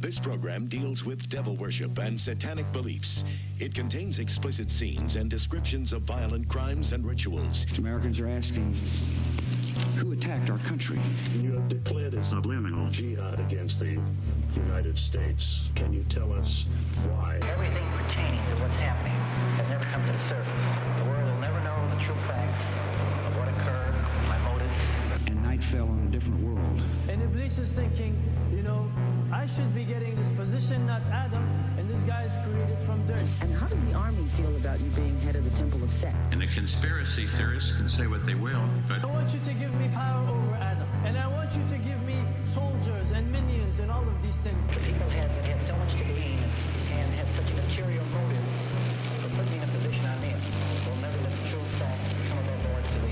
This program deals with devil worship and satanic beliefs. It contains explicit scenes and descriptions of violent crimes and rituals. Americans are asking, who attacked our country? You have declared a subliminal jihad against the United States. Can you tell us why? Everything pertaining to what's happening has never come to the surface. The world will never know the true facts of what occurred, my motives. And night fell on a different world. And Iblis is thinking, I should be getting this position, not Adam, and this guy is created from dirt. And how does the army feel about you being head of the Temple of Set? And the conspiracy theorists can say what they will, but I want you to give me power over Adam, and I want you to give me soldiers and minions and all of these things. The people had so much to gain and had such an ulterior motive for putting me in a position I'm in. We'll never let the true facts come aboard to the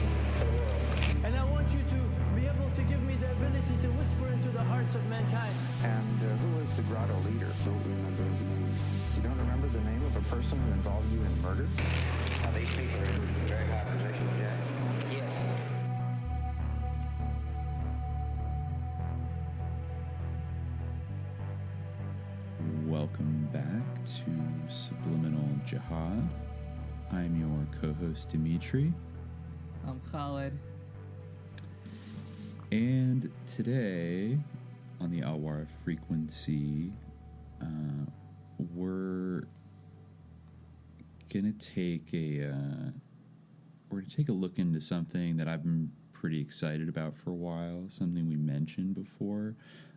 world. And I want you to be able to give me the ability to whisper into the hearts of mankind. And who was the grotto leader? Don't remember his name. You don't remember the name of a person who involved you in murder? Now these people are in very high positions, yeah? Yes. Welcome back to Subliminal Jihad. I'm your co-host Dimitri. I'm Khalid. And today on the Alwar frequency, we're gonna take a look into something that I've been pretty excited about for a while. Something we mentioned before,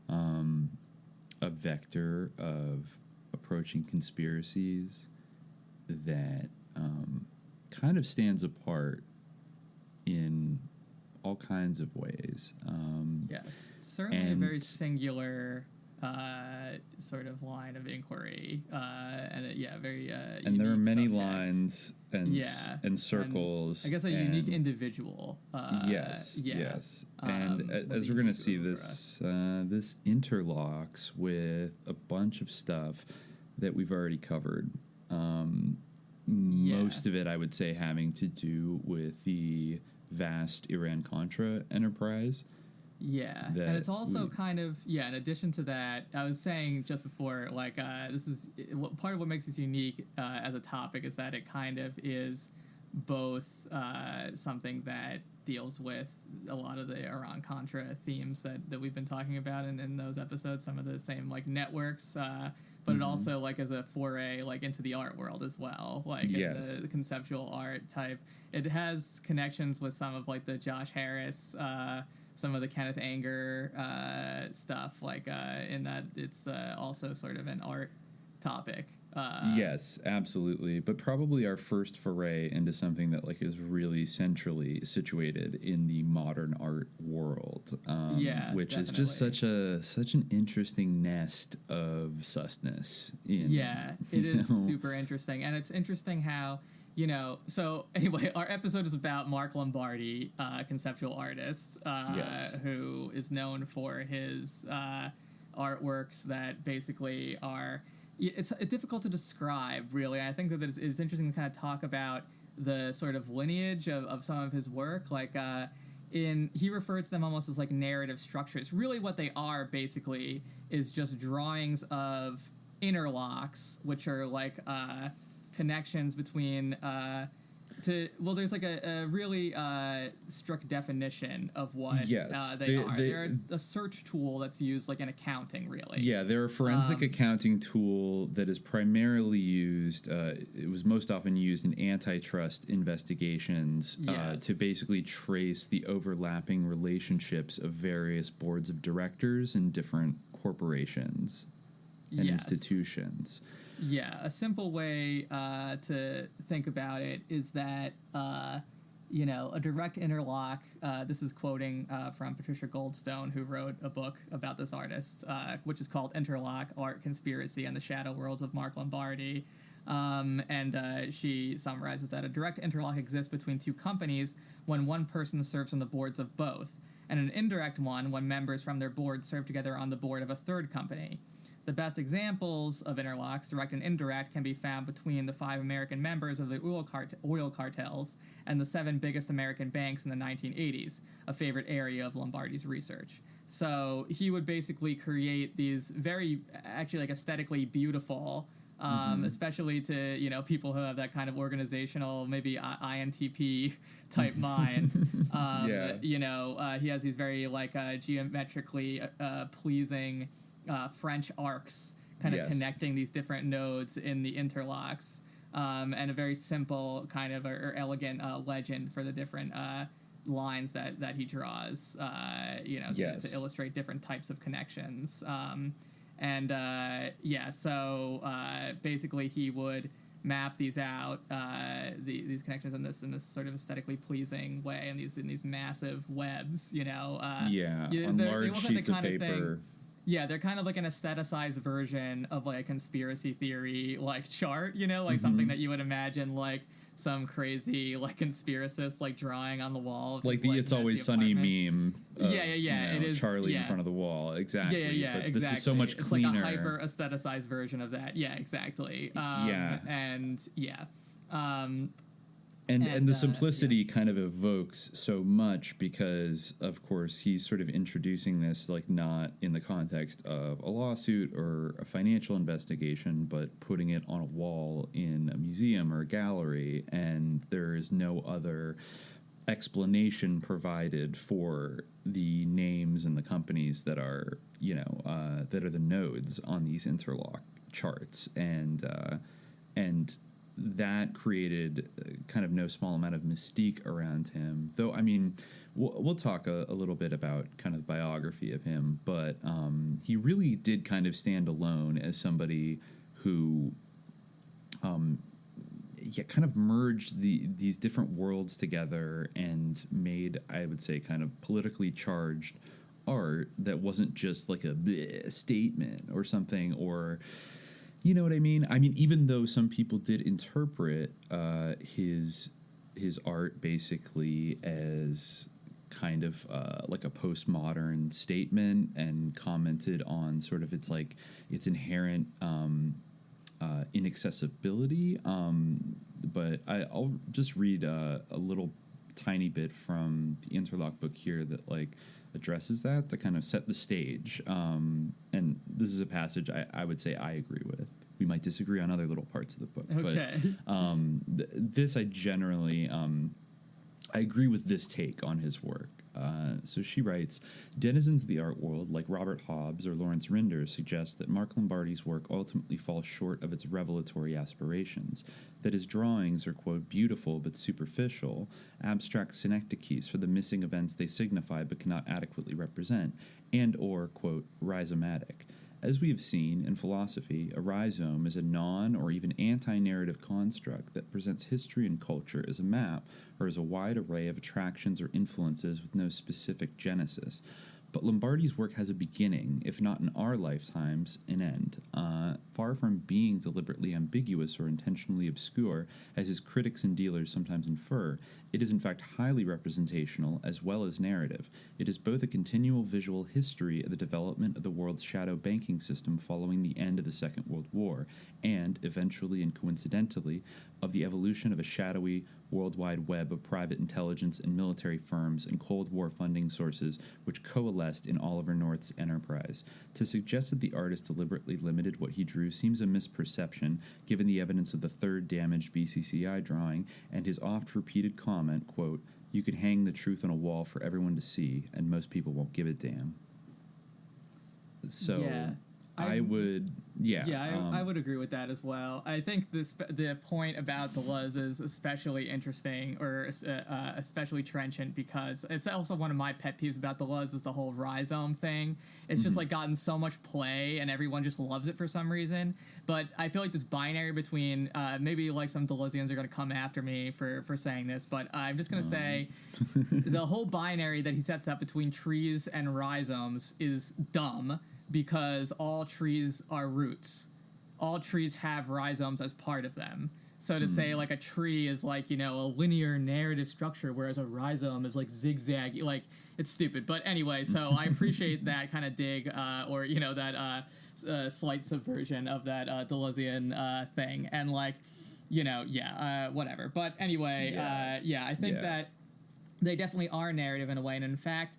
a vector of approaching conspiracies that kind of stands apart in all kinds of ways. Yes, certainly a very singular sort of line of inquiry, very. And there are many subject. Lines and circles. And I guess a unique individual. Yes. And as we're going to see, this interlocks with a bunch of stuff that we've already covered. Most of it, I would say, having to do with the vast Iran-Contra Enterprise. Yeah, and it's also kind of, in addition to that, I was saying just before, this is part of what makes this unique as a topic is that it kind of is both something that deals with a lot of the Iran-Contra themes that we've been talking about in those episodes, some of the same networks, but it also is a foray into the art world as well, in the conceptual art type. It has connections with some of the Josh Harris, some of the Kenneth Anger stuff, in that it's also sort of an art topic. Yes, absolutely. But probably our first foray into something that is really centrally situated in the modern art world. Which definitely. Is just such an interesting nest of sussness. It is super interesting. And it's interesting how, so anyway, our episode is about Mark Lombardi, conceptual artist, who is known for his artworks that basically are... It's difficult to describe, really. I think that it's interesting to kind of talk about the sort of lineage of some of his work. He referred to them almost as narrative structures. Really what they are, basically, is just drawings of interlocks, which are connections between... there's a really strict definition of what they are. They're a search tool that's used in accounting, really. Yeah, they're a forensic accounting tool that is primarily used, it was most often used in antitrust investigations to basically trace the overlapping relationships of various boards of directors in different corporations and institutions. Yeah, a simple way to think about it is that, a direct interlock, this is quoting from Patricia Goldstone, who wrote a book about this artist, which is called Interlock, Art, Conspiracy, and the Shadow Worlds of Mark Lombardi. She summarizes that a direct interlock exists between two companies when one person serves on the boards of both, and an indirect one when members from their board serve together on the board of a third company. The best examples of interlocks, direct and indirect, can be found between the 5 American members of the oil cartels and the 7 biggest American banks in the 1980s, a favorite area of Lombardi's research. So he would basically create these very, actually, like, aesthetically beautiful, especially to, people who have that kind of organizational, maybe INTP type mind. He has these very, like, geometrically pleasing French arcs kind of connecting these different nodes in the interlocks, and a very simple kind of or elegant legend for the different lines that he draws, to illustrate different types of connections. So basically he would map these out, these connections in this sort of aesthetically pleasing way, in these massive webs, on large sheets of paper. Yeah, they're kind of like an aestheticized version of like a conspiracy theory like chart, something that you would imagine like some crazy like conspiracist like drawing on the wall of like his, the It's Always Sunny meme of, it is Charlie in front of the wall, exactly. Exactly. This is so much cleaner. It's like a hyper aestheticized version of that. And the simplicity kind of evokes so much because, of course, he's sort of introducing this like not in the context of a lawsuit or a financial investigation, but putting it on a wall in a museum or a gallery, and there is no other explanation provided for the names and the companies that are, that are the nodes on these interlock charts, and that created kind of no small amount of mystique around him. Though, I mean, we'll talk a little bit about kind of the biography of him, but he really did kind of stand alone as somebody who kind of merged these different worlds together and made, I would say, kind of politically charged art that wasn't just like a bleh statement or something, or... You know what I mean? I mean, even though some people did interpret his art basically as kind of like a postmodern statement and commented on sort of its inherent inaccessibility. But I'll just read a little tiny bit from the Interlock book here that like addresses that to kind of set the stage. And this is a passage I would say I agree with. We might disagree on other little parts of the book. Okay. But this I generally, I agree with this take on his work. So she writes, denizens of the art world, like Robert Hobbes or Lawrence Rinder, suggest that Mark Lombardi's work ultimately falls short of its revelatory aspirations, that his drawings are, quote, beautiful but superficial, abstract synecdoches for the missing events they signify but cannot adequately represent, and or, quote, rhizomatic. As we have seen, in philosophy, a rhizome is a non- or even anti-narrative construct that presents history and culture as a map or as a wide array of attractions or influences with no specific genesis. But Lombardi's work has a beginning, if not in our lifetimes, an end. Far from being deliberately ambiguous or intentionally obscure, as his critics and dealers sometimes infer, it is in fact highly representational as well as narrative. It is both a continual visual history of the development of the world's shadow banking system following the end of the Second World War, and, eventually and coincidentally, of the evolution of a shadowy, worldwide web of private intelligence and military firms and Cold War funding sources which coalesced in Oliver North's enterprise. To suggest that the artist deliberately limited what he drew seems a misperception, given the evidence of the third damaged BCCI drawing and his oft-repeated comment, quote, "You can hang the truth on a wall for everyone to see, and most people won't give a damn." So... Yeah. I would agree with that as well. I think the point about the Luz is especially interesting or especially trenchant because it's also one of my pet peeves about the Luz is the whole rhizome thing. It's just like gotten so much play and everyone just loves it for some reason. But I feel like this binary between maybe like some Deleuzians are going to come after me for saying this, but I'm just going to say the whole binary that he sets up between trees and rhizomes is dumb. Because all trees are roots. All trees have rhizomes as part of them. So to say like a tree is like, a linear narrative structure, whereas a rhizome is like zigzag, like it's stupid. But anyway, so I appreciate that kind of dig or, that slight subversion of that Deleuzian thing. And like, whatever. But anyway, I think that they definitely are narrative in a way. And in fact,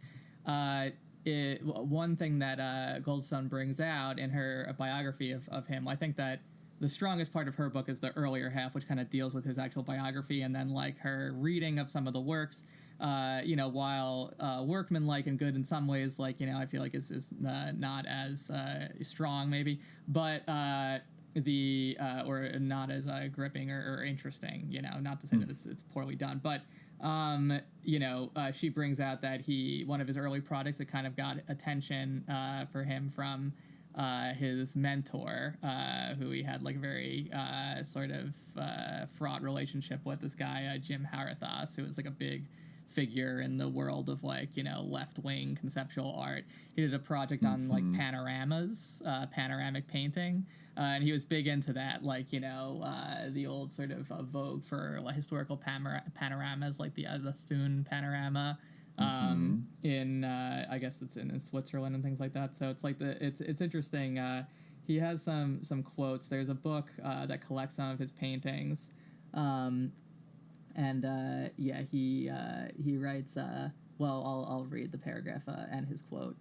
one thing that Goldstone brings out in her biography of him, I think that the strongest part of her book is the earlier half, which kind of deals with his actual biography, and then like her reading of some of the works, while workmanlike and good in some ways, like, I feel like is not as strong maybe, but or not as gripping or interesting, not to say that it's poorly done, but she brings out that one of his early projects that kind of got attention for him from his mentor, who he had like a very sort of fraught relationship with, this guy Jim Harathas, who was like a big figure in the world of like left-wing conceptual art. He did a project on like panoramas, panoramic painting, and he was big into that, like the old sort of vogue for like, historical panoramas, like the Thun panorama. In I guess it's in Switzerland and things like that. So it's like it's interesting. He has some quotes. There's a book that collects some of his paintings, he writes. I'll read the paragraph and his quote.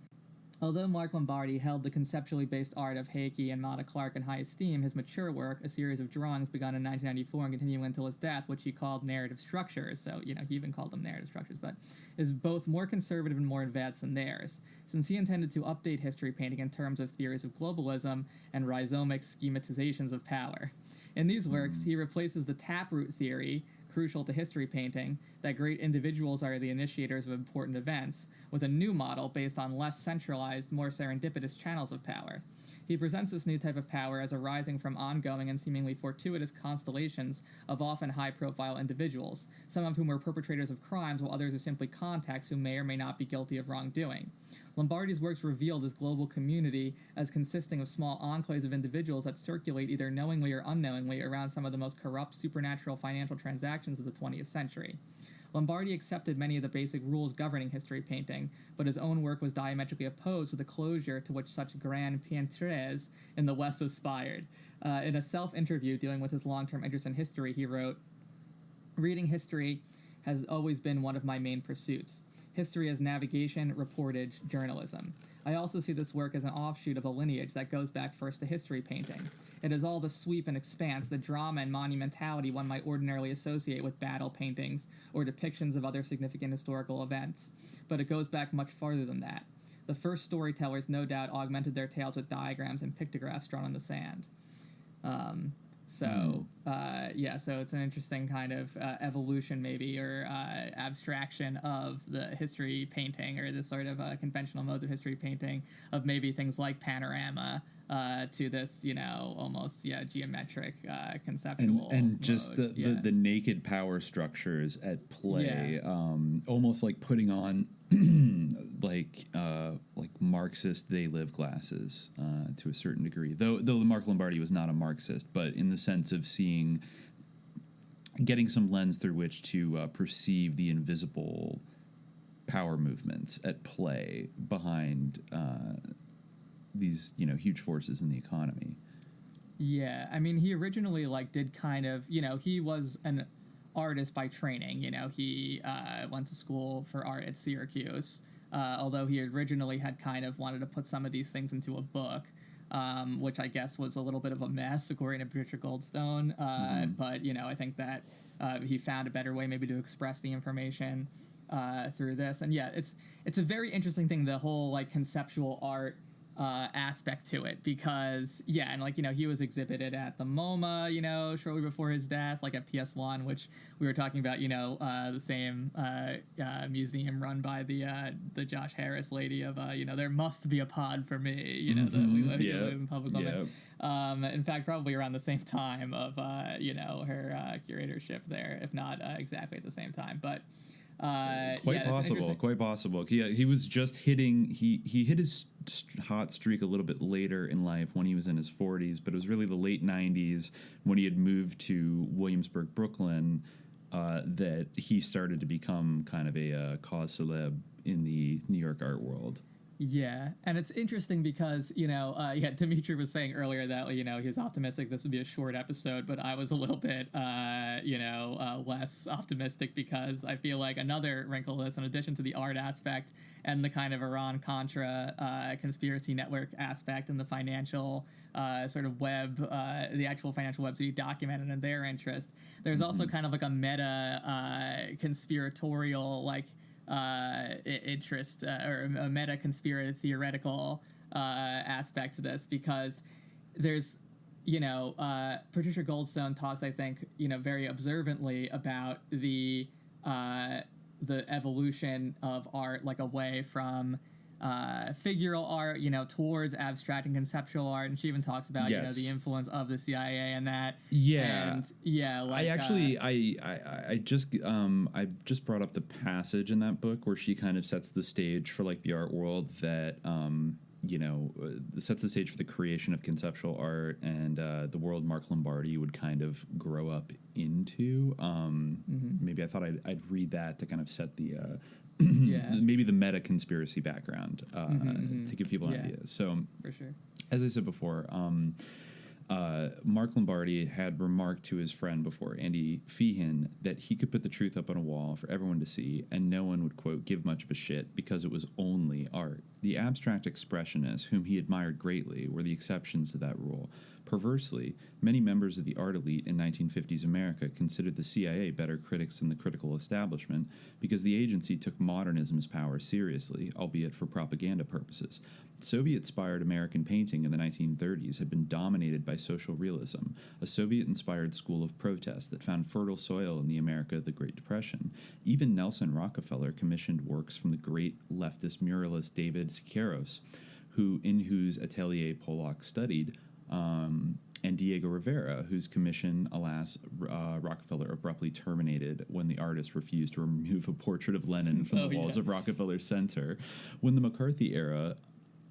Although Mark Lombardi held the conceptually based art of Heike and Mata Clark in high esteem, his mature work, a series of drawings begun in 1994 and continuing until his death, which he called narrative structures, so, he even called them narrative structures, but is both more conservative and more advanced than theirs, since he intended to update history painting in terms of theories of globalism and rhizomic schematizations of power. In these works, he replaces the taproot theory, crucial to history painting, that great individuals are the initiators of important events, with a new model based on less centralized, more serendipitous channels of power. He presents this new type of power as arising from ongoing and seemingly fortuitous constellations of often high-profile individuals, some of whom are perpetrators of crimes while others are simply contacts who may or may not be guilty of wrongdoing. Lombardi's works reveal this global community as consisting of small enclaves of individuals that circulate either knowingly or unknowingly around some of the most corrupt supernatural financial transactions of the 20th century. Lombardi accepted many of the basic rules governing history painting, but his own work was diametrically opposed to the closure to which such grand peintres in the West aspired. In a self-interview dealing with his long-term interest in history, he wrote, "Reading history has always been one of my main pursuits. History as navigation, reportage, journalism. I also see this work as an offshoot of a lineage that goes back first to history painting. It is all the sweep and expanse, the drama and monumentality one might ordinarily associate with battle paintings or depictions of other significant historical events. But it goes back much farther than that. The first storytellers no doubt augmented their tales with diagrams and pictographs drawn on the sand." So it's an interesting kind of evolution, maybe, or abstraction of the history painting, or this sort of conventional modes of history painting, of maybe things like panorama to this, almost geometric conceptual and just mode. the naked power structures at play, almost like putting on like Marxist they live glasses to a certain degree, though Mark Lombardi was not a Marxist, but in the sense of getting some lens through which to perceive the invisible power movements at play behind these huge forces in the economy. Yeah, I mean, he originally did kind of, he was an artist by training. He went to school for art at Syracuse, although he originally had kind of wanted to put some of these things into a book, which I guess was a little bit of a mess, according to Patricia Goldstone. But, I think that he found a better way maybe to express the information through this. And it's a very interesting thing, the whole conceptual art aspect to it, because he was exhibited at the MoMA shortly before his death, at PS1, which we were talking about, the same museum run by the Josh Harris lady of there must be a pod for me, that we live in public limit. In fact, probably around the same time of her curatorship there, if not exactly at the same time, but quite possible. He was just hitting. He hit his hot streak a little bit later in life, when he was in his 40s. But it was really the late 90s, when he had moved to Williamsburg, Brooklyn, that he started to become kind of a cause célèbre in the New York art world. Yeah, and it's interesting because, Dimitri was saying earlier that, he was optimistic this would be a short episode, but I was a little bit, less optimistic because I feel like another wrinkle is, in addition to the art aspect and the kind of Iran-Contra conspiracy network aspect and the financial sort of web, the actual financial webs that he documented in their interest, there's also kind of like a meta conspiratorial, interest or a meta conspiracy theoretical aspect to this, because there's Patricia Goldstone talks, I think, very observantly about the evolution of art, like away from figural art, towards abstract and conceptual art, and she even talks about the influence of the CIA and that. Yeah, and I actually I just brought up the passage in that book where she kind of sets the stage for like the art world that sets the stage for the creation of conceptual art and the world Mark Lombardi would kind of grow up into. Maybe I thought I'd read that to kind of set the maybe the meta conspiracy background to give people an idea. So for sure, as I said before, Mark Lombardi had remarked to his friend before, Andy Feehan, that he could put the truth up on a wall for everyone to see and no one would, quote, give much of a shit because it was only art. The abstract expressionists, whom he admired greatly, were the exceptions to that rule. Perversely, many members of the art elite in 1950s America considered the CIA better critics than the critical establishment because the agency took modernism's power seriously, albeit for propaganda purposes. Soviet-inspired American painting in the 1930s had been dominated by social realism, a Soviet-inspired school of protest that found fertile soil in the America of the Great Depression. Even Nelson Rockefeller commissioned works from the great leftist muralist David Siqueiros, in whose atelier Pollock studied, and Diego Rivera, whose commission, alas, Rockefeller abruptly terminated when the artist refused to remove a portrait of Lenin from the walls of Rockefeller Center. When the McCarthy era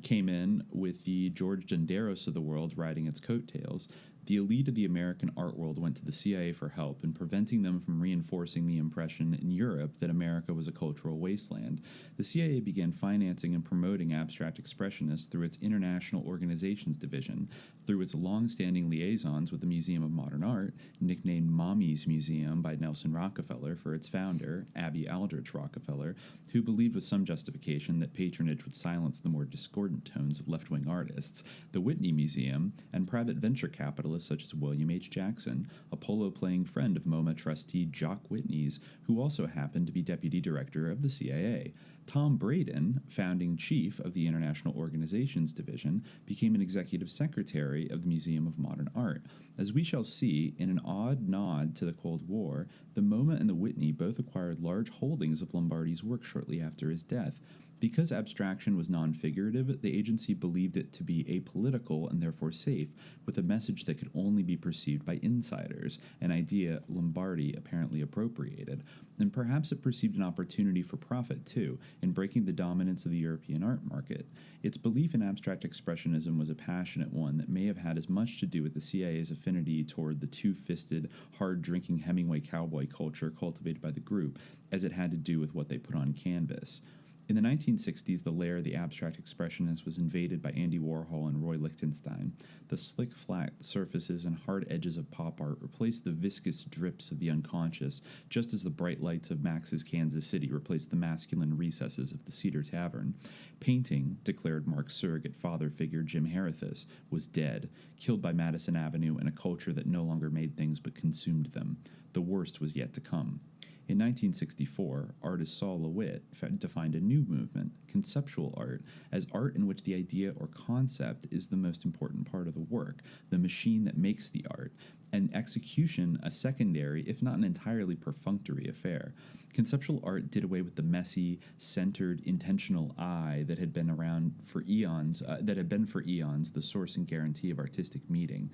came in with the George Genderos of the world riding its coattails, the elite of the American art world went to the CIA for help in preventing them from reinforcing the impression in Europe that America was a cultural wasteland. The CIA began financing and promoting abstract expressionists through its International Organizations Division, through its long-standing liaisons with the Museum of Modern Art, nicknamed Mommy's Museum by Nelson Rockefeller for its founder, Abby Aldrich Rockefeller, who believed with some justification that patronage would silence the more discordant tones of left-wing artists, the Whitney Museum, and private venture capitalists such as William H. Jackson, a polo-playing friend of MoMA trustee Jock Whitney's, who also happened to be deputy director of the CIA. Tom Braden, founding chief of the International Organizations Division, became an executive secretary of the Museum of Modern Art. As we shall see, in an odd nod to the Cold War, the MoMA and the Whitney both acquired large holdings of Lombardi's work shortly after his death. Because abstraction was non-figurative, the agency believed it to be apolitical and therefore safe, with a message that could only be perceived by insiders, an idea Lombardi apparently appropriated. And perhaps it perceived an opportunity for profit, too, in breaking the dominance of the European art market. Its belief in abstract expressionism was a passionate one that may have had as much to do with the CIA's affinity toward the two-fisted, hard-drinking Hemingway cowboy culture cultivated by the group as it had to do with what they put on canvas. In the 1960s, the lair of the abstract expressionists was invaded by Andy Warhol and Roy Lichtenstein. The slick, flat surfaces and hard edges of pop art replaced the viscous drips of the unconscious, just as the bright lights of Max's Kansas City replaced the masculine recesses of the Cedar Tavern. Painting, declared Mark's surrogate father figure Jim Harithus, was dead, killed by Madison Avenue and a culture that no longer made things but consumed them. The worst was yet to come. In 1964, artist Saul LeWitt defined a new movement, conceptual art, as art in which the idea or concept is the most important part of the work, the machine that makes the art, and execution a secondary, if not an entirely perfunctory affair. Conceptual art did away with the messy, centered, intentional I that had been around for eons, the source and guarantee of artistic meaning.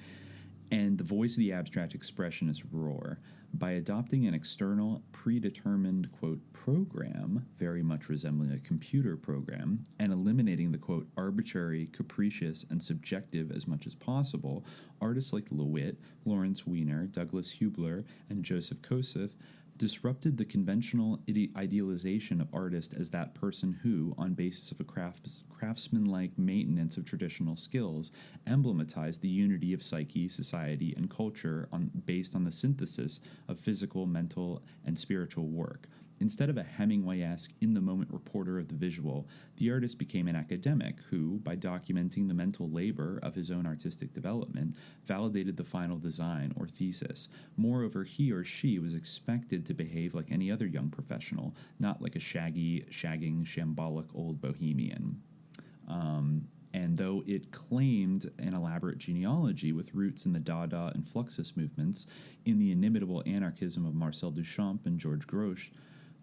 And the voice of the abstract expressionist roar. By adopting an external, predetermined, quote, program, very much resembling a computer program, and eliminating the, quote, arbitrary, capricious, and subjective as much as possible, artists like LeWitt, Lawrence Weiner, Douglas Hubler, and Joseph Kossuth disrupted the conventional idealization of artist as that person who, on basis of a craftsman-like maintenance of traditional skills, emblematized the unity of psyche, society, and culture based on the synthesis of physical, mental, and spiritual work. Instead of a Hemingway-esque, in-the-moment reporter of the visual, the artist became an academic who, by documenting the mental labor of his own artistic development, validated the final design or thesis. Moreover, he or she was expected to behave like any other young professional, not like a shagging, shambolic old bohemian. And though it claimed an elaborate genealogy with roots in the Dada and Fluxus movements, in the inimitable anarchism of Marcel Duchamp and George Grosz,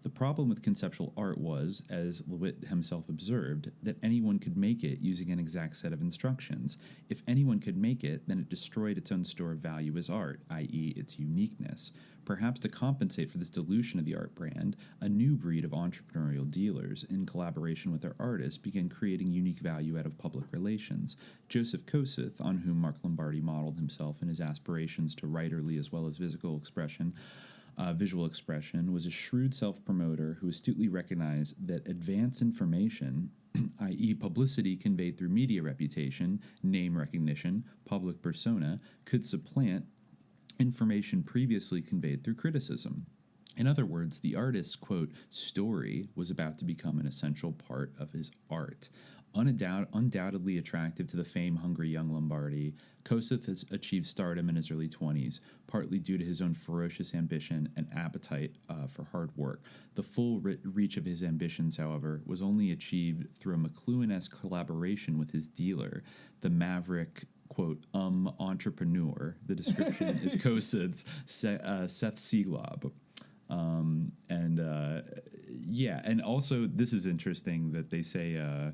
the problem with conceptual art was, as Lewitt himself observed, that anyone could make it using an exact set of instructions. If anyone could make it, then it destroyed its own store of value as art, i.e. its uniqueness. Perhaps to compensate for this dilution of the art brand, a new breed of entrepreneurial dealers, in collaboration with their artists, began creating unique value out of public relations. Joseph Kossuth, on whom Mark Lombardi modeled himself in his aspirations to writerly as well as visual expression, was a shrewd self-promoter who astutely recognized that advanced information, i.e. publicity conveyed through media reputation, name recognition, public persona, could supplant information previously conveyed through criticism. In other words, the artist's, quote, story was about to become an essential part of his art. Undoubtedly attractive to the fame-hungry young Lombardi, Kossuth has achieved stardom in his early 20s, partly due to his own ferocious ambition and appetite for hard work. The full reach of his ambitions, however, was only achieved through a McLuhan-esque collaboration with his dealer, the maverick, quote, entrepreneur. The description is Kossuth's Seth Sieglob. And also this is interesting that they say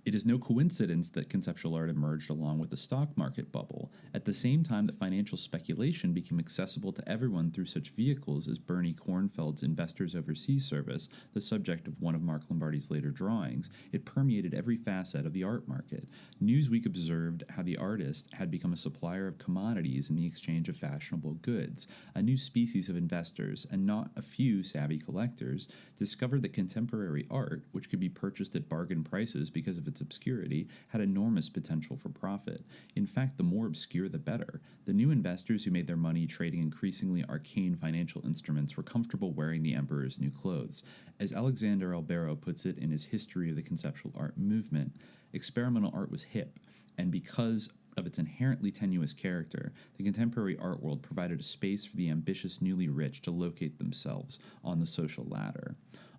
it is no coincidence that conceptual art emerged along with the stock market bubble. At the same time that financial speculation became accessible to everyone through such vehicles as Bernie Kornfeld's Investors Overseas service, the subject of one of Mark Lombardi's later drawings, it permeated every facet of the art market. Newsweek observed how the artist had become a supplier of commodities in the exchange of fashionable goods. A new species of investors, and not a few savvy collectors, discovered that contemporary art, which could be purchased at bargain prices because of its obscurity, had enormous potential for profit. In fact, the more obscure the better. The new investors who made their money trading increasingly arcane financial instruments were comfortable wearing the emperor's new clothes. As Alexander Albero puts it in his History of the Conceptual Art Movement, experimental art was hip, and because of its inherently tenuous character, the contemporary art world provided a space for the ambitious newly rich to locate themselves on the social ladder.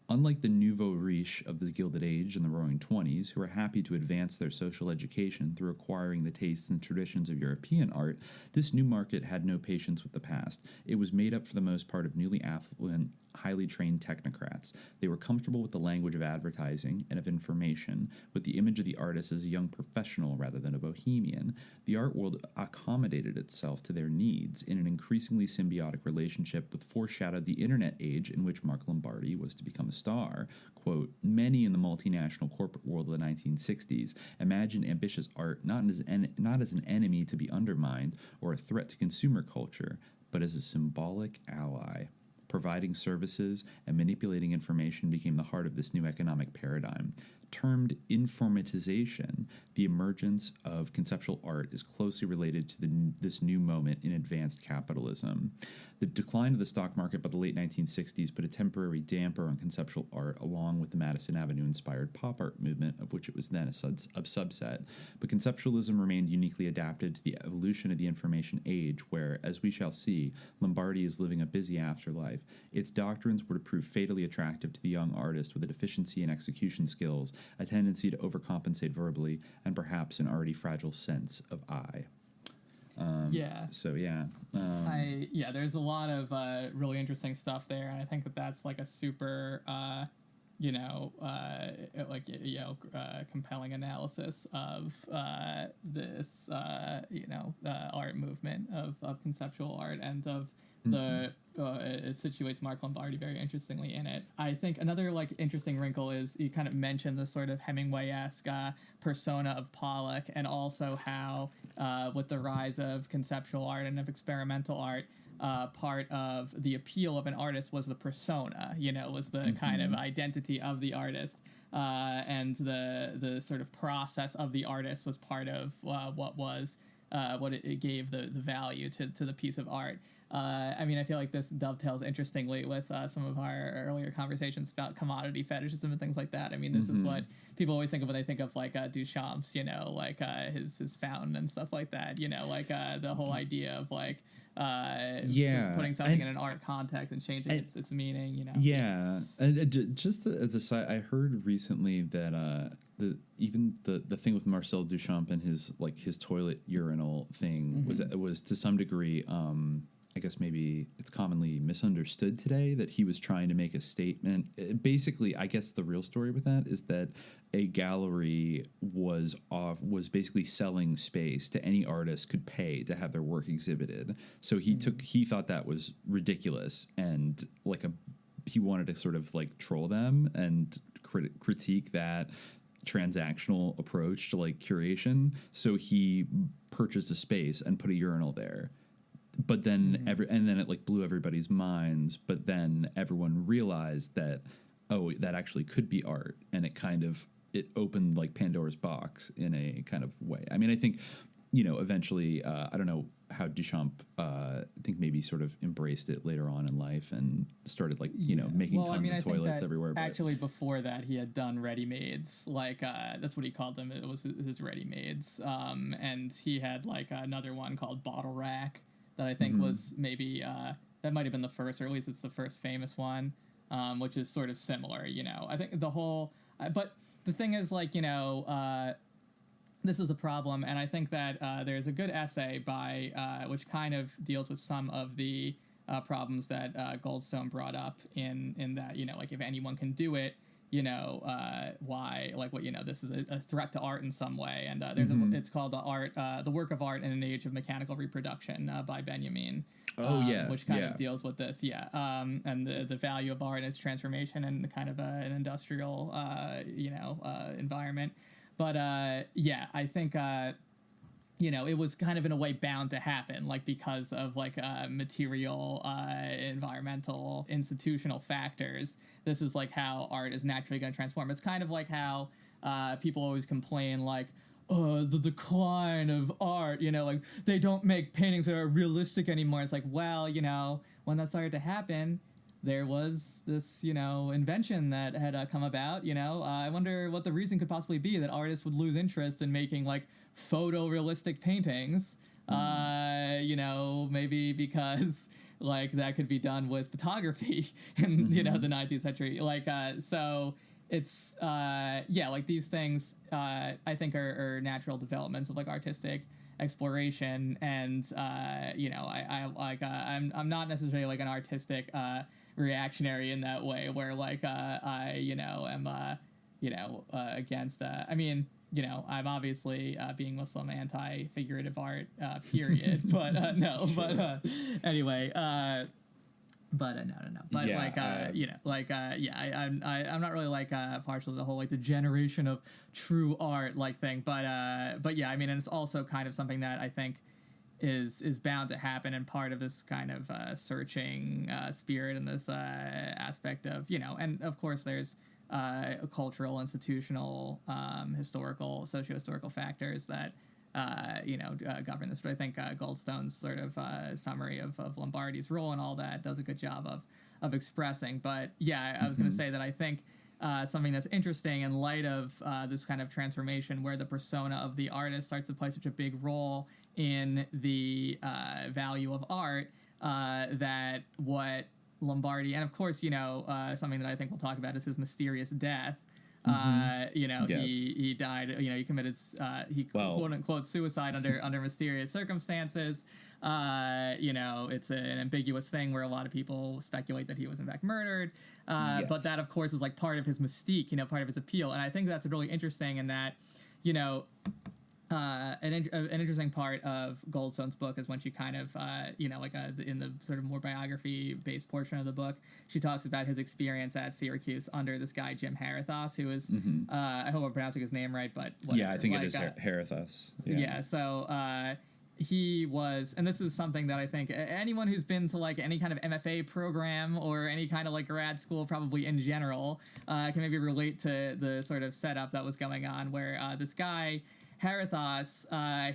Unlike the nouveau riche of the Gilded Age and the Roaring Twenties, who are happy to advance their social education through acquiring the tastes and traditions of European art, this new market had no patience with the past. It was made up for the most part of newly affluent, highly trained technocrats. They were comfortable with the language of advertising and of information, with the image of the artist as a young professional rather than a bohemian. The art world accommodated itself to their needs in an increasingly symbiotic relationship that foreshadowed the internet age in which Mark Lombardi was to become a star. Quote, many in the multinational corporate world of the 1960s imagined ambitious art not as an enemy to be undermined or a threat to consumer culture, but as a symbolic ally. Providing services and manipulating information became the heart of this new economic paradigm. Termed informatization, the emergence of conceptual art is closely related to this new moment in advanced capitalism. The decline of the stock market by the late 1960s put a temporary damper on conceptual art, along with the Madison Avenue-inspired pop art movement, of which it was then a subset. But conceptualism remained uniquely adapted to the evolution of the information age, where, as we shall see, Lombardi is living a busy afterlife. Its doctrines were to prove fatally attractive to the young artist with a deficiency in execution skills, a tendency to overcompensate verbally, and perhaps an already fragile sense of I. There's a lot of really interesting stuff there, and I think that's like a super compelling analysis of this art movement of conceptual art and of the it situates Mark Lombardi very interestingly in it. I think another interesting wrinkle is you kind of mentioned the sort of Hemingway-esque persona of Pollock, and also how with the rise of conceptual art and of experimental art, part of the appeal of an artist was the persona, was the kind of identity of the artist. And the sort of process of the artist was part of what it gave the value to the piece of art. I feel like this dovetails interestingly with some of our earlier conversations about commodity fetishism and things like that. This is what people always think of when they think of like Duchamp's, his fountain and stuff like that. The whole idea of like putting something in an art context and changing its meaning. Yeah, and just as a side, I heard recently that the thing with Marcel Duchamp and his toilet urinal thing was to some degree. I guess maybe it's commonly misunderstood today that he was trying to make a statement. Basically, I guess the real story with that is that a gallery was basically selling space to any artist could pay to have their work exhibited. So he thought that was ridiculous, and he wanted to sort of like troll them and critique that transactional approach to like curation. So he purchased a space and put a urinal there. But then and then it like blew everybody's minds. But then everyone realized that, that actually could be art, and it opened like Pandora's box in a kind of way. I think, eventually, I don't know how Duchamp, I think maybe sort of embraced it later on in life and started making tons of toilets everywhere. Actually, before that, he had done ready-mades. That's what he called them. It was his ready-mades. And he had another one called Bottle Rack that I think was maybe that might have been the first, or at least it's the first famous one, which is sort of similar. I think the whole, but the thing is this is a problem, and I think that there's a good essay by which kind of deals with some of the problems that Goldstone brought up in that if anyone can do it, why this is a threat to art in some way, and there's it's called the work of art in an age of mechanical reproduction by Benjamin. Which kind of deals with this, and the value of art and its transformation in kind of an industrial environment. But I think it was kind of in a way bound to happen, because of material, environmental, institutional factors. This is how art is naturally going to transform. It's kind of like how people always complain the decline of art, they don't make paintings that are realistic anymore. It's when that started to happen, there was this, invention that had come about, I wonder what the reason could possibly be that artists would lose interest in making photorealistic paintings. Maybe because that could be done with photography in, the 19th century. So it's, these things, I think are natural developments of artistic exploration. And, I'm not necessarily an artistic, reactionary in that way where I am against I'm obviously being Muslim anti-figurative art period but no anyway no but I'm not really partial to the whole the generation of true art thing, but and it's also kind of something that I think is bound to happen, and part of this kind of searching spirit and this aspect of and of course there's cultural, institutional, historical, socio-historical factors that govern this. But I think Goldstone's sort of summary of Lombardi's role and all that does a good job of expressing. But I was going to say that I think something that's interesting in light of this kind of transformation where the persona of the artist starts to play such a big role in the value of art, that what Lombardi, and of course, something that I think we'll talk about is his mysterious death. Yes. He died, he committed, quote unquote suicide under mysterious circumstances. It's an ambiguous thing where a lot of people speculate that he was in fact murdered. But that of course is part of his mystique, part of his appeal. And I think that's really interesting in that, an interesting part of Goldstone's book is when she kind of, in the sort of more biography-based portion of the book, she talks about his experience at Syracuse under this guy, Jim Harithos, who is, I hope I'm pronouncing his name right, but whatever. Yeah, I think it is Harithos. Yeah, so he was, and this is something that I think anyone who's been to like any kind of MFA program or any kind of like grad school, probably in general, can maybe relate to the sort of setup that was going on, where this guy Harathos,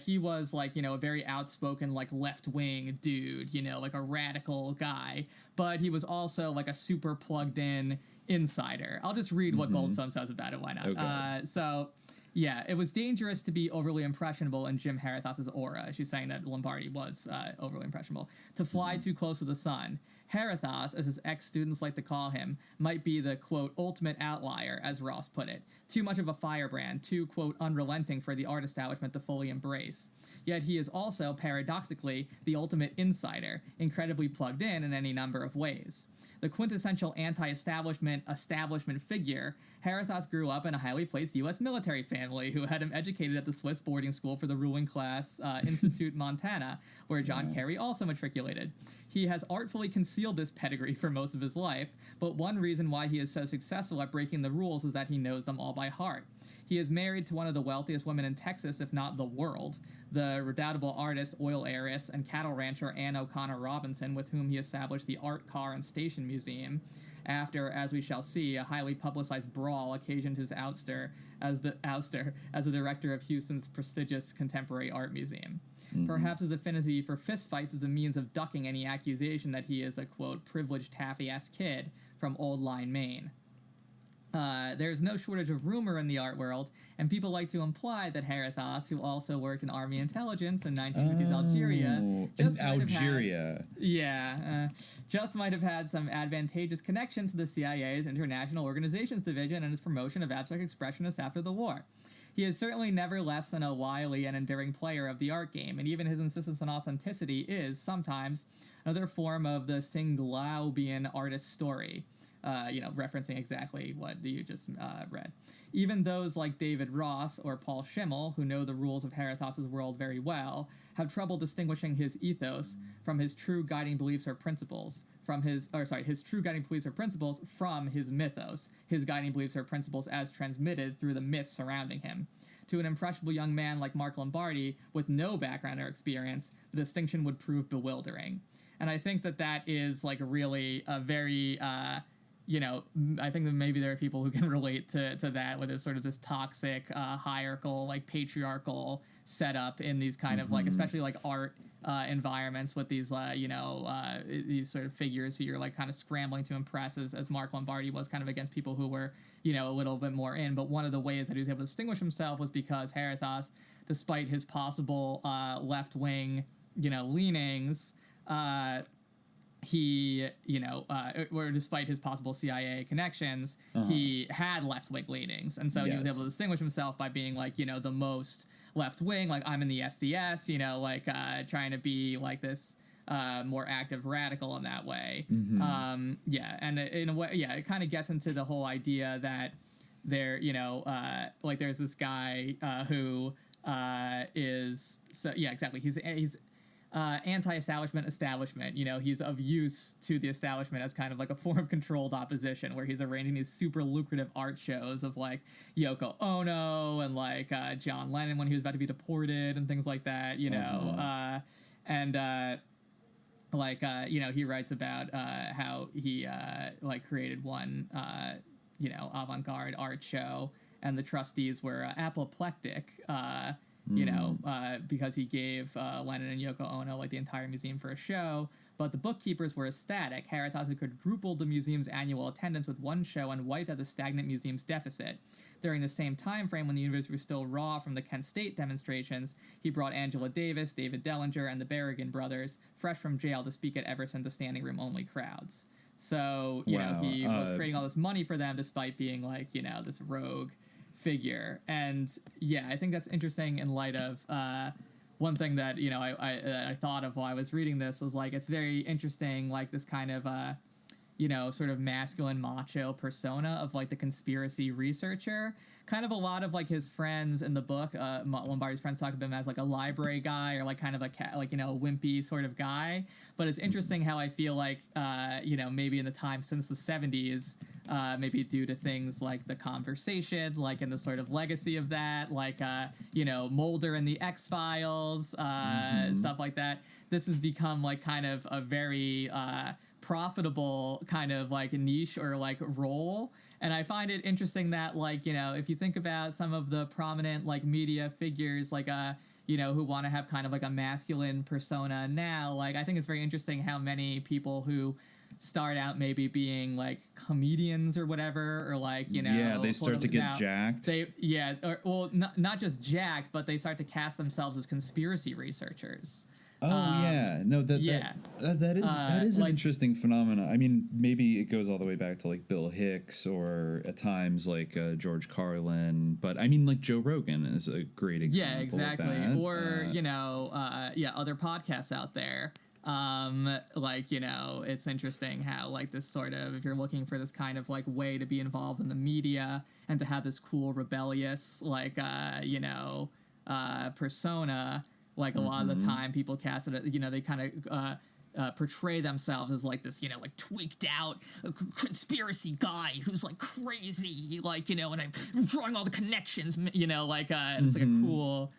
he was like, you know, a very outspoken, like left-wing dude, you know, like a radical guy, but he was also like a super plugged in insider. I'll just read what Goldstone says about it. Why not? Okay. Yeah, it was dangerous to be overly impressionable in Jim Harathos's aura. She's saying that Lombardi was overly impressionable. To fly too close to the sun. Harathos, as his ex-students like to call him, might be the, quote, ultimate outlier, as Ross put it. Too much of a firebrand, too, quote, unrelenting for the art establishment to fully embrace. Yet he is also, paradoxically, the ultimate insider, incredibly plugged in any number of ways. The quintessential anti-establishment figure, Harathos grew up in a highly placed U.S. military family who had him educated at the Swiss boarding school for the ruling class Institute Montana, where John Kerry also matriculated. He has artfully concealed this pedigree for most of his life, but one reason why he is so successful at breaking the rules is that he knows them all by heart. He is married to one of the wealthiest women in Texas, if not the world, the redoubtable artist, oil heiress, and cattle rancher Ann O'Connor Robinson, with whom he established the Art, Car, and Station Museum, after, as we shall see, a highly publicized brawl occasioned his ouster as the director of Houston's prestigious Contemporary Art Museum. Perhaps his affinity for fistfights is a means of ducking any accusation that he is a, quote, privileged taffy-ass kid from Old Line, Maine. There's no shortage of rumor in the art world, and people like to imply that Harathos, who also worked in Army intelligence in 1950s Algeria, just might have had some advantageous connection to the CIA's International Organizations Division and its promotion of abstract expressionists after the war. He is certainly never less than a wily and enduring player of the art game, and even his insistence on authenticity is, sometimes, another form of the Singlaubian artist story. Referencing exactly what you just read. Even those like David Ross or Paul Schimmel, who know the rules of Harathos's world very well, have trouble distinguishing his ethos from his true guiding beliefs or principles, his true guiding beliefs or principles from his mythos, his guiding beliefs or principles as transmitted through the myths surrounding him. To an impressionable young man like Mark Lombardi, with no background or experience, the distinction would prove bewildering. And I think that is like really a very... I think that maybe there are people who can relate to that, with this sort of this toxic, hierarchical, like patriarchal setup in these kind of like, especially like art environments with these, these sort of figures who you're like kind of scrambling to impress, as Mark Lombardi was kind of against people who were, a little bit more in. But one of the ways that he was able to distinguish himself was because Harathos, despite his possible left-wing, leanings, he, or despite his possible CIA connections, he had left-wing leanings. And so he was able to distinguish himself by being, like, the most left-wing, like, I'm in the SDS, trying to be, like, this more active radical in that way. And in a way, it kind of gets into the whole idea that there, like, there's this guy who is... So, yeah, exactly. He's anti-establishment, he's of use to the establishment as kind of like a form of controlled opposition, where he's arranging these super lucrative art shows of like Yoko Ono and like John Lennon when he was about to be deported and things like that, he writes about how he like created one avant-garde art show, and the trustees were apoplectic, because he gave Lennon and Yoko Ono like the entire museum for a show, but the bookkeepers were ecstatic. Harathos had quadrupled the museum's annual attendance with one show and wiped out the stagnant museum's deficit. During the same time frame, when the university was still raw from the Kent State demonstrations, he brought Angela Davis, David Dellinger, and the Berrigan brothers, fresh from jail, to speak at Everson to standing room only crowds. So, he was creating all this money for them despite being like, this rogue figure. And I think that's interesting in light of one thing that I thought of while I was reading this was like, it's very interesting, like this kind of sort of masculine macho persona of like the conspiracy researcher. Kind of a lot of like his friends in the book, Lombardi's friends talk about him as like a library guy or like kind of a wimpy sort of guy. But it's interesting how I feel like maybe in the time since the 70s, maybe due to things like The Conversation, like in the sort of legacy of that, like Mulder and the X-Files, stuff like that. This has become like kind of a very profitable kind of like niche or like role. And I find it interesting that like, if you think about some of the prominent like media figures like who want to have kind of like a masculine persona now, like I think it's very interesting how many people who start out maybe being like comedians or whatever, or like they start to get jacked. Not just jacked, but they start to cast themselves as conspiracy researchers. That is an interesting phenomenon. I mean, maybe it goes all the way back to like Bill Hicks or at times like George Carlin, but I mean like Joe Rogan is a great example. Yeah, exactly. Of that. Or other podcasts out there. It's interesting how like this sort of, if you're looking for this kind of like way to be involved in the media and to have this cool rebellious like persona. Like a lot of the time people cast it, they kind of portray themselves as like this, like tweaked out conspiracy guy who's like crazy, like, and I'm drawing all the connections, and it's like a cool,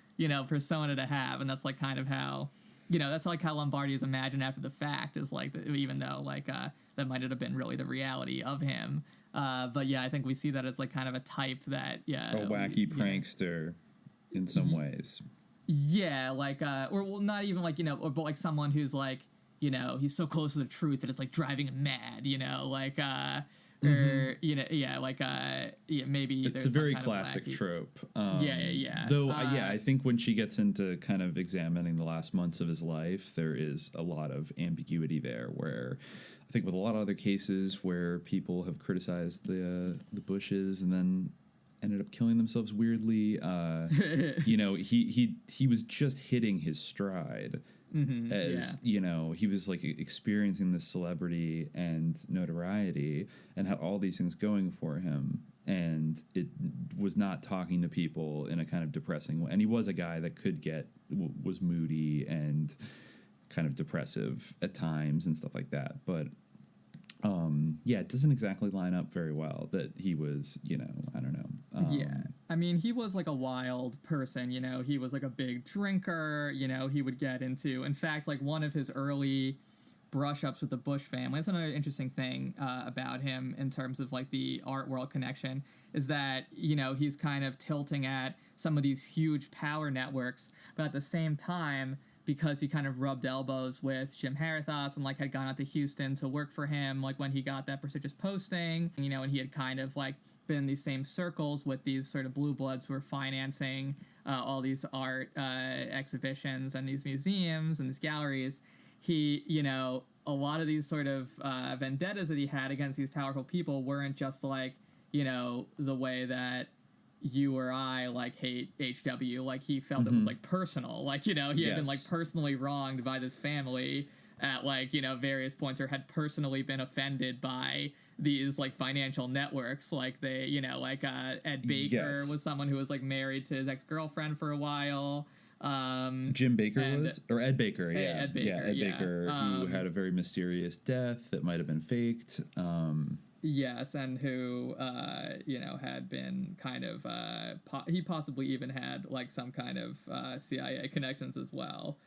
persona to have. And that's like kind of how, that's like how Lombardi is imagined after the fact, is like, even though like that might have been really the reality of him. But yeah, I think we see that as like kind of a type that, a wacky prankster in some ways. Yeah, like, not even like, but like someone who's like, he's so close to the truth that it's like driving him mad, like, maybe it's a very classic trope. Though, I think when she gets into kind of examining the last months of his life, there is a lot of ambiguity there where I think with a lot of other cases where people have criticized the Bushes and then ended up killing themselves weirdly. He was just hitting his stride he was like experiencing this celebrity and notoriety and had all these things going for him. And it was not talking to people in a kind of depressing way. And he was a guy that was moody and kind of depressive at times and stuff like that. But it doesn't exactly line up very well that he was, I don't know. I mean, he was like a wild person, he was like a big drinker, he would get into, in fact, like one of his early brush-ups with the Bush family. That's another interesting thing about him in terms of like the art world connection, is that, he's kind of tilting at some of these huge power networks, but at the same time, because he kind of rubbed elbows with Jim Harathos and like had gone out to Houston to work for him, like when he got that prestigious posting, and he had kind of like been in these same circles with these sort of blue bloods who were financing all these art exhibitions and these museums and these galleries. He, a lot of these sort of vendettas that he had against these powerful people weren't just like, the way that you or I like hate HW. Like he felt it was like personal, like, he had been like personally wronged by this family at like, various points, or had personally been offended by these like financial networks. Like they, Ed Baker was someone who was like married to his ex-girlfriend for a while. Jim Baker Ed Baker. Ed Baker, who had a very mysterious death that might have been faked. Yes, and who, had been kind of, he possibly even had, like, some kind of CIA connections as well.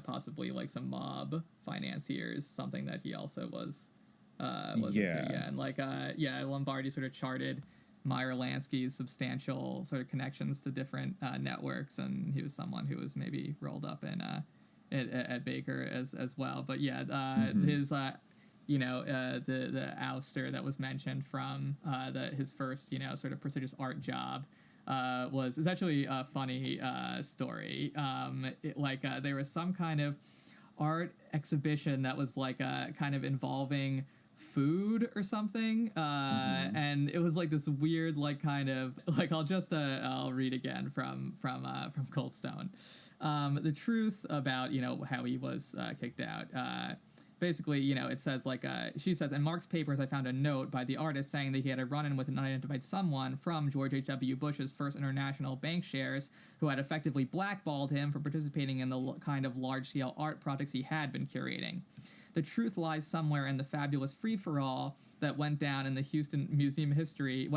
Possibly, like, some mob financiers, something that he also was into. Yeah, and, like, Lombardi sort of charted Meyer Lansky's substantial sort of connections to different networks, and he was someone who was maybe rolled up in Ed Baker as well. But, his... the ouster that was mentioned from his first, sort of prestigious art job is actually a funny story. There was some kind of art exhibition that was like kind of involving food or something, and it was like this weird like kind of like I'll read again from Goldstone. The truth about how he was kicked out. basically, it says she says, in Mark's papers, I found a note by the artist saying that he had a run-in with an unidentified someone from George H.W. Bush's First International Bank shares who had effectively blackballed him for participating in the kind of large-scale art projects he had been curating. The truth lies somewhere in the fabulous free-for-all that went down in Houston Museum history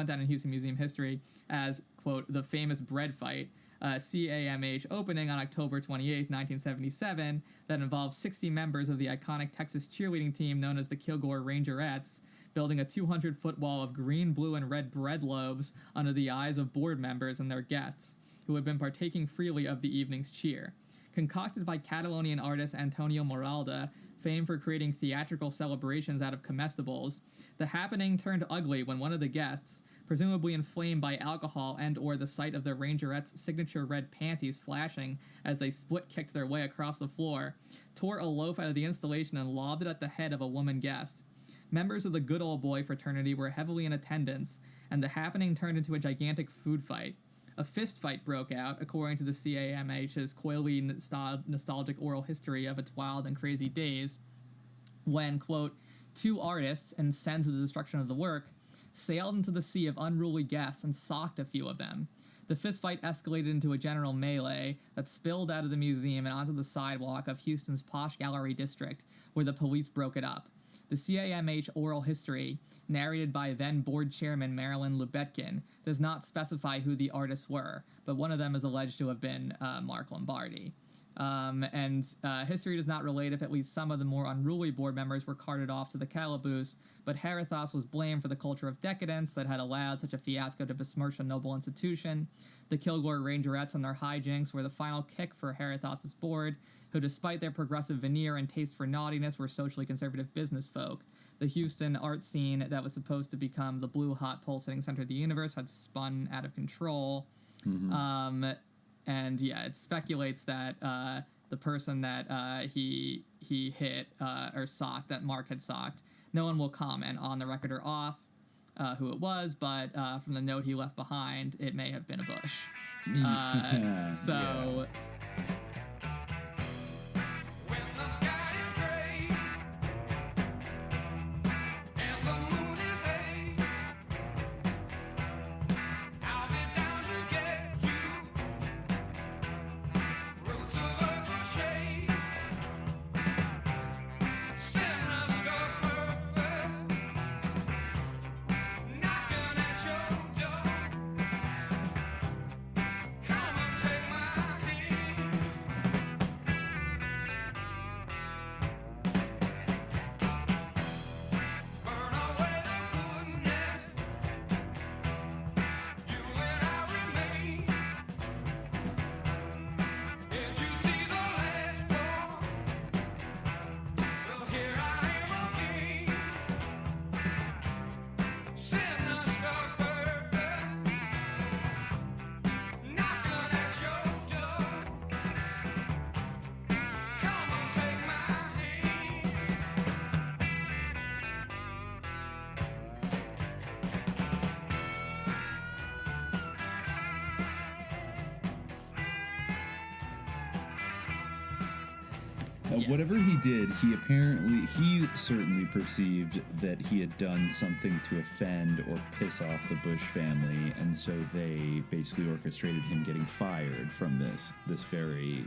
as, quote, the famous bread fight, CAMH opening on October 28, 1977, that involved 60 members of the iconic Texas cheerleading team known as the Kilgore Rangerettes, building a 200-foot wall of green, blue, and red bread loaves under the eyes of board members and their guests, who had been partaking freely of the evening's cheer. Concocted by Catalonian artist Antonio Moralda, famed for creating theatrical celebrations out of comestibles, the happening turned ugly when one of the guests, presumably inflamed by alcohol and or the sight of the Rangerettes' signature red panties flashing as they split-kicked their way across the floor, tore a loaf out of the installation and lobbed it at the head of a woman guest. Members of the Good Old Boy fraternity were heavily in attendance, and the happening turned into a gigantic food fight. A fist fight broke out, according to the CAMH's coyly nostalgic oral history of its wild and crazy days, when, quote, two artists, incensed at the destruction of the work, sailed into the sea of unruly guests and socked a few of them. The fistfight escalated into a general melee that spilled out of the museum and onto the sidewalk of Houston's posh gallery district, where the police broke it up. The CAMH oral history, narrated by then board chairman Marilyn Lubetkin, does not specify who the artists were, but one of them is alleged to have been Mark Lombardi. History does not relate if at least some of the more unruly board members were carted off to the calaboose, but Herathos was blamed for the culture of decadence that had allowed such a fiasco to besmirch a noble institution. The Kilgore Rangerettes and their hijinks were the final kick for Herathos' board, who, despite their progressive veneer and taste for naughtiness, were socially conservative business folk. The Houston art scene that was supposed to become the blue-hot pulsating center of the universe had spun out of control. Mm-hmm. It speculates that the person that he hit or socked, that Mark had socked, no one will comment on the record or off who it was, but from the note he left behind, it may have been a Bush. Yeah. Whatever he did, he certainly perceived that he had done something to offend or piss off the Bush family, and so they basically orchestrated him getting fired from this very,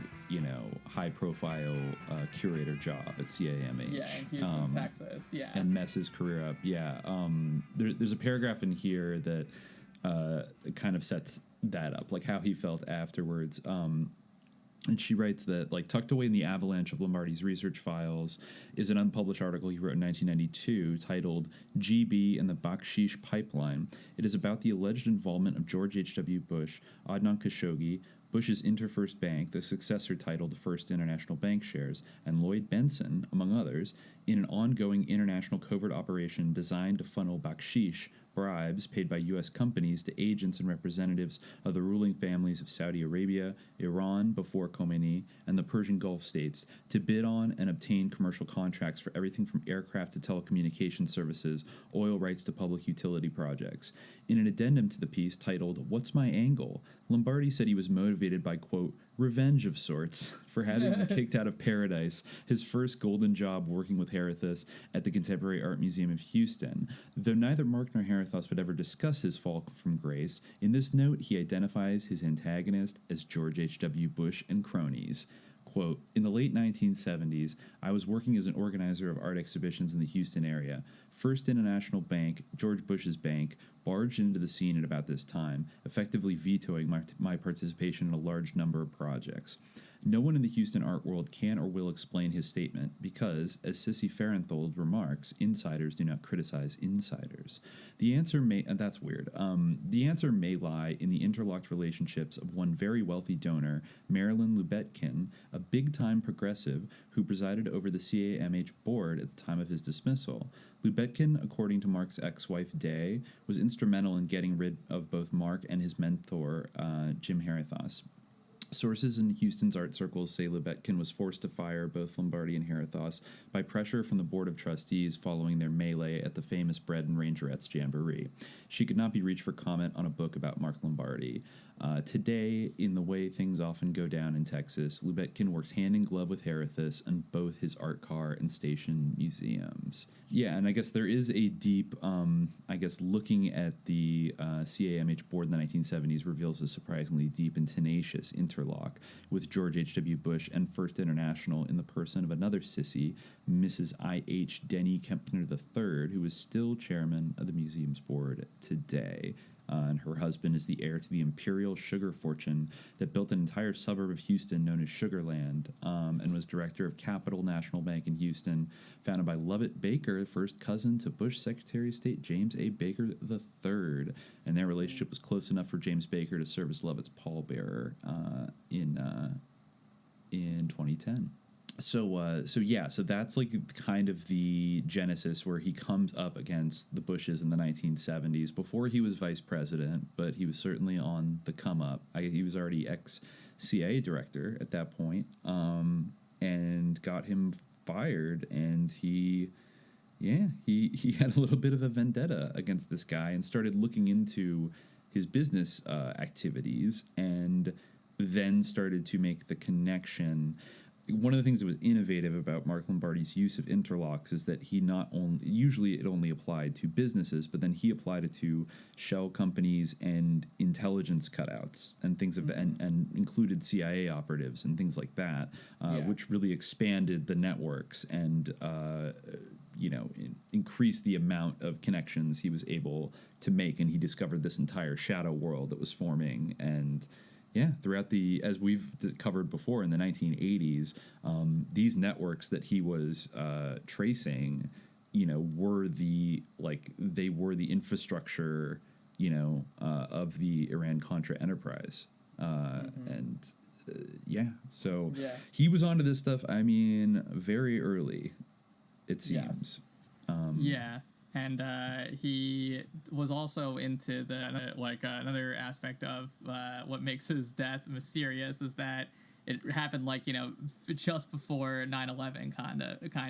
high-profile curator job at CAMH. Yeah, in Houston, Texas, yeah. And mess his career up, yeah. There's a paragraph in here that kind of sets that up, like how he felt afterwards. And she writes that, tucked away in the avalanche of Lombardi's research files is an unpublished article he wrote in 1992 titled GB and the Bakshish Pipeline. It is about the alleged involvement of George H.W. Bush, Adnan Khashoggi, Bush's Interfirst Bank, the successor titled First International Bank Shares, and Lloyd Benson, among others, in an ongoing international covert operation designed to funnel bakshish, bribes paid by U.S. companies to agents and representatives of the ruling families of Saudi Arabia, Iran before Khomeini, and the Persian Gulf states to bid on and obtain commercial contracts for everything from aircraft to telecommunication services, oil rights to public utility projects. In an addendum to the piece titled, "What's My Angle?" Lombardi said he was motivated by, quote, revenge of sorts for having been kicked out of paradise, his first golden job working with Herethus at the Contemporary Art Museum of Houston. Though neither Mark nor Herethus would ever discuss his fall from grace, in this note he identifies his antagonist as George H.W. Bush and cronies. Quote, in the late 1970s, I was working as an organizer of art exhibitions in the Houston area. First International Bank, George Bush's bank, barged into the scene at about this time, effectively vetoing my participation in a large number of projects. No one in the Houston art world can or will explain his statement because, as Sissy Farenthold remarks, insiders do not criticize insiders. The answer may, and that's weird, the answer may lie in the interlocked relationships of one very wealthy donor, Marilyn Lubetkin, a big-time progressive who presided over the CAMH board at the time of his dismissal. Lubetkin, according to Mark's ex-wife Day, was instrumental in getting rid of both Mark and his mentor, Jim Herethus. Sources in Houston's art circles say Lubetkin was forced to fire both Lombardi and Herethus by pressure from the Board of Trustees following their melee at the famous Bread and Rangerettes Jamboree. She could not be reached for comment on a book about Mark Lombardi. Today, in the way things often go down in Texas, Lubetkin works hand in glove with Herethus on both his art car and station museums. Yeah, and I guess there is a deep, looking at the CAMH board in the 1970s reveals a surprisingly deep and tenacious interlock with George H.W. Bush and First International in the person of another sissy, Mrs. I.H. Denny Kempner III, who is still chairman of the museum's board today. And her husband is the heir to the imperial sugar fortune that built an entire suburb of Houston known as Sugarland, and was director of Capital National Bank in Houston, founded by Lovett Baker, first cousin to Bush Secretary of State James A. Baker III. And their relationship was close enough for James Baker to serve as Lovett's pallbearer in 2010. So that's like kind of the genesis where he comes up against the Bushes in the 1970s. Before he was vice president, but he was certainly on the come up. He was already ex-CIA director at that point, and got him fired. And he had a little bit of a vendetta against this guy and started looking into his business activities, and then started to make the connection. One of the things that was innovative about Mark Lombardi's use of interlocks is that he not only, usually it only applied to businesses, but then he applied it to shell companies and intelligence cutouts and things of and included CIA operatives and things like that, which really expanded the networks and increased the amount of connections he was able to make. And he discovered this entire shadow world that was forming. And throughout as we've covered before in the 1980s, these networks that he was tracing, were the infrastructure, of the Iran-Contra Enterprise. He was onto this stuff, very early, it seems. Yes. And he was also into another aspect of what makes his death mysterious is that it happened just before 9/11 kind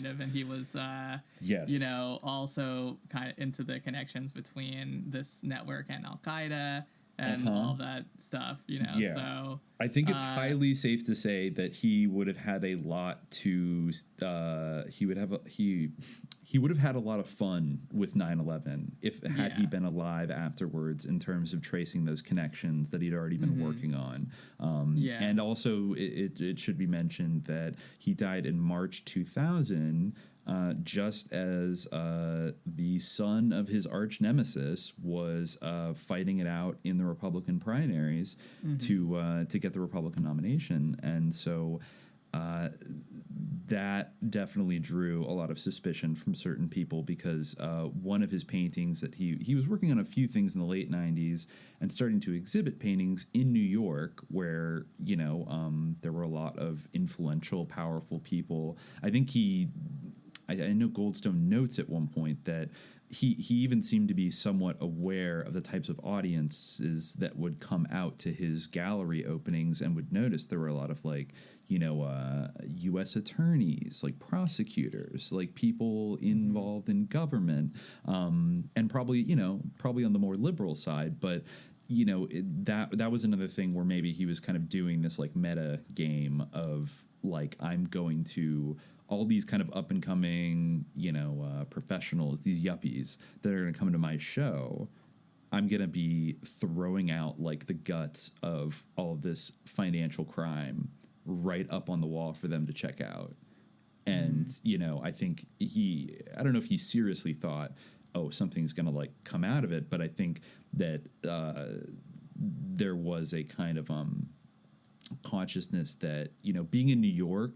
of, and he was also kind of into the connections between this network and Al-Qaeda and all that stuff, so I think it's highly safe to say that he would have had a lot to he would have had a lot of fun with 9/11 had he been alive afterwards, in terms of tracing those connections that he'd already been working on. And also it should be mentioned that he died in March 2000, just as the son of his arch nemesis was fighting it out in the Republican primaries to get the Republican nomination. And so that definitely drew a lot of suspicion from certain people, because one of his paintings that he was working on a few things in the late 90s and starting to exhibit paintings in New York where, there were a lot of influential, powerful people. I think I know Goldstone notes at one point that he even seemed to be somewhat aware of the types of audiences that would come out to his gallery openings, and would notice there were a lot of U.S. attorneys, prosecutors, people involved in government, and probably on the more liberal side, but that was another thing where maybe he was kind of doing this like meta game of like, I'm going to all these kind of up and coming, professionals, these yuppies that are going to come to my show. I'm going to be throwing out like the guts of all of this financial crime right up on the wall for them to check out. And, I think I don't know if he seriously thought, oh, something's going to like come out of it. But I think that there was a kind of consciousness that, being in New York,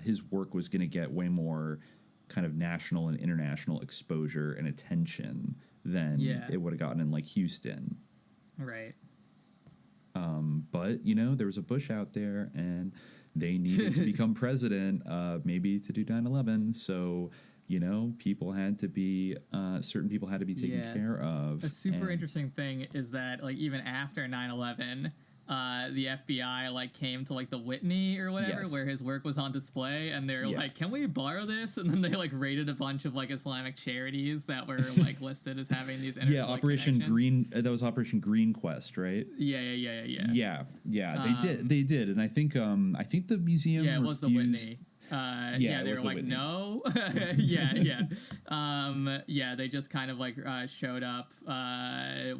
his work was going to get way more kind of national and international exposure and attention than it would have gotten in like Houston. Right. But, there was a Bush out there and they needed to become president, maybe to do 9/11. So, people had to be, certain people had to be taken care of. A super interesting thing is that, like, even after 9/11, the FBI like came to like the Whitney or whatever where his work was on display, and they're like, can we borrow this? And then they like raided a bunch of like Islamic charities that were like listed as having these Operation Green, that was Operation Green Quest, right? Yeah. They did, and I think the museum it was the Whitney. They were like, no. They just kind of like showed up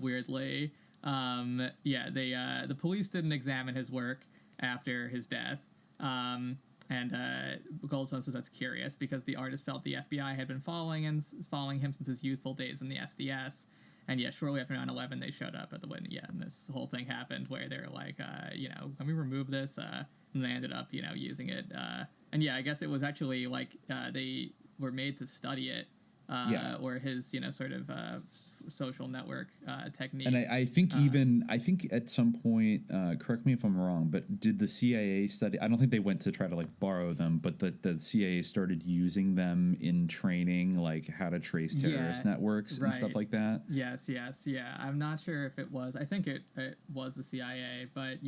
weirdly. The police didn't examine his work after his death. And Goldstone says that's curious because the artist felt the FBI had been following him since his youthful days in the SDS. And shortly after 9/11, they showed up at the Whitney. And this whole thing happened where they were like, can we remove this? And they ended up, using it. I guess it was actually like they were made to study it. Or his, sort of social network technique. And I think at some point, correct me if I'm wrong, but did the CIA study? I don't think they went to try to like borrow them, but the CIA started using them in training, like how to trace terrorist networks and stuff like that. Yes. Yeah. I'm not sure if it was. I think it was the CIA, but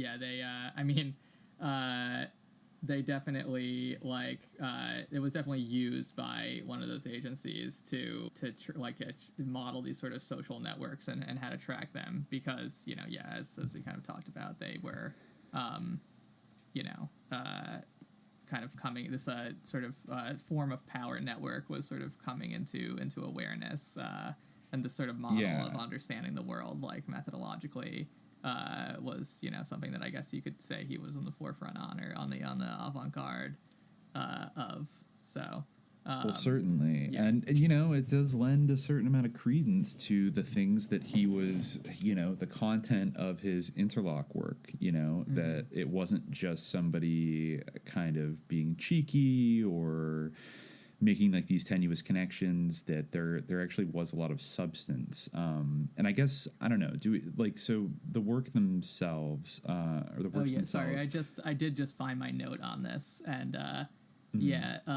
they definitely it was definitely used by one of those agencies to model these sort of social networks and how to track them because as we kind of talked about, they were kind of coming, this sort of form of power network was sort of coming into awareness, and this sort of model of understanding the world like methodologically was something that I guess you could say he was on the forefront on, or on the avant-garde of. So well, certainly, and it does lend a certain amount of credence to the things that he was, the content of his Interlock work, that it wasn't just somebody kind of being cheeky or making like these tenuous connections, that there actually was a lot of substance. And I guess, I don't know, so the work themselves, or the works themselves. Sorry, I did just find my note on this, and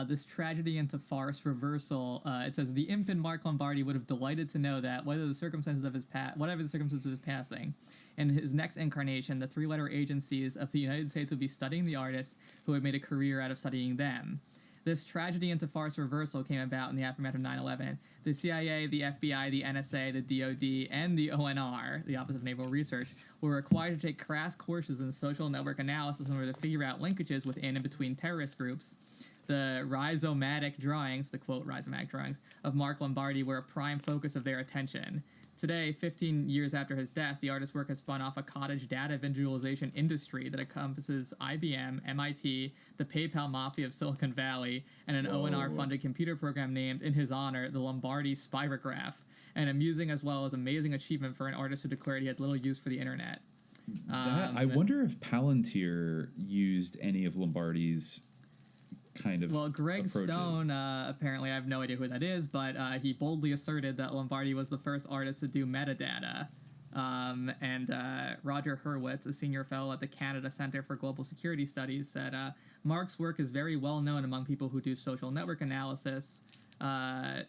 this tragedy into farce reversal. It says the imp in Mark Lombardi would have delighted to know that whatever the circumstances of his passing, in his next incarnation, the three-letter agencies of the United States would be studying the artists who had made a career out of studying them. This tragedy into farce reversal came about in the aftermath of 9/11. The CIA, the FBI, the NSA, the DoD, and the ONR, the Office of Naval Research, were required to take crash courses in social network analysis in order to figure out linkages within and between terrorist groups. The rhizomatic drawings, the quote rhizomatic drawings, of Mark Lombardi were a prime focus of their attention. Today, 15 years after his death, the artist's work has spun off a cottage data visualization industry that encompasses IBM, MIT, the PayPal mafia of Silicon Valley, and an ONR-funded computer program named in his honor, the Lombardi Spirograph, an amusing as well as amazing achievement for an artist who declared he had little use for the internet. I wonder if Palantir used any of Lombardi's kind of Greg approaches. Stone, apparently, I have no idea who that is, but he boldly asserted that Lombardi was the first artist to do metadata. And Roger Hurwitz, a senior fellow at the Canada Centre for Global Security Studies, said, Mark's work is very well known among people who do social network analysis. That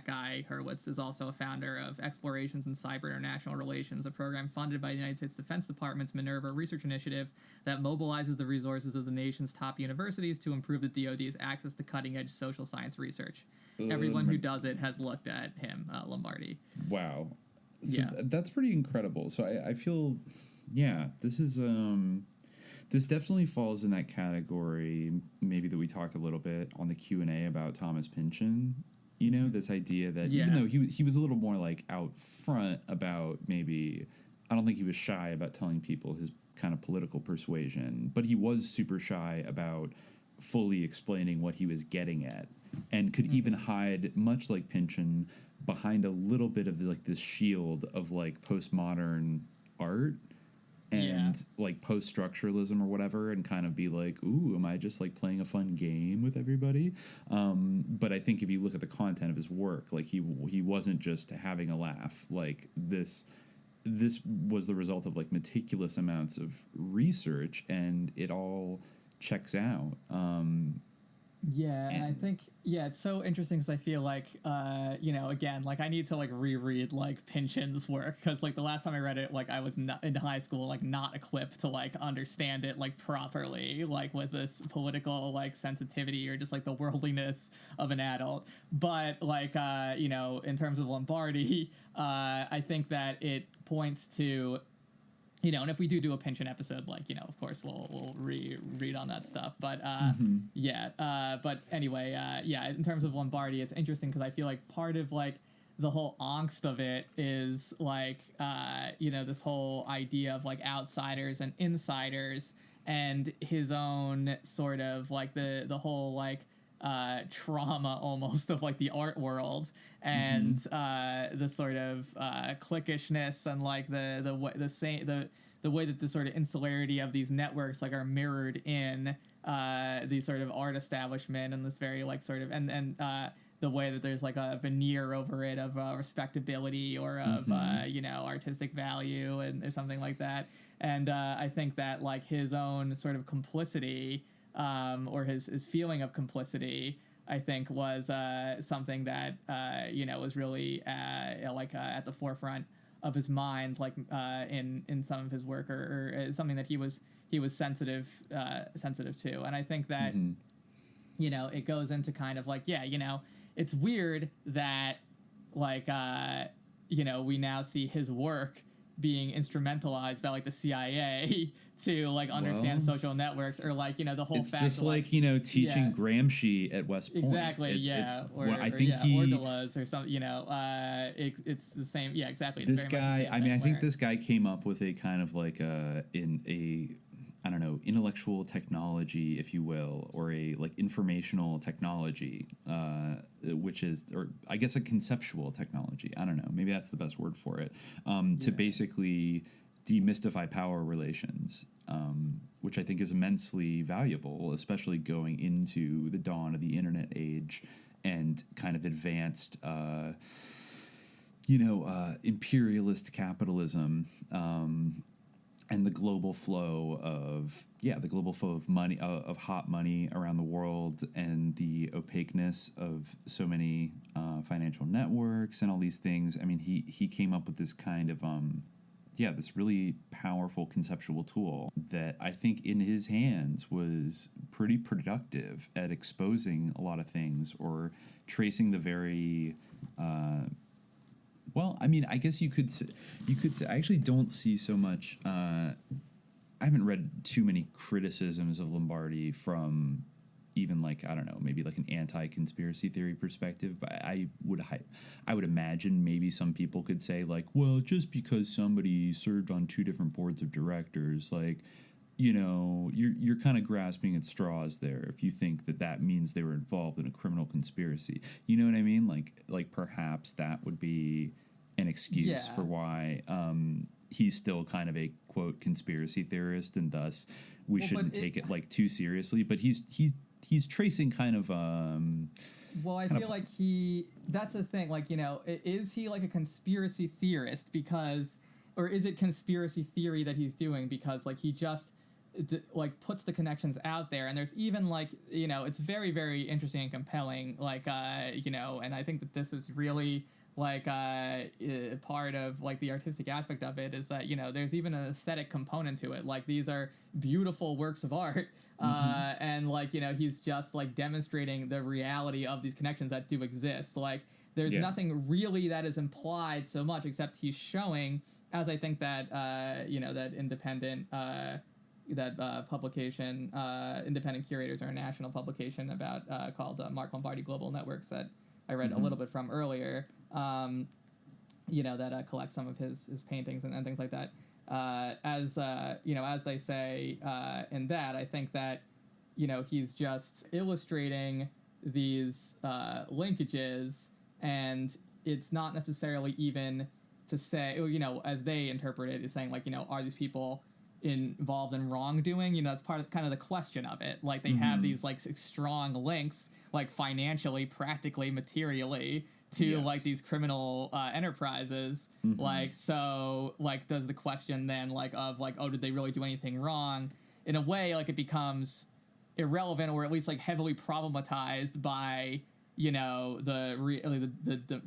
guy, Hurwitz, is also a founder of Explorations in Cyber International Relations, a program funded by the United States Defense Department's Minerva Research Initiative that mobilizes the resources of the nation's top universities to improve the DoD's access to cutting-edge social science research. Everyone who does it has looked at him, Lombardi. Wow. that's pretty incredible. So I feel, this is this definitely falls in that category. Maybe that we talked a little bit on the Q&A about Thomas Pynchon. You know, this idea that even though he was a little more like out front about maybe, I don't think he was shy about telling people his kind of political persuasion, but he was super shy about fully explaining what he was getting at, and could even hide, much like Pynchon, behind a little bit of like this shield of like postmodern art and like post-structuralism or whatever, and kind of be like, ooh, am I just like playing a fun game with everybody? But I think if you look at the content of his work, like he wasn't just having a laugh. Like this was the result of like meticulous amounts of research, and it all checks out. And I think it's so interesting because I feel like again, like I need to like reread like Pynchon's work, because like the last time I read it, like I was not in high school, like not equipped to like understand it like properly, like with this political like sensitivity or just like the worldliness of an adult. But like in terms of Lombardi, I think that it points to, and if we do a Pynchon episode, like, of course we'll read on that stuff. But but anyway, in terms of Lombardi, it's interesting because I feel like part of like the whole angst of it is like, this whole idea of like outsiders and insiders, and his own sort of like the whole like trauma almost of like the art world, and the sort of cliquishness and like the way that the sort of insularity of these networks like are mirrored in the sort of art establishment, and this very like sort of and the way that there's like a veneer over it of respectability or of artistic value and or something like that. And I think that like his own sort of complicity, or his feeling of complicity, I think was something that was really at the forefront of his mind, like in some of his work, or something that he was sensitive to. And I think that it goes into kind of like it's weird that like we now see his work being instrumentalized by like the CIA to like understand social networks, or like the whole it's fact just of, like teaching Gramsci at West Point. Exactly, or Deleuze or something. It's the same. Yeah, exactly. This guy, I think this guy came up with a kind of like I don't know, intellectual technology, if you will, or a like informational technology, which is, or I guess a conceptual technology. I don't know. Maybe that's the best word for it. To basically demystify power relations, which I think is immensely valuable, especially going into the dawn of the internet age and kind of advanced, imperialist capitalism. And the global flow of money, of hot money around the world, and the opaqueness of so many financial networks and all these things. I mean, he came up with this kind of this really powerful conceptual tool that I think in his hands was pretty productive at exposing a lot of things, or tracing the very well, I mean, I guess you could say, I actually don't see so much, I haven't read too many criticisms of Lombardi from even like, I don't know, maybe like an anti-conspiracy theory perspective, but I would imagine maybe some people could say like, well, just because somebody served on 2 different boards of directors, like, you're kind of grasping at straws there if you think that means they were involved in a criminal conspiracy. You know what I mean? Like perhaps that would be an excuse for why he's still kind of a quote conspiracy theorist, and thus we shouldn't take it like too seriously. But he's tracing kind of well, I feel like that's the thing, like, is he like a conspiracy theorist or is it conspiracy theory that he's doing because like he just like puts the connections out there, and there's even like it's very, very interesting and compelling, like and I think that this is really like part of like the artistic aspect of it is that there's even an aesthetic component to it. Like these are beautiful works of art, and like he's just like demonstrating the reality of these connections that do exist. Like there's nothing really that is implied so much, except he's showing, as I think that that independent publication, Independent Curators, are a national publication about called Mark Lombardi Global Networks that I read a little bit from earlier. That collects some of his paintings and things like that. As they say in that, I think that he's just illustrating these linkages, and it's not necessarily even to say, as they interpret it, is saying like, are these people involved in wrongdoing? That's part of kind of the question of it. Like, they have these like strong links, like financially, practically, materially, to like these criminal enterprises. Like, so like, does the question then like of like, oh, did they really do anything wrong? In a way, like, it becomes irrelevant, or at least like heavily problematized by the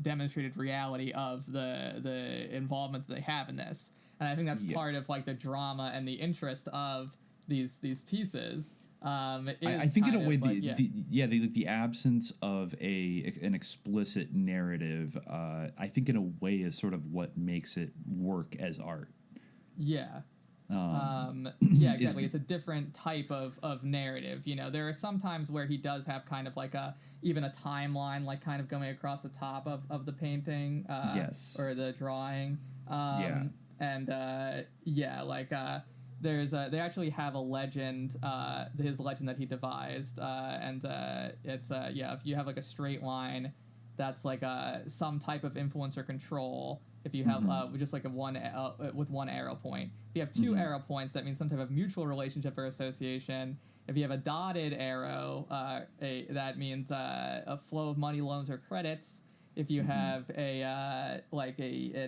demonstrated reality of the involvement that they have in this. And I think that's part of like the drama and the interest of these pieces. I think in a way, the absence of an explicit narrative, I think in a way is sort of what makes it work as art. Yeah. Exactly. It's a different type of narrative. There are some times where he does have kind of like even a timeline, like kind of going across the top of the painting, or the drawing. They actually have a legend, his legend that he devised, it's if you have like a straight line, that's like some type of influence or control. If you have just like with one arrow point, if you have two arrow points, that means some type of mutual relationship or association. If you have a dotted arrow, that means a flow of money, loans, or credits. If you have an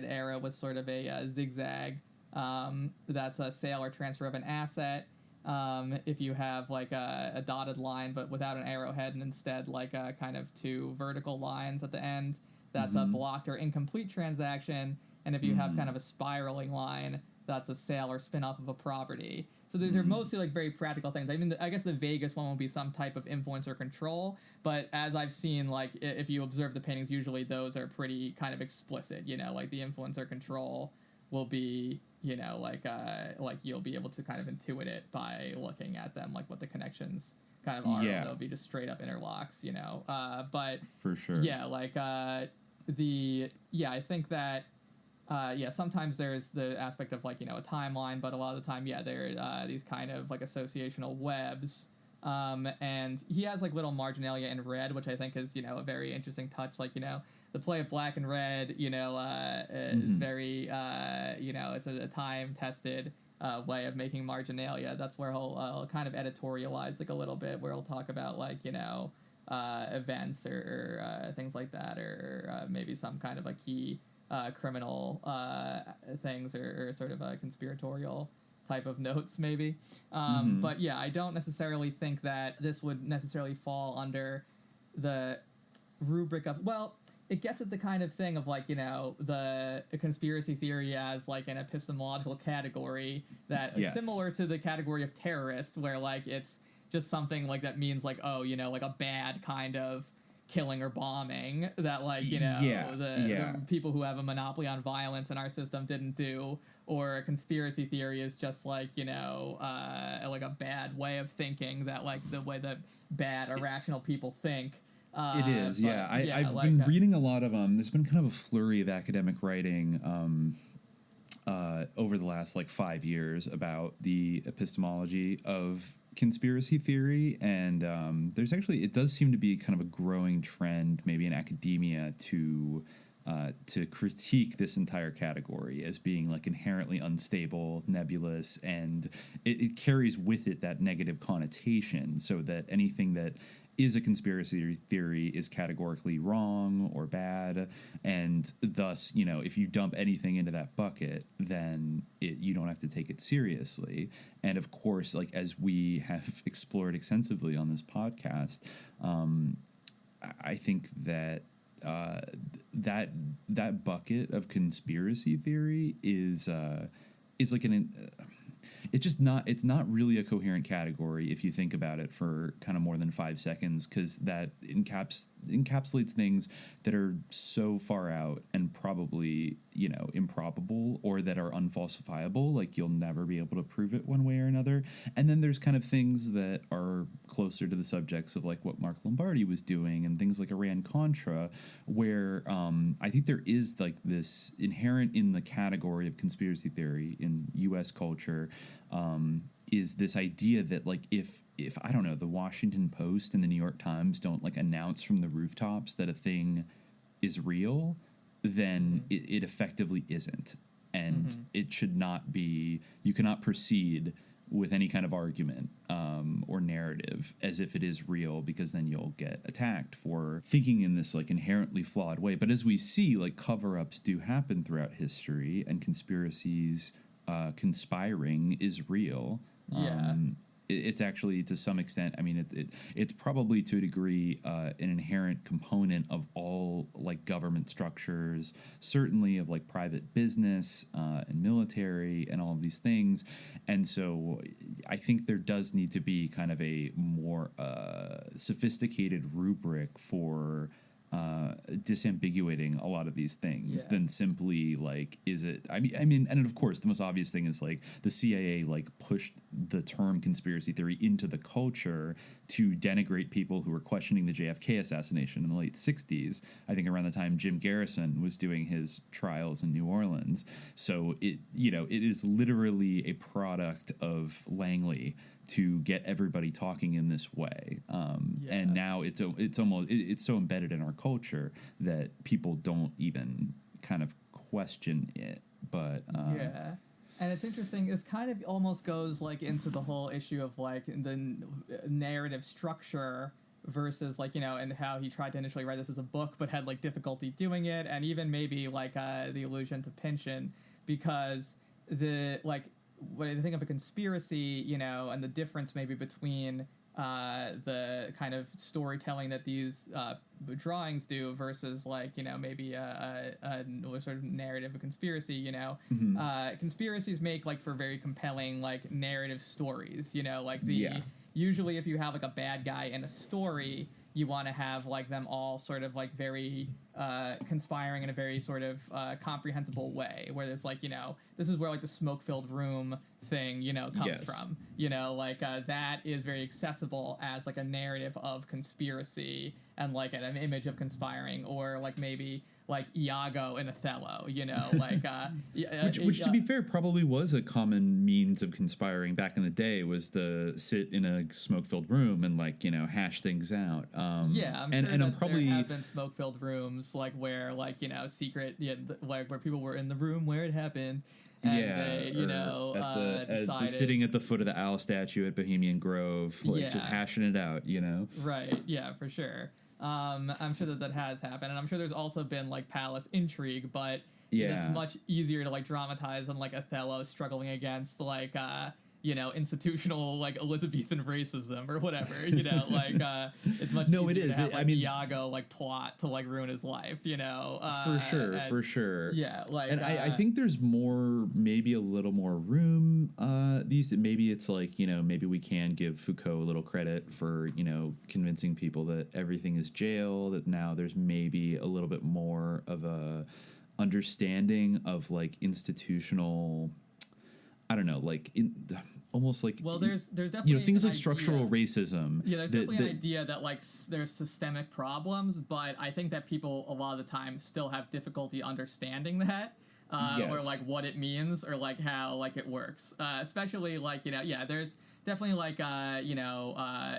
arrow with sort of a zigzag, that's a sale or transfer of an asset. If you have like a dotted line but without an arrowhead and instead like kind of two vertical lines at the end, that's a blocked or incomplete transaction. And if you have kind of a spiraling line, that's a sale or spin-off of a property. So these are mostly like very practical things. I mean, I guess the vaguest one will be some type of influence or control. But as I've seen, like if you observe the paintings, usually those are pretty kind of explicit. Like the influence or control will be, like you'll be able to kind of intuit it by looking at them, like what the connections kind of are. Yeah. They'll be just straight up interlocks, but for sure. Yeah, like I think that. Sometimes there's the aspect of like, a timeline, but a lot of the time, there are these kind of like associational webs. And he has like little marginalia in red, which I think is, a very interesting touch. Like, the play of black and red, is very, it's a time-tested way of making marginalia. That's where he'll kind of editorialize like a little bit, where he'll talk about like, events or things like that, or maybe some kind of a key criminal things or sort of a conspiratorial type of notes maybe. But I don't necessarily think that this would necessarily fall under the rubric of, it gets at the kind of thing of like, the conspiracy theory as like an epistemological category that similar to the category of terrorist, where like it's just something like that means like, like a bad kind of killing or bombing that like the people who have a monopoly on violence in our system didn't do, or a conspiracy theory is just like like a bad way of thinking, that like the way that bad irrational people think. It is. I've been reading a lot of there's been kind of a flurry of academic writing over the last like 5 years about the epistemology of conspiracy theory, and it does seem to be kind of a growing trend maybe in academia to critique this entire category as being like inherently unstable, nebulous, and it carries with it that negative connotation, so that anything that is a conspiracy theory is categorically wrong or bad, and thus, if you dump anything into that bucket, then you don't have to take it seriously. And of course, like as we have explored extensively on this podcast, I think that that bucket of conspiracy theory is like it's not really a coherent category if you think about it for kind of more than 5 seconds, because that encapsulates things that are so far out and probably, improbable, or that are unfalsifiable, like you'll never be able to prove it one way or another. And then there's kind of things that are closer to the subjects of like what Mark Lombardi was doing and things like Iran-Contra, where I think there is like this inherent in the category of conspiracy theory in U.S. culture, is this idea that like if I don't know, the Washington Post and the New York Times don't like announce from the rooftops that a thing is real, then it effectively isn't. And it should not be, you cannot proceed with any kind of argument or narrative as if it is real, because then you'll get attacked for thinking in this like inherently flawed way. But as we see, like cover-ups do happen throughout history, and conspiracies conspiring is real. It's actually, to some extent, I mean, it's probably to a degree an inherent component of all like government structures, certainly of like private business and military and all of these things. And so I think there does need to be kind of a more sophisticated rubric for disambiguating a lot of these things than simply like, is it, I mean, and of course the most obvious thing is like the CIA like pushed the term conspiracy theory into the culture to denigrate people who were questioning the JFK assassination in the late 60s. I think around the time Jim Garrison was doing his trials in New Orleans. So it is literally a product of Langley to get everybody talking in this way, and now it's so embedded in our culture that people don't even kind of question it. But and it's interesting. This kind of almost goes like into the whole issue of like the narrative structure versus like, and how he tried to initially write this as a book but had like difficulty doing it, and even maybe like the allusion to Pynchon, because the like, when I think of a conspiracy, and the difference maybe between the kind of storytelling that these drawings do versus like, maybe a sort of narrative of conspiracy, conspiracies make like for very compelling like narrative stories, like usually if you have like a bad guy in a story, you want to have like them all sort of like very conspiring in a very sort of comprehensible way, where there's like, this is where like the smoke-filled room thing, comes from, like that is very accessible as like a narrative of conspiracy and like an image of conspiring, or like maybe like Iago in Othello, like which to be fair probably was a common means of conspiring back in the day, was to sit in a smoke-filled room and like hash things out. I'm sure that there have been smoke-filled rooms like where like secret like where people were in the room where it happened. And they, decided, sitting at the foot of the owl statue at Bohemian Grove, like just hashing it out, Right. Yeah, for sure. I'm sure that has happened, and I'm sure there's also been like palace intrigue, but it's much easier to like dramatize than like Othello struggling against like institutional like Elizabethan racism or whatever, like it's much easier to have like Iago like plot to like ruin his life, for sure. Yeah, like, and I think there's maybe a little more room maybe it's like, maybe we can give Foucault a little credit for, convincing people that everything is jail, that now there's maybe a little bit more of a understanding of like institutional, I don't know, like almost like, well, there's definitely things like structural racism. Yeah, there's definitely an idea that like there's systemic problems, but I think that people a lot of the time still have difficulty understanding that, or like what it means, or like how like it works. Especially like there's definitely like I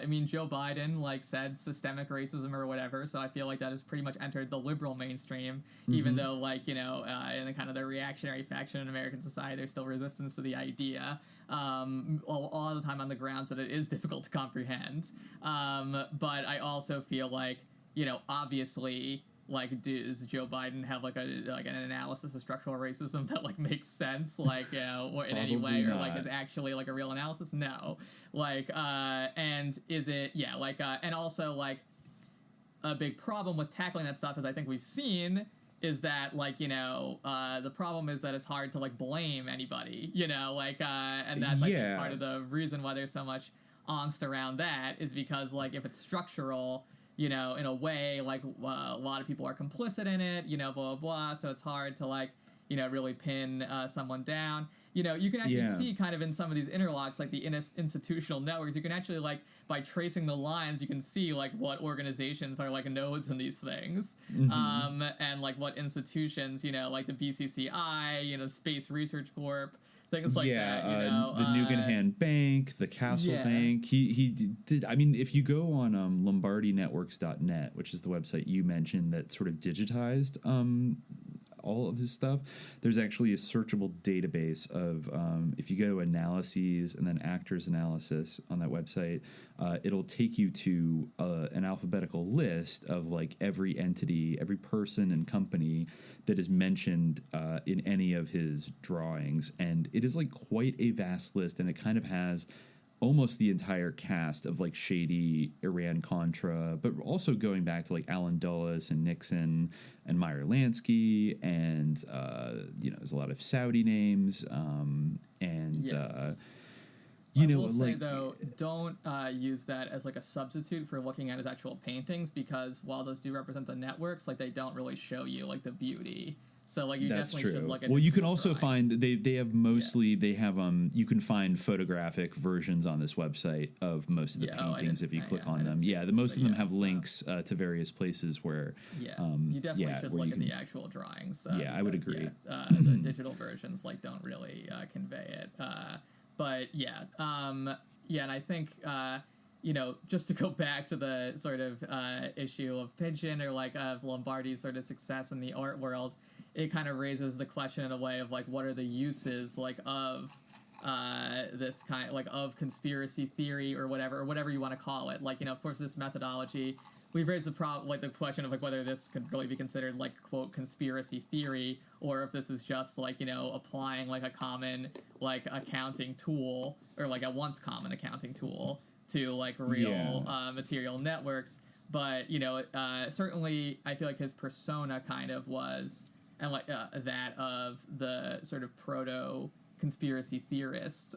mean, Joe Biden like said systemic racism or whatever, so I feel like that has pretty much entered the liberal mainstream, even though like in the kind of the reactionary faction in American society there's still resistance to the idea, a lot of the time on the grounds that it is difficult to comprehend, but I also feel like obviously, like, does Joe Biden have like an analysis of structural racism that like makes sense, like or in any way, or like is actually like a real analysis? No, like and is it and also like a big problem with tackling that stuff, as I think we've seen, is that like the problem is that it's hard to like blame anybody, and that's like part of the reason why there's so much angst around that, is because like if it's structural, in a way, like a lot of people are complicit in it, blah, blah, blah. So it's hard to, like, really pin someone down. You can actually see kind of in some of these interlocks, like the institutional networks, you can actually, like, by tracing the lines, you can see, like, what organizations are, like, nodes in these things. And, like, what institutions, like the BCCI, Space Research Corp, things like that, the Nugan Hand Bank, the Castle Bank. He did. I mean, if you go on lombardinetworks.net, which is the website you mentioned that sort of digitized all of his stuff, there's actually a searchable database of if you go analyses and then actors analysis on that website, it'll take you to an alphabetical list of, like, every entity, every person and company that is mentioned in any of his drawings. And it is, like, quite a vast list, and it kind of has almost the entire cast of, like, shady Iran-Contra, but also going back to, like, Alan Dulles and Nixon and Meyer Lansky, and there's a lot of Saudi names, I will say, though, don't use that as, like, a substitute for looking at his actual paintings, because while those do represent the networks, like, they don't really show you, like, the beauty. So, like, you definitely should look at. Well, you can also find they have mostly they have you can find photographic versions on this website of most of the paintings if you click on them. Most of them have links to various places where you definitely should look at the actual drawings. I would agree. The digital versions, like, don't really convey it. But and I think just to go back to the sort of issue of Pigeon, or, like, of Lombardi's sort of success in the art world, it kind of raises the question in a way of, like, what are the uses, like, of this kind, like, of conspiracy theory or whatever you want to call it. Like, of course, this methodology, we've raised the question of, like, whether this could really be considered, like, quote, conspiracy theory, or if this is just, like, applying, like, a common, like, accounting tool, or, like, a once common accounting tool to, like, real material networks. But certainly I feel like his persona kind of was, and, like, that of the sort of proto conspiracy theorist,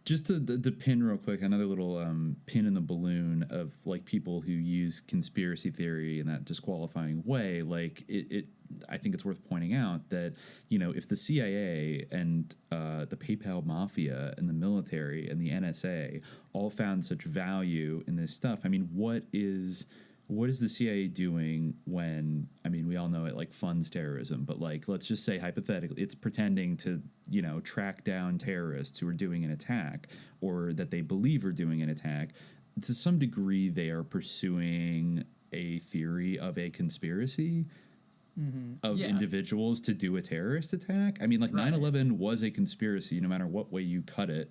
just to pin real quick, another little pin in the balloon of, like, people who use conspiracy theory in that disqualifying way. Like, I think it's worth pointing out that, if the CIA and the PayPal mafia and the military and the NSA all found such value in this stuff, I mean, what is the CIA doing when, I mean, we all know it, like, funds terrorism, but, like, let's just say hypothetically, it's pretending to, track down terrorists who are doing an attack, or that they believe are doing an attack. To some degree, they are pursuing a theory of a conspiracy of individuals to do a terrorist attack. I mean, like, 9/11 was a conspiracy, no matter what way you cut it.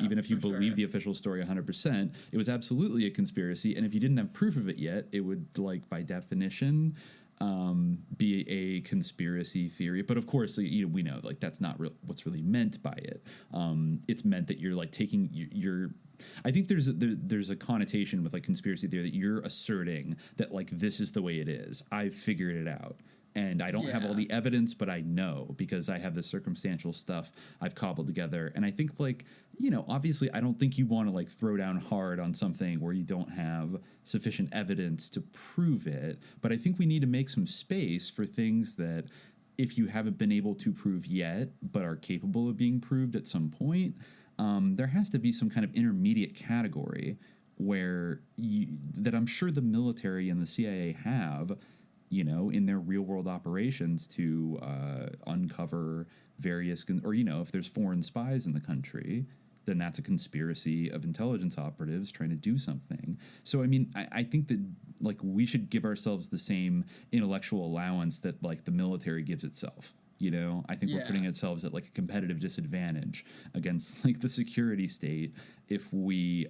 Even if you believe the official story 100%, it was absolutely a conspiracy. And if you didn't have proof of it yet, it would, like, by definition, be a conspiracy theory. But of course, we know, like, that's not what's really meant by it. It's meant that you're, like, taking your I think there's a connotation with, like, conspiracy theory that you're asserting that, like, this is the way it is. I've figured it out. And I don't have all the evidence, but I know because I have the circumstantial stuff I've cobbled together. And I think, like, obviously I don't think you want to, like, throw down hard on something where you don't have sufficient evidence to prove it. But I think we need to make some space for things that, if you haven't been able to prove yet, but are capable of being proved at some point, there has to be some kind of intermediate category where that I'm sure the military and the CIA have, in their real world operations to uncover various, or, if there's foreign spies in the country, then that's a conspiracy of intelligence operatives trying to do something. So, I mean, I think that, like, we should give ourselves the same intellectual allowance that, like, the military gives itself. I think we're putting ourselves at, like, a competitive disadvantage against, like, the security state if we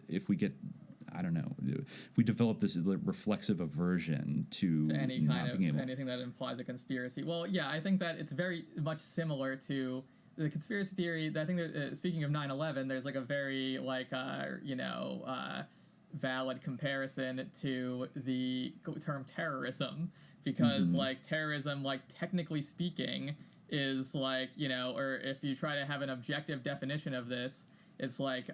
if we develop this reflexive aversion to any kind of anything that implies a conspiracy. Well, I think that it's very much similar to the conspiracy theory. I think that, speaking of 9/11, there's, like, a very, like, valid comparison to the term terrorism. Because, like, terrorism, like, technically speaking, is, like, or if you try to have an objective definition of this, it's like,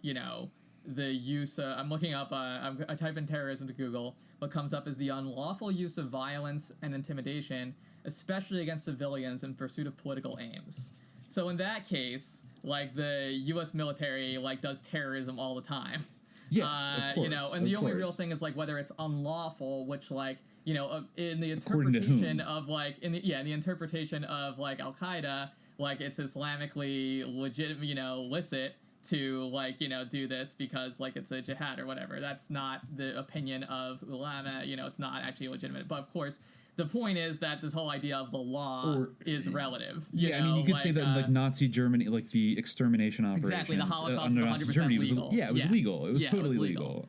you know, the use of, I'm looking up, I type in terrorism to Google. What comes up is the unlawful use of violence and intimidation, especially against civilians in pursuit of political aims. So in that case, like, the U.S. military, like, does terrorism all the time. Yes, of course, you know, and the only real thing is, like, whether it's unlawful, which, like, you know, in the interpretation of, like, in the interpretation of, like, Al-Qaeda, like, it's Islamically legitimate, you know, licit to, like, you know, do this because, like, it's a jihad or whatever. That's not the opinion of ulama, you know, it's not actually legitimate. But, of course, the point is that this whole idea of the law is relative. You know, I mean, you could say that, like, Nazi Germany, like, the extermination operations. Exactly, the Holocaust under was Nazi 100% Germany legal. it was legal. It was totally legal.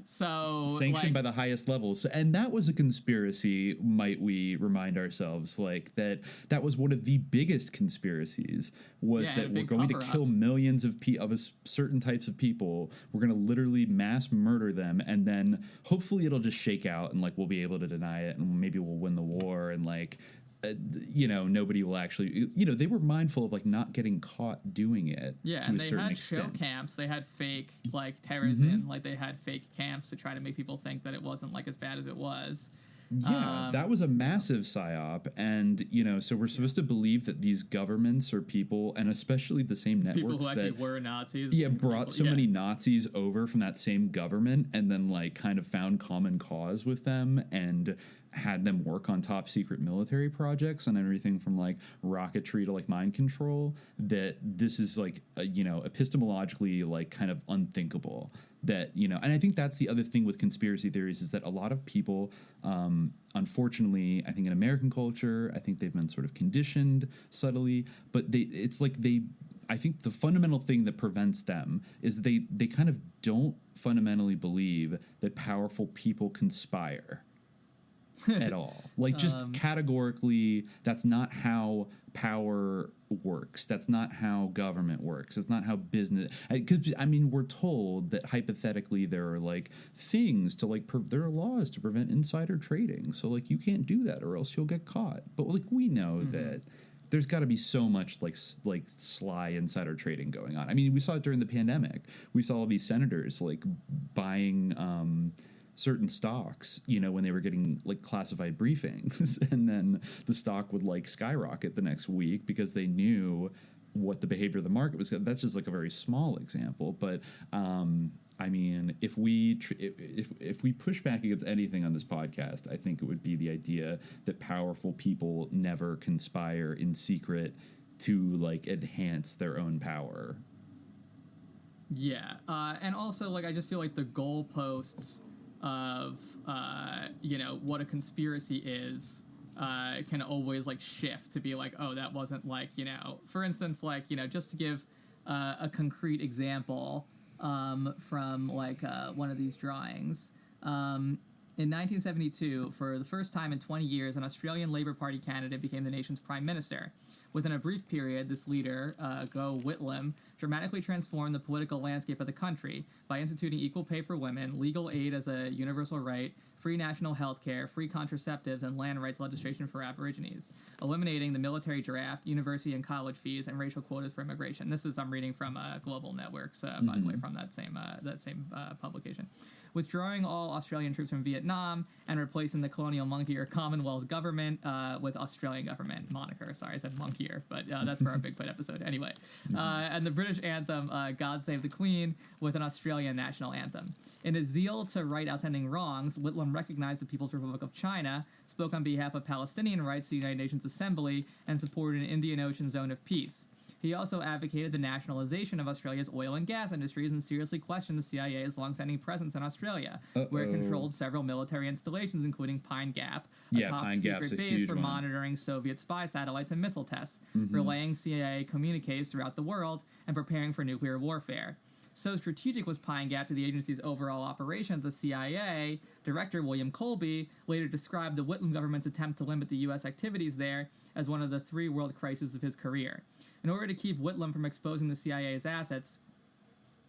So... Sanctioned by the highest levels. And that was a conspiracy, might we remind ourselves, like, that was one of the biggest conspiracies, was that we're going to kill millions of certain types of people. We're going to literally mass murder them, and then hopefully it'll just shake out, and, like, we'll be able to deny it, and maybe we'll win the war, and, like, you know, nobody will actually, you know, they were mindful of, like, not getting caught doing it. Yeah, to and a they certain had extent. show camps. They had fake, like, terrorism. Like, they had fake camps to try to make people think that it wasn't, like, as bad as it was. Yeah, that was a massive psyop, and, you know, so we're supposed to believe that these governments or people, and especially the same networks people who actually were Nazis, brought so many Nazis over from that same government, and then, like, kind of found common cause with them and had them work on top secret military projects on everything from, like, rocketry to, like, mind control, that this is, like, you know, epistemologically, like, kind of unthinkable. That, you know, and I think that's the other thing with conspiracy theories, is that a lot of people, unfortunately, I think in American culture, I think they've been sort of conditioned subtly, but I think the fundamental thing that prevents them is they kind of don't fundamentally believe that powerful people conspire at all. Like, just categorically, that's not how power works. That's not how government works. It's not how business... Because, I mean, we're told that hypothetically there are, like, things to, like, there are laws to prevent insider trading. So, like, you can't do that or else you'll get caught. But, like, we know that there's got to be so much, like sly insider trading going on. I mean, we saw it during the pandemic. We saw all these senators, like, buying... certain stocks, you know, when they were getting, like, classified briefings, and then the stock would, like, skyrocket the next week because they knew what the behavior of the market was. That's just, like, a very small example, but I mean, if we push back against anything on this podcast, I think it would be the idea that powerful people never conspire in secret to, like, enhance their own power. Yeah, and also, like, I just feel like the goalposts of you know, what a conspiracy is can always, like, shift to be like, oh, that wasn't, like, you know, for instance, like, you know, just to give a concrete example from, like, one of these drawings. In 1972, for the first time in 20 years, an Australian Labour Party candidate became the nation's prime minister. Within a brief period, this leader, Gough Whitlam, dramatically transformed the political landscape of the country by instituting equal pay for women, legal aid as a universal right, free national health care, free contraceptives, and land rights legislation for Aborigines, eliminating the military draft, university and college fees, and racial quotas for immigration. This is, I'm reading from Global Networks, by the way, from that same publication. Withdrawing all Australian troops from Vietnam and replacing the colonial monkey or Commonwealth government with Australian government moniker. Sorry, I said monkeyer, but that's for our Bigfoot episode. Anyway, and the British anthem, God Save the Queen, with an Australian national anthem. In his zeal to right outstanding wrongs, Whitlam recognized the People's Republic of China, spoke on behalf of Palestinian rights to the United Nations Assembly, and supported an Indian Ocean zone of peace. He also advocated the nationalization of Australia's oil and gas industries and seriously questioned the CIA's longstanding presence in Australia, where it controlled several military installations, including Pine Gap, a top-secret base for monitoring Soviet spy satellites and missile tests, relaying CIA communiques throughout the world, and preparing for nuclear warfare. So strategic was Pine Gap to the agency's overall operation that the CIA director William Colby later described the Whitlam government's attempt to limit the U.S. activities there as one of the 3 world crises of his career. In order to keep Whitlam from exposing the CIA's assets,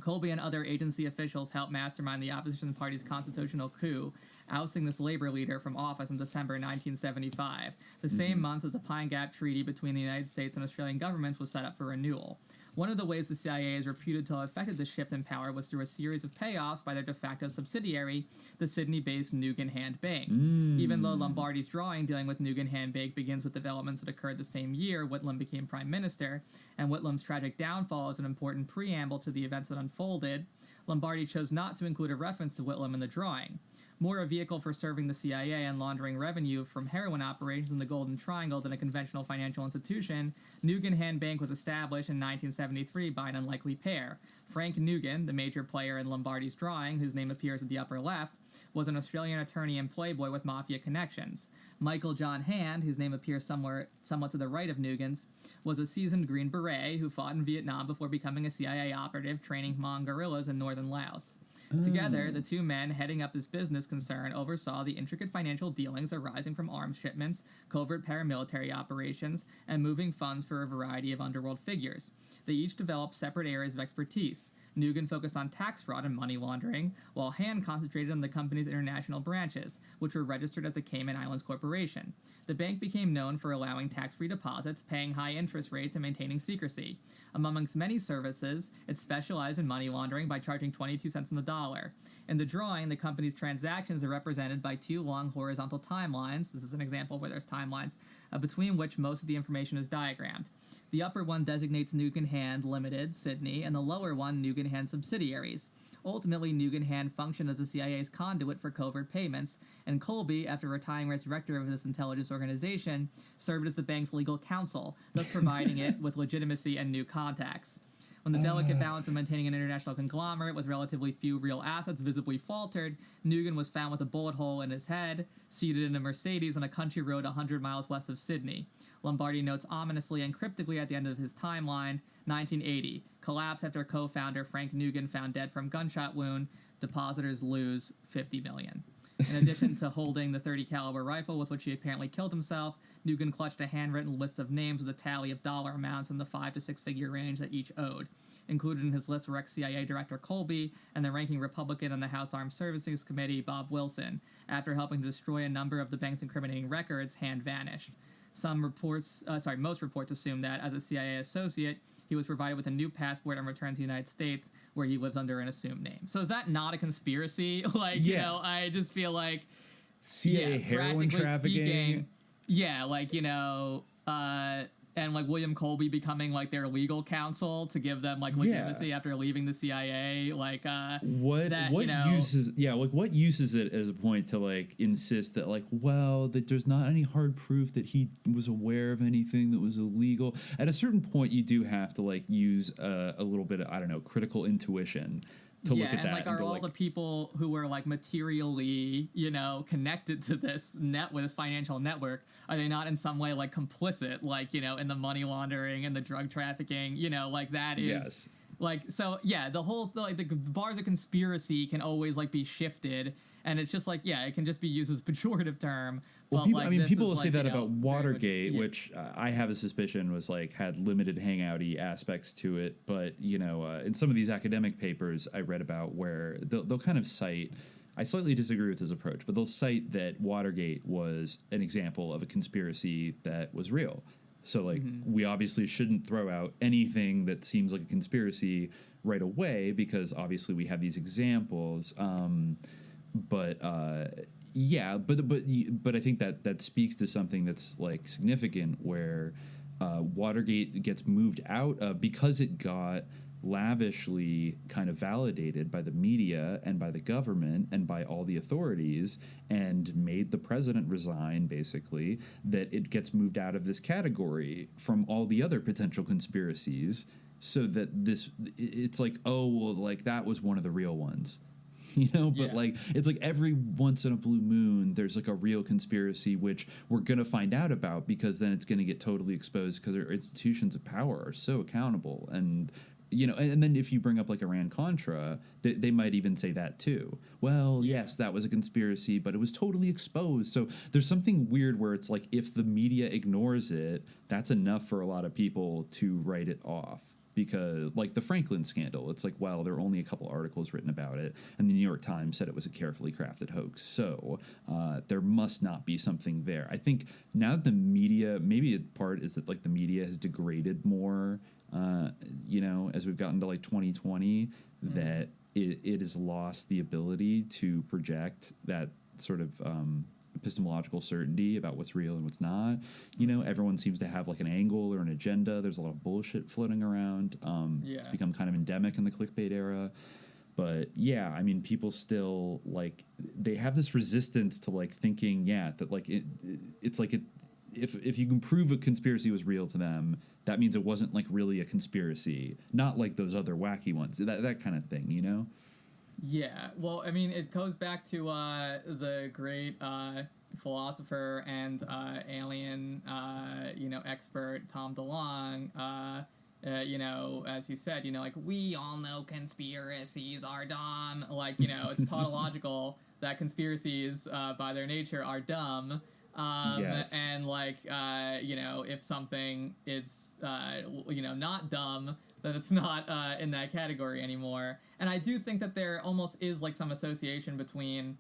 Colby and other agency officials helped mastermind the opposition party's constitutional coup, ousting this labor leader from office in December 1975, the same month that the Pine Gap Treaty between the United States and Australian governments was set up for renewal. One of the ways the CIA is reputed to have affected the shift in power was through a series of payoffs by their de facto subsidiary, the Sydney-based Nugan Hand Bank. Even though Lombardi's drawing dealing with Nugan Hand Bank begins with developments that occurred the same year Whitlam became prime minister, and Whitlam's tragic downfall is an important preamble to the events that unfolded, Lombardi chose not to include a reference to Whitlam in the drawing. More a vehicle for serving the CIA and laundering revenue from heroin operations in the Golden Triangle than a conventional financial institution, Nugan Hand Bank was established in 1973 by an unlikely pair. Frank Nugan, the major player in Lombardi's drawing, whose name appears at the upper left, was an Australian attorney and playboy with mafia connections. Michael John Hand, whose name appears somewhat to the right of Nugan's, was a seasoned Green Beret who fought in Vietnam before becoming a CIA operative training Hmong guerrillas in northern Laos. Together, the two men heading up this business concern oversaw the intricate financial dealings arising from arms shipments, covert paramilitary operations, and moving funds for a variety of underworld figures. They each developed separate areas of expertise. Nugan focused on tax fraud and money laundering, while Hand concentrated on the company's international branches, which were registered as a Cayman Islands corporation. The bank became known for allowing tax-free deposits, paying high interest rates, and maintaining secrecy. Amongst many services, it specialized in money laundering by charging 22 cents on the dollar. In the drawing, the company's transactions are represented by two long horizontal timelines. This is an example where there's timelines, between which most of the information is diagrammed. The upper one designates Nugan Hand Limited, Sydney, and the lower one, Nugan Hand subsidiaries. Ultimately, Nugan Hand functioned as the CIA's conduit for covert payments, and Colby, after retiring as director of this intelligence organization, served as the bank's legal counsel, thus providing it with legitimacy and new contacts. When the delicate balance of maintaining an international conglomerate with relatively few real assets visibly faltered, Nugan was found with a bullet hole in his head, seated in a Mercedes on a country road 100 miles west of Sydney. Lombardi notes ominously and cryptically at the end of his timeline, 1980, collapse after co-founder Frank Nugan found dead from gunshot wound, depositors lose $50 million. In addition to holding the .30 caliber rifle with which he apparently killed himself, Nugan clutched a handwritten list of names with a tally of dollar amounts in the 5 to 6 figure range that each owed. Included in his list were ex-CIA Director Colby and the ranking Republican on the House Armed Services Committee, Bob Wilson. After helping to destroy a number of the bank's incriminating records, Hand vanished. Most reports assume that, as a CIA associate, he was provided with a new passport and returned to the United States, where he lives under an assumed name. So is that not a conspiracy? I just feel like CIA heroin trafficking. And William Colby becoming their legal counsel to give them legitimacy after leaving the CIA. What use is it as a point to insist that that there's not any hard proof that he was aware of anything that was illegal. At a certain point, you do have to use a little bit of critical intuition to look at that. Are all the people who were materially, connected to this this financial network, are they not in some way complicit, in the money laundering and the drug trafficking, that is. Yes. The whole the bars of conspiracy can always be shifted, and it's just it can just be used as a pejorative term. Well, people will say that about Watergate, which I have a suspicion was had limited hangouty aspects to it. But in some of these academic papers I read about, where they'll kind of cite, I slightly disagree with his approach, but they'll cite that Watergate was an example of a conspiracy that was real. So we obviously shouldn't throw out anything that seems like a conspiracy right away, because obviously we have these examples. But I think that speaks to something that's significant, where Watergate gets moved out of because it got lavishly kind of validated by the media and by the government and by all the authorities, and made the president resign, basically, that it gets moved out of this category from all the other potential conspiracies, so that it's that was one of the real ones. It's every once in a blue moon there's a real conspiracy which we're going to find out about, because then it's going to get totally exposed, because our institutions of power are so accountable. And and then if you bring up Iran-Contra, they might even say that too. Well, yes, that was a conspiracy, but it was totally exposed. So there's something weird where it's if the media ignores it, that's enough for a lot of people to write it off. Because the Franklin scandal, it's there are only a couple articles written about it, and the New York Times said it was a carefully crafted hoax. So there must not be something there. I think now that the media, maybe a part is that the media has degraded more as we've gotten to like 2020, that it has lost the ability to project that sort of epistemological certainty about what's real and what's not. Everyone seems to have like an angle or an agenda. There's a lot of bullshit floating around. It's become kind of endemic in the clickbait era. But yeah, I mean, people still like they have this resistance to like thinking, that like it's like it. If you can prove a conspiracy was real to them, that means it wasn't like really a conspiracy, not like those other wacky ones. That kind of thing, Yeah, well, I mean, it goes back to the great philosopher and alien, expert Tom DeLonge. As you said, like, we all know conspiracies are dumb. Like, it's tautological that conspiracies, by their nature, are dumb. Yes. And like, if something is, not dumb, then it's not in that category anymore. And I do think that there almost is like some association between,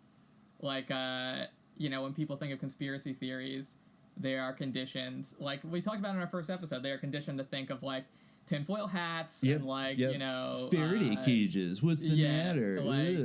like, when people think of conspiracy theories, they are conditioned, like we talked about in our first episode, they are conditioned to think of like tinfoil hats and like, Faraday cages. What's the matter? Like,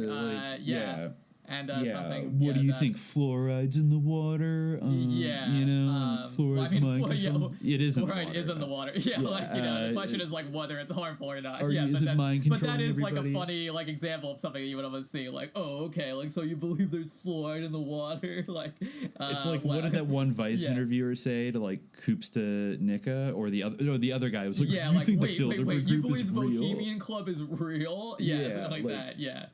and something. What do you think? Fluoride's in the water? Fluoride's mind control. It isn't. Fluoride is in the water. The question is like whether it's harmful or not. Is it mind control? But that is like a funny like example of something that you would almost see. Like, oh, okay, like so you believe there's fluoride in the water? Like, it's like what did that one Vice interviewer say to like Koopsta Nika or the other guy? It was like, you think wait, the Bilderberg you group is believe the real? Bohemian Club is real? Something like that. Yeah.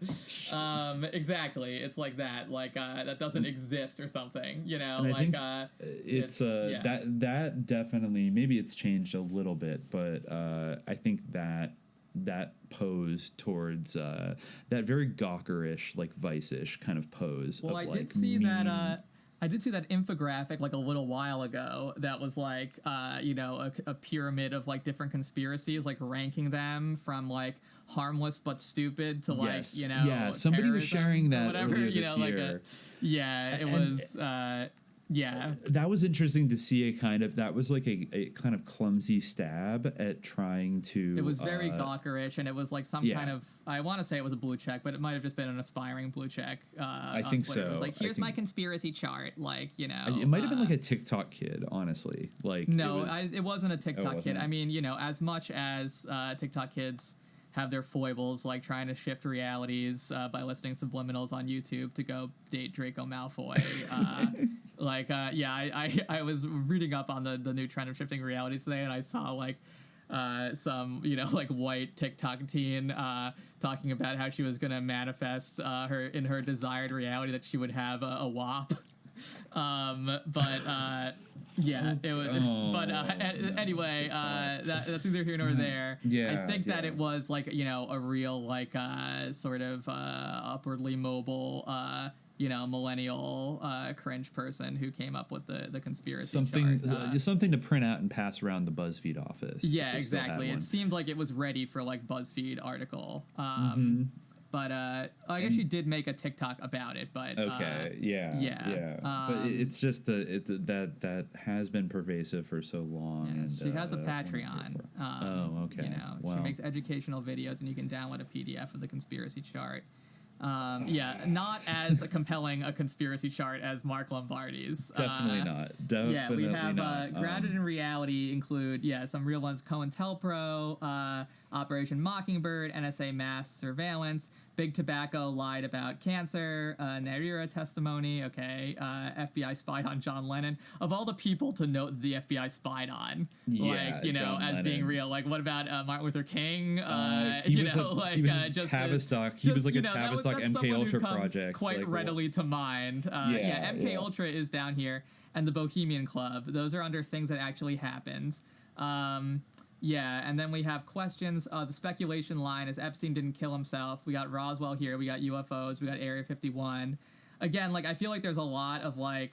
Exactly. It's like that. Like that doesn't exist or something. And I think that definitely, maybe it's changed a little bit, but I think that pose towards that very Gawker-ish, like Vice-ish kind of pose. Well, of, I did see that. I did see that infographic like a little while ago that was like, a pyramid of like different conspiracies, like ranking them from like harmless but stupid to like, somebody was sharing that earlier this year. It was. That was interesting to see that was like a kind of clumsy stab at trying to. It was very Gawker-ish, and it was like some kind of, I want to say it was a blue check, but it might have just been an aspiring blue check. I think so. It was like, here's my conspiracy chart, like, It might have been like a TikTok kid, honestly. Like, no, it wasn't a TikTok kid. I mean, as much as TikTok kids have their foibles, like trying to shift realities by listening subliminals on YouTube to go date Draco Malfoy. I was reading up on the new trend of shifting realities today, and I saw like some like white TikTok teen talking about how she was gonna manifest her desired reality that she would have a WAP. It was. Anyway, that's neither here nor there. I think that it was like a real like sort of upwardly mobile millennial cringe person who came up with the conspiracy chart. Something to print out and pass around the BuzzFeed office. Yeah, exactly. It seemed like it was ready for like BuzzFeed article. But I guess she did make a TikTok about it. But okay, but it's just that has been pervasive for so long. Yeah, and she has a Patreon. Okay. She makes educational videos, and you can download a PDF of the conspiracy chart. Not as compelling a conspiracy chart as Mark Lombardi's. Definitely not. Definitely we have not. Grounded in Reality include some real ones: COINTELPRO, Operation Mockingbird, NSA mass surveillance, Big Tobacco lied about cancer, Narira testimony, FBI spied on John Lennon. Of all the people to note the FBI spied on, John as Lennon. being real, like what about Martin Luther King? He was Tavistock. He was like a Tavistock MK Ultra project. Quite readily to mind. MK Ultra is down here, and the Bohemian Club. Those are under things that actually happened. And then we have questions. The speculation line is Epstein didn't kill himself. We got Roswell here. We got UFOs. We got Area 51. Again, like I feel like there's a lot of like,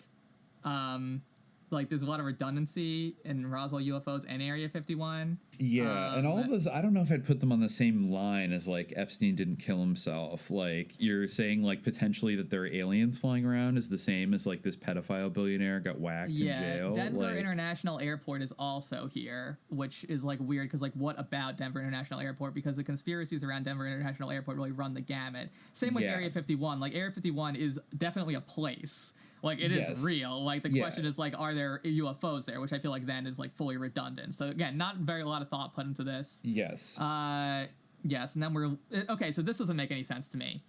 like there's a lot of redundancy in Roswell UFOs and Area 51. Yeah, and all of those, I don't know if I'd put them on the same line as like Epstein didn't kill himself. Like you're saying, like potentially that there are aliens flying around is the same as like this pedophile billionaire got whacked in jail. Denver International Airport is also here, which is like weird because like what about Denver International Airport? Because the conspiracies around Denver International Airport really run the gamut. Same with Area 51. Like Area 51 is definitely a place. Like it is real. Like the question is like, are there UFOs there? Which I feel like then is like fully redundant. So again, not very a lot of thought put into this. Yes. Yes, and then we're okay. So this doesn't make any sense to me.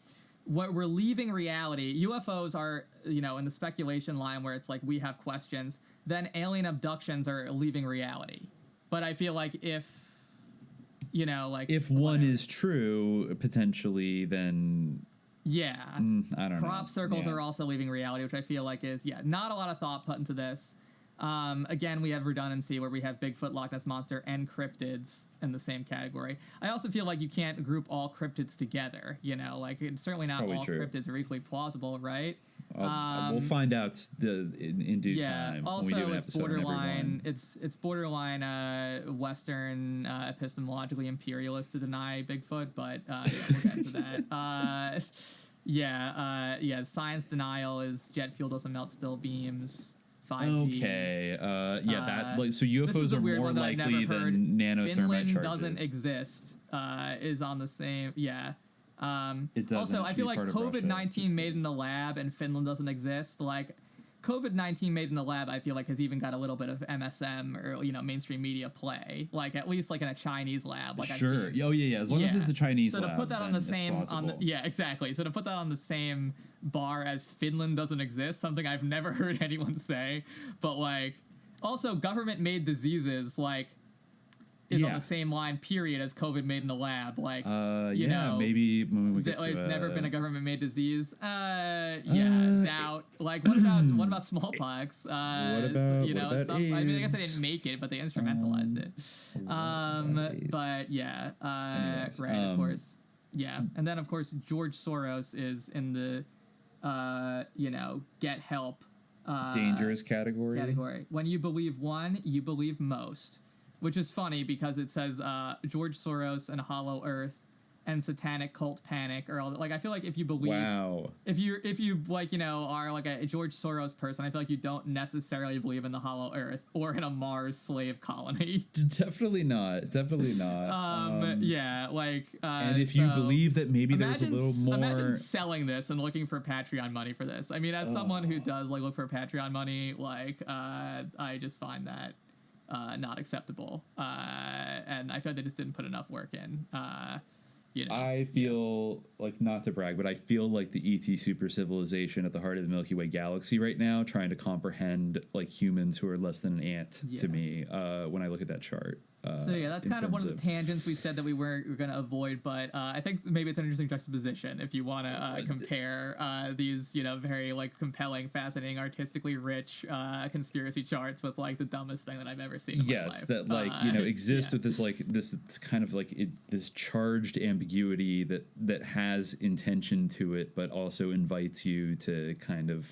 What we're leaving reality. UFOs are, you know, in the speculation line where it's like we have questions. Then alien abductions are leaving reality. But I feel like if, you know, like if one is true potentially, then. Yeah. I don't know. Crop circles are also leaving reality, which I feel like is, not a lot of thought put into this. Again, we have redundancy where we have Bigfoot, Loch Ness Monster, and cryptids in the same category. I also feel like you can't group all cryptids together, you know, like it's certainly not all cryptids are equally plausible, right? We'll find out in due time. Also, when we do an it's borderline Western epistemologically imperialist to deny Bigfoot, but we'll get into that. Science denial is jet fuel doesn't melt still beams. 5G. Okay. That like so UFOs are more likely than nanothermite Finland charges. Doesn't exist. Is on the same. Yeah. It doesn't. Also, I feel like COVID-19 made in the lab and Finland doesn't exist. Like COVID-19 made in the lab, I feel like has even got a little bit of MSM or, you know, mainstream media play. Like at least like in a Chinese lab. Like sure. As long as it's a Chinese lab. So to put that on the same exactly. So to put that on the same bar as Finland doesn't exist, something I've never heard anyone say. But like also government made diseases like is on the same line, period, as COVID made in the lab. Like, you know, maybe when we get to there's never been a government-made disease. Doubt. Like, what about smallpox? What about AIDS? I mean, I guess they didn't make it, but they instrumentalized it. But yeah, right, of course, yeah, and then of course George Soros is in the, get help. Dangerous category. When you believe one, you believe most. Which is funny because it says George Soros and Hollow Earth and Satanic Cult Panic or all that. Like I feel like if you believe, if you like, you know, are like a George Soros person, I feel like you don't necessarily believe in the Hollow Earth or in a Mars slave colony. Definitely not. And if you believe that maybe there's a little more. Imagine selling this and looking for Patreon money for this. I mean, as someone who does like look for Patreon money, like I just find that. Not acceptable, and I feel like they just didn't put enough work in. I feel like, not to brag, but I feel like the ET super civilization at the heart of the Milky Way galaxy right now, trying to comprehend like humans who are less than an ant to me when I look at that chart. That's kind of one of the tangents we said that we were going to avoid, but I think maybe it's an interesting juxtaposition if you want to compare these, you know, very like compelling, fascinating, artistically rich conspiracy charts with like the dumbest thing that I've ever seen in my life. That like, exist with this like this kind of like this charged ambiguity that has intention to it, but also invites you to kind of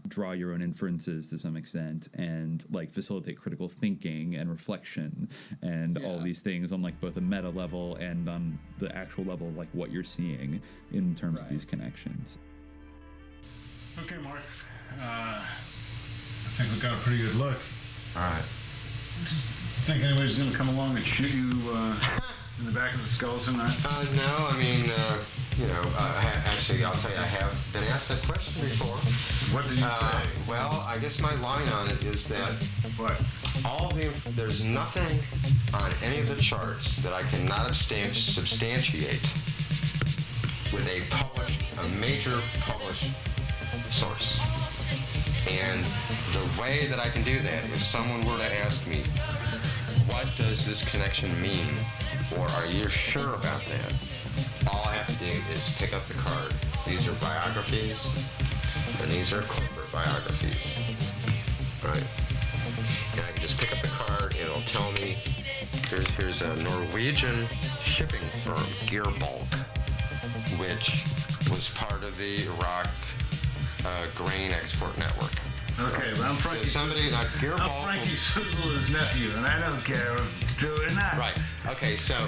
draw your own inferences to some extent and like facilitate critical thinking and reflection. And all these things on like both a meta level and on the actual level of like what you're seeing in terms of these connections. Okay, Mark. I think we've got a pretty good look. All right. Think anybody's going to come along and shoot you in the back of the skull tonight? No, I mean, actually, I'll tell you, I have been asked that question before. What did you say? Well, I guess my line on it is that there's nothing on any of the charts that I cannot substantiate with a major published source. And the way that I can do that, if someone were to ask me, what does this connection mean? Or are you sure about that? All I have to do is pick up the card. These are biographies, and these are corporate biographies. Right? And I can just pick up the card, and it'll tell me, here's a Norwegian shipping firm, Gearbulk, which was part of the Iraq grain export network. Okay, well, I'm Frankie. So somebody like Gearball. I'm Frankie Suzel, his nephew, and I don't care if it's true or not. Right. Okay, so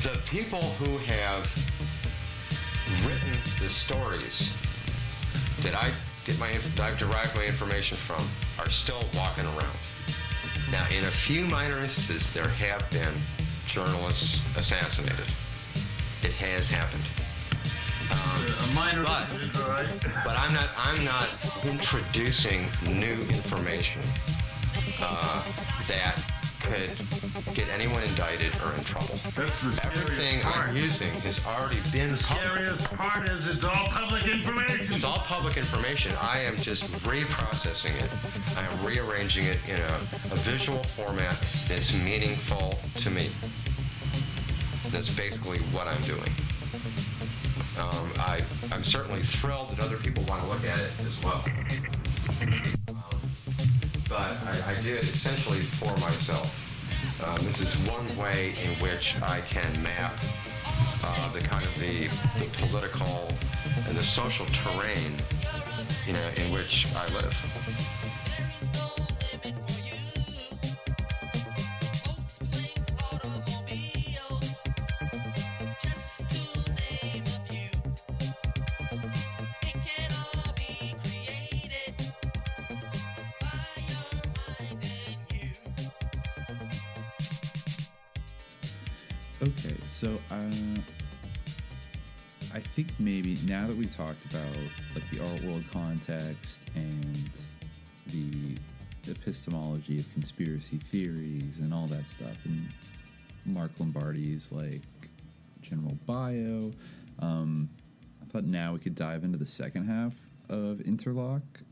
the people who have written the stories that I derive my information from are still walking around. Now, in a few minor instances, there have been journalists assassinated. It has happened. A minor incident, all right. But I'm not introducing new information that could get anyone indicted or in trouble. That's the scariest Everything part. I'm using has already been The scariest part is it's all public information. It's all public information. I am just reprocessing it. I am rearranging it in a visual format that's meaningful to me. That's basically what I'm doing. I'm certainly thrilled that other people want to look at it as well. But I do it essentially for myself. This is one way in which I can map the kind of the political and the social terrain, in which I live. Okay, so I think maybe now that we've talked about like the art world context and the epistemology of conspiracy theories and all that stuff, and Mark Lombardi's like general bio, I thought now we could dive into the second half of Interlock,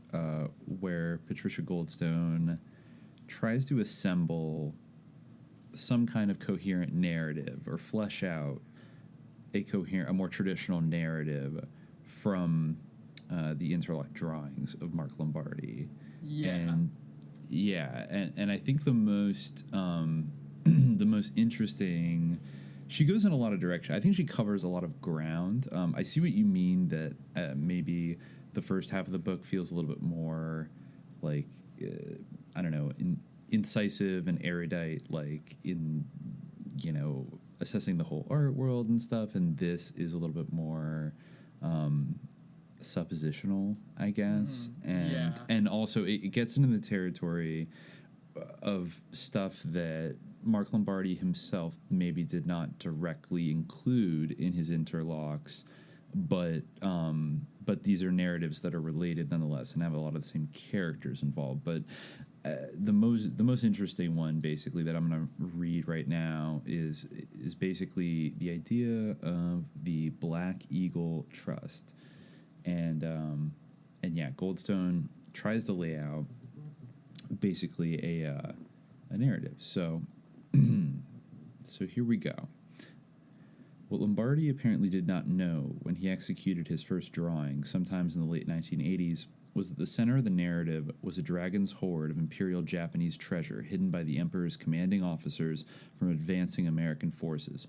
where Patricia Goldstone tries to assemble some kind of coherent narrative or flesh out a more traditional narrative from the Interlock drawings of Mark Lombardi. And I think the most the most interesting, she goes in a lot of direction. I think she covers a lot of ground. I see what you mean that maybe the first half of the book feels a little bit more like I don't know, incisive and erudite, like in, assessing the whole art world and stuff, and this is a little bit more suppositional, I guess. And also it gets into the territory of stuff that Mark Lombardi himself maybe did not directly include in his interlocks, but these are narratives that are related nonetheless and have a lot of the same characters involved. But the most interesting one, basically, that I'm going to read right now is basically the idea of the Black Eagle Trust, and Goldstone tries to lay out basically a narrative. So here we go. What Lombardi apparently did not know when he executed his first drawing, sometimes in the late 1980s, was that the center of the narrative was a dragon's hoard of imperial Japanese treasure hidden by the emperor's commanding officers from advancing American forces.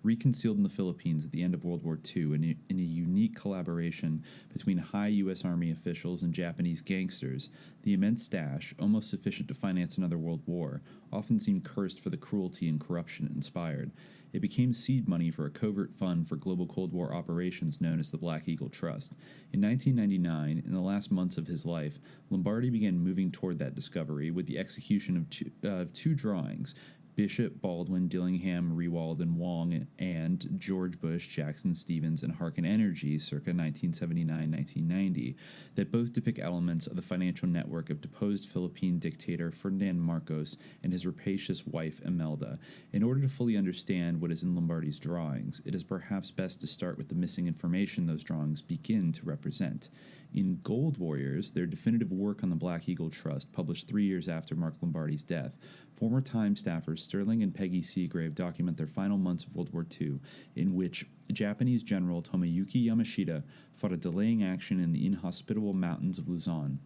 Reconcealed in the Philippines at the end of World War II in a unique collaboration between high U.S. Army officials and Japanese gangsters, the immense stash, almost sufficient to finance another world war, often seemed cursed for the cruelty and corruption it inspired. It became seed money for a covert fund for global Cold War operations known as the Black Eagle Trust. In 1999, in the last months of his life, Lombardi began moving toward that discovery with the execution of two drawings, Bishop, Baldwin, Dillingham, Rewald, and Wong, and George Bush, Jackson, Stevens, and Harkin Energy circa 1979-1990, that both depict elements of the financial network of deposed Philippine dictator Ferdinand Marcos and his rapacious wife Imelda. In order to fully understand what is in Lombardi's drawings, it is perhaps best to start with the missing information those drawings begin to represent. In Gold Warriors, their definitive work on the Black Eagle Trust, published 3 years after Mark Lombardi's death, former Time staffers Sterling and Peggy Seagrave document their final months of World War II, in which Japanese General Tomoyuki Yamashita fought a delaying action in the inhospitable mountains of Luzon.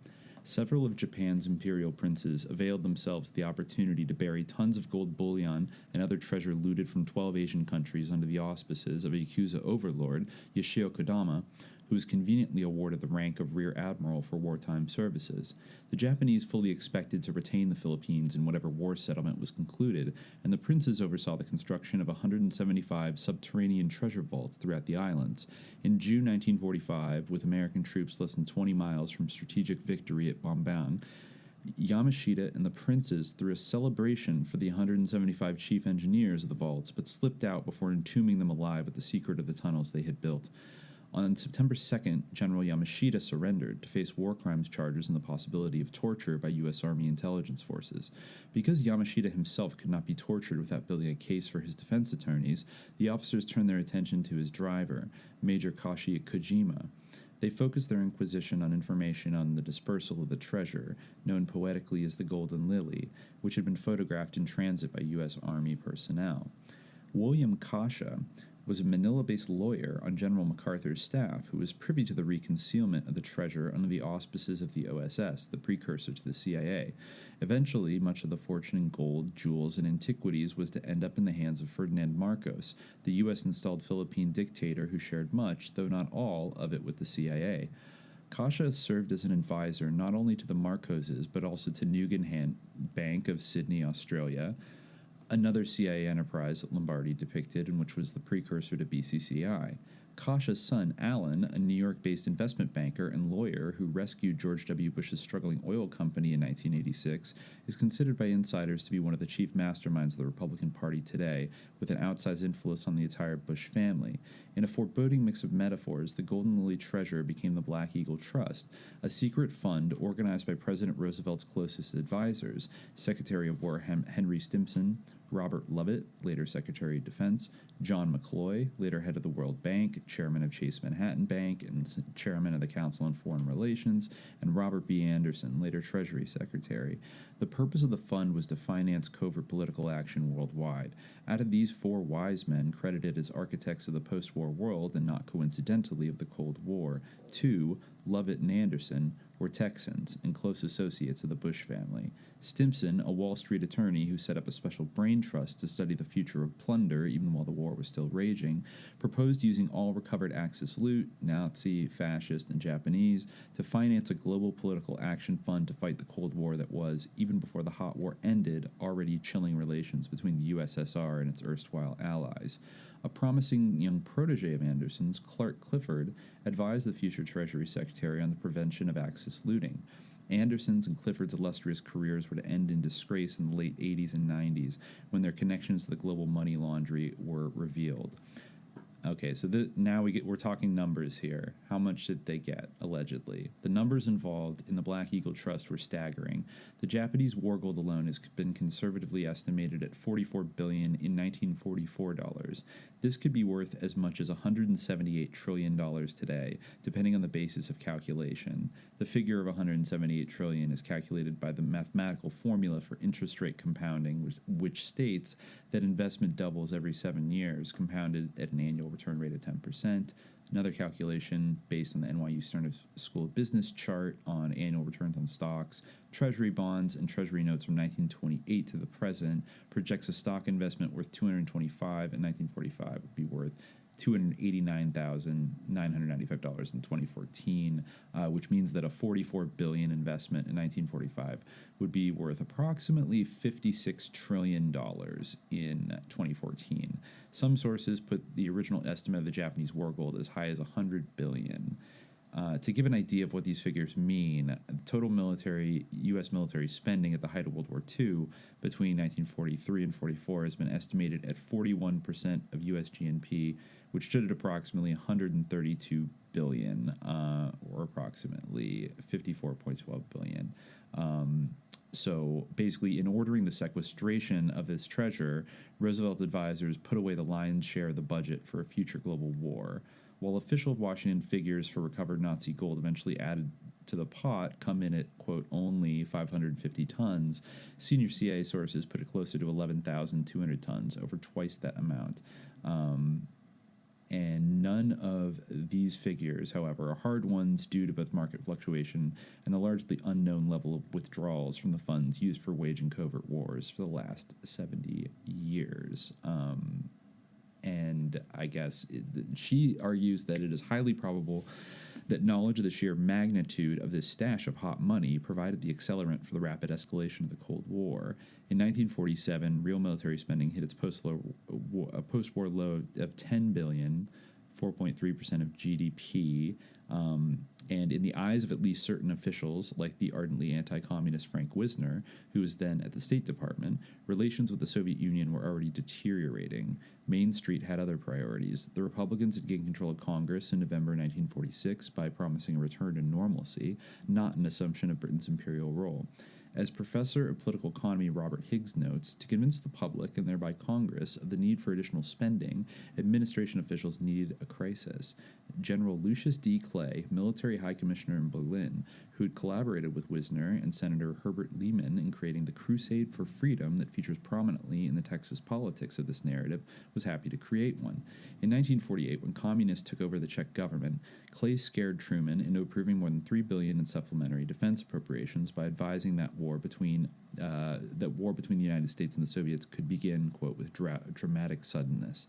Several of Japan's imperial princes availed themselves of the opportunity to bury tons of gold bullion and other treasure looted from 12 Asian countries under the auspices of a Yakuza overlord, Yoshio Kodama, who was conveniently awarded the rank of Rear Admiral for wartime services. The Japanese fully expected to retain the Philippines in whatever war settlement was concluded, and the princes oversaw the construction of 175 subterranean treasure vaults throughout the islands. In June 1945, with American troops less than 20 miles from strategic victory at Bambang, Yamashita and the princes threw a celebration for the 175 chief engineers of the vaults, but slipped out before entombing them alive with the secret of the tunnels they had built. On September 2nd, General Yamashita surrendered to face war crimes charges and the possibility of torture by U.S. Army intelligence forces. Because Yamashita himself could not be tortured without building a case for his defense attorneys, the officers turned their attention to his driver, Major Kashi Kojima. They focused their inquisition on information on the dispersal of the treasure, known poetically as the Golden Lily, which had been photographed in transit by U.S. Army personnel. William Kasha was a Manila-based lawyer on General MacArthur's staff who was privy to the reconcealment of the treasure under the auspices of the OSS, the precursor to the CIA. Eventually, much of the fortune in gold, jewels, and antiquities was to end up in the hands of Ferdinand Marcos, the U.S.-installed Philippine dictator who shared much, though not all, of it with the CIA. Kasha served as an advisor not only to the Marcoses, but also to Nugan Hand Bank of Sydney, Australia, another CIA enterprise that Lombardi depicted and which was the precursor to BCCI. Kasha's son, Alan, a New York-based investment banker and lawyer who rescued George W. Bush's struggling oil company in 1986, is considered by insiders to be one of the chief masterminds of the Republican Party today, with an outsized influence on the entire Bush family. In a foreboding mix of metaphors, the Golden Lily Treasure became the Black Eagle Trust, a secret fund organized by President Roosevelt's closest advisors, Secretary of War Henry Stimson, Robert Lovett, later Secretary of Defense, John McCloy, later head of the World Bank, chairman of Chase Manhattan Bank, and chairman of the Council on Foreign Relations, and Robert B. Anderson, later Treasury Secretary. The purpose of the fund was to finance covert political action worldwide. Out of these four wise men, credited as architects of the post-war world, and not coincidentally of the Cold War, two, Lovett and Anderson, were Texans and close associates of the Bush family. Stimson, a Wall Street attorney who set up a special brain trust to study the future of plunder even while the war was still raging, proposed using all recovered Axis loot, Nazi, fascist, and Japanese, to finance a global political action fund to fight the Cold War that was, even before the hot war ended, already chilling relations between the USSR and its erstwhile allies. A promising young protege of Anderson's, Clark Clifford, advised the future Treasury Secretary on the prevention of Axis looting. Anderson's and Clifford's illustrious careers were to end in disgrace in the late 80s and 90s when their connections to the global money laundry were revealed. Okay, so now we're talking numbers here. How much did they get, allegedly? The numbers involved in the Black Eagle Trust were staggering. The Japanese war gold alone has been conservatively estimated at $44 billion in 1944 dollars. This could be worth as much as $178 trillion today, depending on the basis of calculation. The figure of $178 trillion is calculated by the mathematical formula for interest rate compounding, which states that investment doubles every 7 years, compounded at an annual return rate of 10%. Another calculation based on the NYU Stern School of Business chart on annual returns on stocks, treasury bonds, and treasury notes from 1928 to the present projects a stock investment worth $225 in 1945 would be worth $289,995 in 2014, which means that a $44 billion investment in 1945 would be worth approximately $56 trillion in 2014. Some sources put the original estimate of the Japanese war gold as high as $100 billion. To give an idea of what these figures mean, total U.S. military spending at the height of World War II between 1943 and 44 has been estimated at 41% of U.S. GNP, which stood at approximately $132 billion, or approximately $54.12 billion. So basically, in ordering the sequestration of this treasure, Roosevelt's advisors put away the lion's share of the budget for a future global war. While official Washington figures for recovered Nazi gold eventually added to the pot come in at, quote, only 550 tons, senior CIA sources put it closer to 11,200 tons, over twice that amount. And none of these figures, however, are hard ones due to both market fluctuation and the largely unknown level of withdrawals from the funds used for waging covert wars for the last 70 years. And I guess she argues that it is highly probable that knowledge of the sheer magnitude of this stash of hot money provided the accelerant for the rapid escalation of the Cold War. In 1947, real military spending hit its post-war low of $10 billion, 4.3% of GDP. And in the eyes of at least certain officials, like the ardently anti-communist Frank Wisner, who was then at the State Department, relations with the Soviet Union were already deteriorating. Main Street had other priorities. The Republicans had gained control of Congress in November 1946 by promising a return to normalcy, not an assumption of Britain's imperial role. As professor of political economy Robert Higgs notes, to convince the public, and thereby Congress, of the need for additional spending, administration officials needed a crisis. General Lucius D. Clay, military high commissioner in Berlin, who had collaborated with Wisner and Senator Herbert Lehman in creating the Crusade for Freedom that features prominently in the Texas politics of this narrative, was happy to create one. In 1948, when communists took over the Czech government, Clay scared Truman into approving more than $3 billion in supplementary defense appropriations by advising that war between the United States and the Soviets could begin, quote, with dramatic suddenness.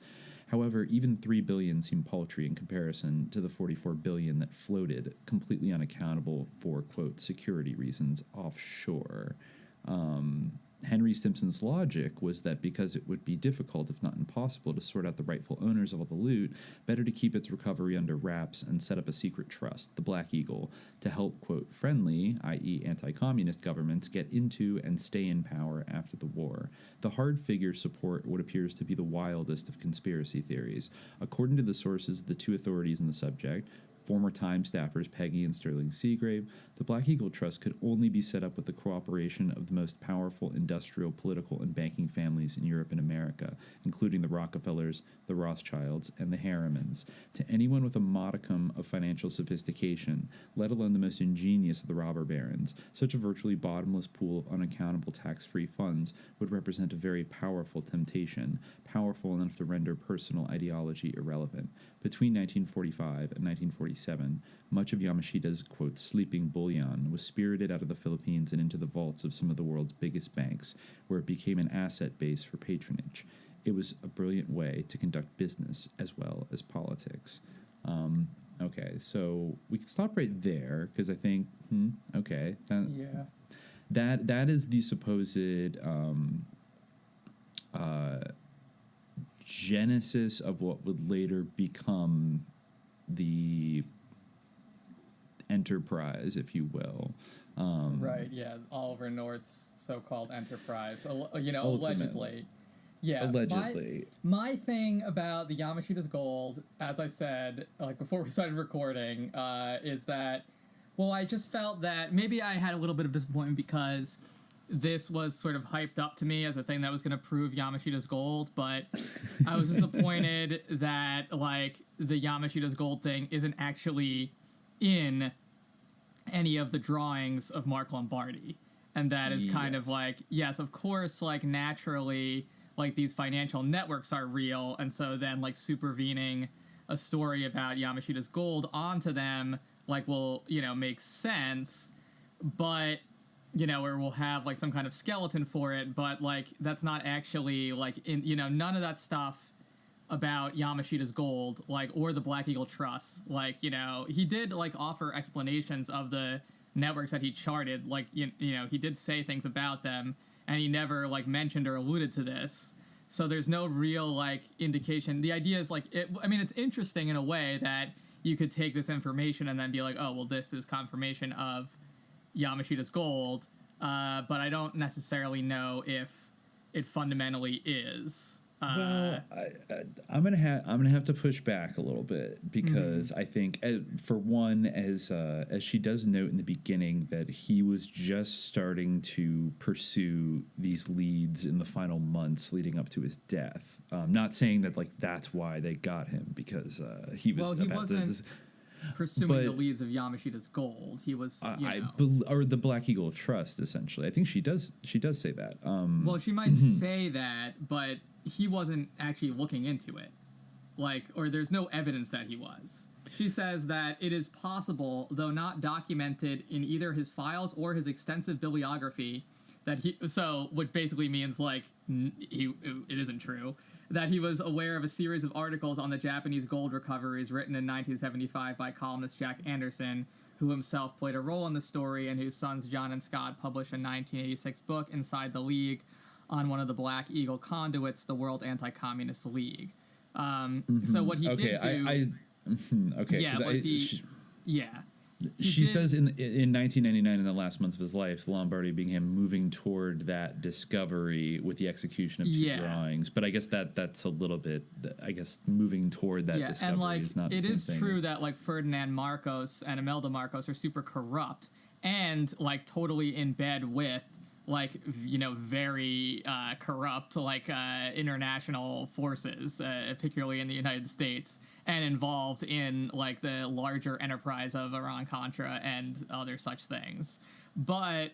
However, even $3 billion seemed paltry in comparison to the $44 billion that floated, completely unaccountable for, quote, security reasons, offshore. Henry Stimson's logic was that because it would be difficult, if not impossible, to sort out the rightful owners of all the loot, better to keep its recovery under wraps and set up a secret trust, the Black Eagle, to help, quote, friendly, i.e. anti-communist governments get into and stay in power after the war. The hard figures support what appears to be the wildest of conspiracy theories. According to the sources of the two authorities in the subject, former Time staffers Peggy and Sterling Seagrave, the Black Eagle Trust could only be set up with the cooperation of the most powerful industrial, political, and banking families in Europe and America, including the Rockefellers, the Rothschilds, and the Harrimans. To anyone with a modicum of financial sophistication, let alone the most ingenious of the robber barons, such a virtually bottomless pool of unaccountable tax-free funds would represent a very powerful temptation, powerful enough to render personal ideology irrelevant. Between 1945 and 1947, much of Yamashita's, quote, sleeping bullion was spirited out of the Philippines and into the vaults of some of the world's biggest banks, where it became an asset base for patronage. It was a brilliant way to conduct business as well as politics. Okay, so we can stop right there, because I think, okay. That is the supposed genesis of what would later become the Enterprise, if you will. Right, yeah, Oliver North's so-called Enterprise, allegedly. Yeah, allegedly. My thing about the Yamashita's Gold, as I said, like before we started recording, is that, well, I just felt that maybe I had a little bit of disappointment because this was sort of hyped up to me as a thing that was going to prove Yamashita's Gold, but I was disappointed that, like, the Yamashita's Gold thing isn't actually in any of the drawings of Mark Lombardi. And that is kind of like, yes, of course, like, naturally, like, these financial networks are real, and so then, like, supervening a story about Yamashita's Gold onto them, like, will, make sense, but, or we'll have, like, some kind of skeleton for it, but, like, that's not actually, like, none of that stuff about Yamashita's Gold, like, or the Black Eagle Trust, like, he did, like, offer explanations of the networks that he charted, like, he did say things about them, and he never, like, mentioned or alluded to this, so there's no real, like, indication. The idea is, like, it's interesting in a way that you could take this information and then be like, oh, well, this is confirmation of Yamashita's Gold, but I don't necessarily know if it fundamentally is. Well, I'm gonna have to push back a little bit because I think, for one, as she does note in the beginning, that he was just starting to pursue these leads in the final months leading up to his death. Not saying that, like, that's why they got him, because he was. Well, he wasn't pursuing the leads of Yamashita's Gold. He was, or the Black Eagle Trust, essentially. I think she does say that. Well, she might say that, but he wasn't actually looking into it, like, or there's no evidence that he was. She says that it is possible, though not documented in either his files or his extensive bibliography, that which basically means, like, it isn't true, that he was aware of a series of articles on the Japanese gold recoveries written in 1975 by columnist Jack Anderson, who himself played a role in the story and whose sons John and Scott published a 1986 book, Inside the League, on one of the Black Eagle conduits, the World Anti-Communist League. So what he did do... okay. Yeah, was he... Yeah. She says in 1999, in the last month of his life, Lombardi began moving toward that discovery with the execution of two drawings. But I guess that's a little bit, I guess, moving toward that discovery and like, is not the it same is thing true as, that like Ferdinand Marcos and Imelda Marcos are super corrupt and like totally in bed with like, you know, very corrupt like international forces, particularly in the United States, and involved in like the larger enterprise of Iran-Contra and other such things. But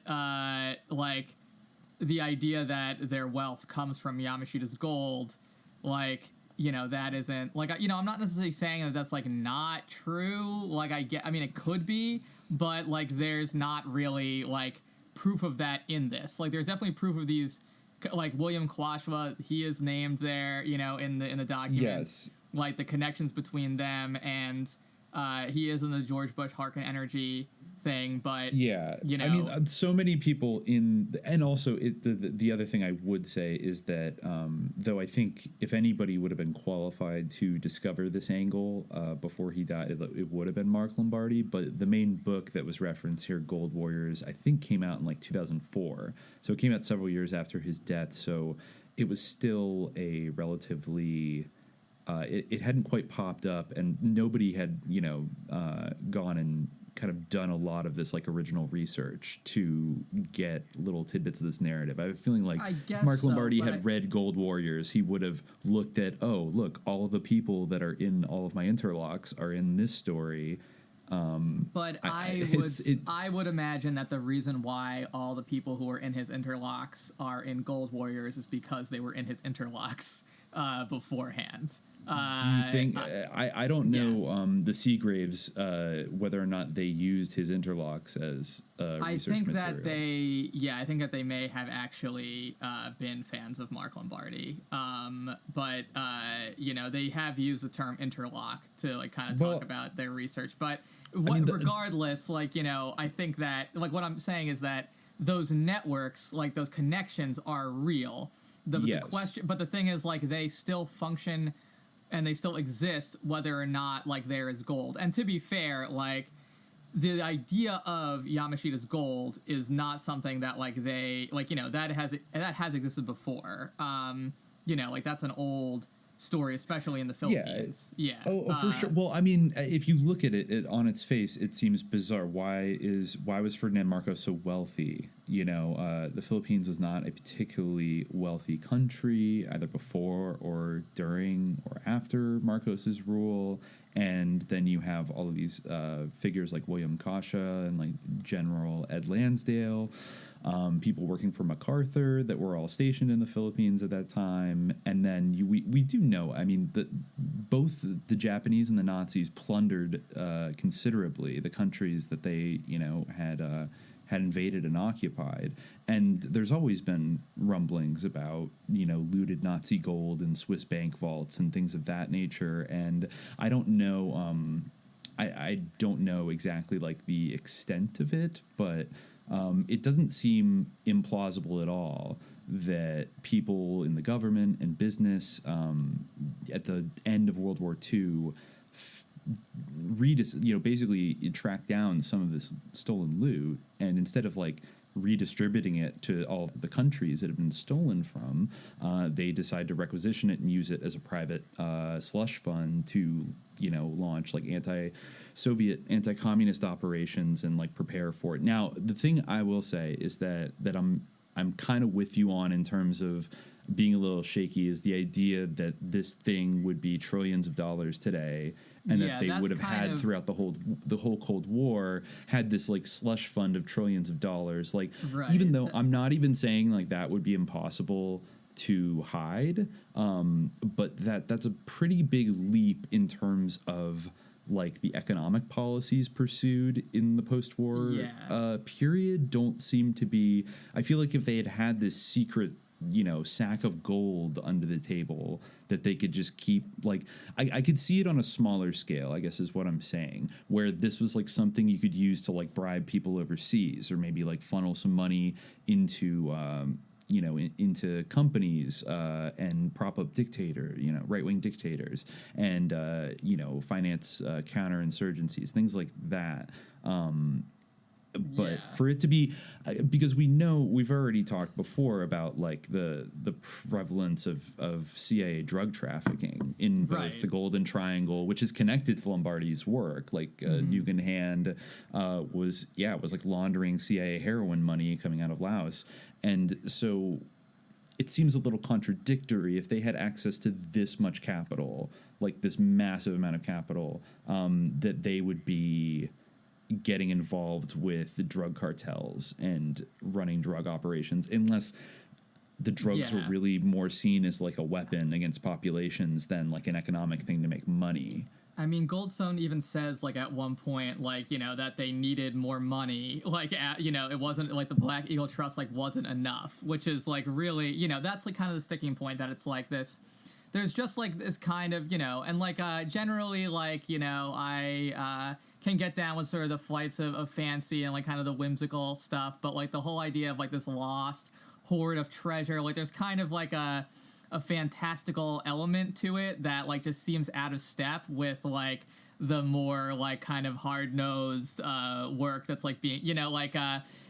like the idea that their wealth comes from Yamashita's gold, like, you know, that isn't like, you know, I'm not necessarily saying that that's like not true. Like I mean, it could be, but like there's not really like proof of that in this. Like there's definitely proof of these, like William Kwashwa, he is named there, you know, in the documents. Yes. Like the connections between them, and he is in the George Bush Harkin Energy thing, but yeah, you know, I mean, so many people and also the other thing I would say is that though I think if anybody would have been qualified to discover this angle before he died, it would have been Mark Lombardi. But the main book that was referenced here, Gold Warriors, I think came out in like 2004, so it came out several years after his death. So it was still a relatively it hadn't quite popped up, and nobody had, you know, gone and kind of done a lot of this like original research to get little tidbits of this narrative. I have a feeling like if Mark Lombardi had read Gold Warriors, he would have looked at, oh, look, all of the people that are in all of my interlocks are in this story. But I would imagine that the reason why all the people who are in his interlocks are in Gold Warriors is because they were in his interlocks beforehand. Do you think I don't know yes. The Seagraves whether or not they used his interlocks as research material? I think that they may have actually been fans of Mark Lombardi, but you know, they have used the term interlock to like kind of talk about their research. But regardless, like, you know, I think that like what I'm saying is that those networks, like those connections, are real. The question, but the thing is, like, they still function and they still exist whether or not like there is gold. And to be fair, like the idea of Yamashita's gold is not something that like they like, you know, that has existed before. You know, like that's an old story, especially in the Philippines. Yeah. Oh, for sure. Well, I mean, if you look at it on its face, it seems bizarre. Why was Ferdinand Marcos so wealthy? You know, the Philippines was not a particularly wealthy country either before or during or after Marcos's rule. And then you have all of these figures like William Kasha and like General Ed Lansdale, people working for MacArthur that were all stationed in the Philippines at that time. And then we do know, I mean, both the Japanese and the Nazis plundered considerably the countries that they, you know, had invaded and occupied. And there's always been rumblings about, you know, looted Nazi gold and Swiss bank vaults and things of that nature. And I don't know, I don't know exactly like the extent of it, but it doesn't seem implausible at all that people in the government and business at the end of World War II basically tracked down some of this stolen loot, and instead of like redistributing it to all the countries it had been stolen from, they decide to requisition it and use it as a private slush fund to, you know, launch like anti-Soviet, anti-communist operations and like prepare for it. Now, the thing I will say is that I'm kind of with you on in terms of being a little shaky is the idea that this thing would be trillions of dollars today, and that they would have had throughout the whole Cold War had this like slush fund of trillions of dollars. Like, even though I'm not even saying like that would be impossible to hide, but that's a pretty big leap in terms of like the economic policies pursued in the post-war period don't seem to be. I feel like if they had this secret sack of gold under the table that they could just keep. Like, I could see it on a smaller scale, I guess is what I'm saying, where this was like something you could use to like bribe people overseas, or maybe like funnel some money into into companies and prop up right-wing dictators, and finance counterinsurgencies, things like that. But for it to be, because we've already talked before about like the prevalence of CIA drug trafficking in both the Golden Triangle, which is connected to Lombardi's work. Like Nugan Hand was like laundering CIA heroin money coming out of Laos, and so it seems a little contradictory if they had access to this much capital, like this massive amount of capital, that they would be getting involved with the drug cartels and running drug operations, unless the drugs were really more seen as like a weapon against populations than like an economic thing to make money. I mean, Goldstone even says, like, at one point, like, that they needed more money. Like, it wasn't, like, the Black Eagle Trust, like, wasn't enough, which is, like, really, that's, like, kind of the sticking point, that it's, like, this, there's just, like, this kind of, and, like, generally, like, I can get down with sort of the flights of fancy and, like, kind of the whimsical stuff, but, like, the whole idea of, like, this lost hoard of treasure, like, there's kind of, like, a fantastical element to it that like just seems out of step with like the more like kind of hard-nosed work that's like being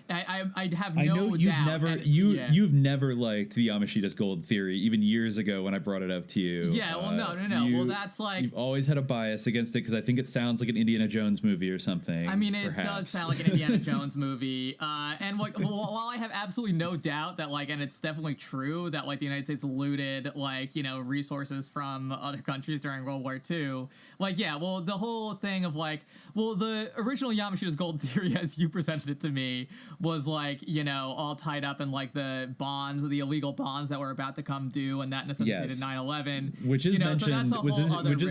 I have no I know you've doubt. never you've never liked the Yamashita's gold theory, even years ago when I brought it up to you. Yeah, well, no. Well, that's like you've always had a bias against it because I think it sounds like an Indiana Jones movie or something. I mean, it does sound like an Indiana Jones movie. And like, while I have absolutely no doubt that like, and it's definitely true that like the United States looted like resources from other countries during World War II. Like, yeah, well, the whole thing of like, well, the original Yamashita's gold theory, as you presented it to me, was like, all tied up in like the bonds, the illegal bonds that were about to come due, and that necessitated 9/11, which is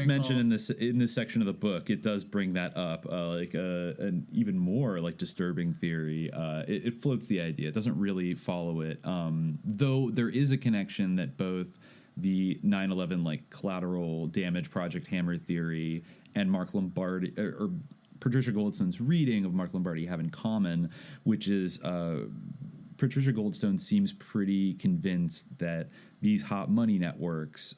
mentioned in this section of the book. It does bring that up, like an even more like disturbing theory. It floats the idea. It doesn't really follow it, though there is a connection that both the 9/11 like collateral damage Project Hammer theory and Mark Lombardi or Patricia Goldstone's reading of Mark Lombardi have in common, which is Patricia Goldstone seems pretty convinced that these hot money networks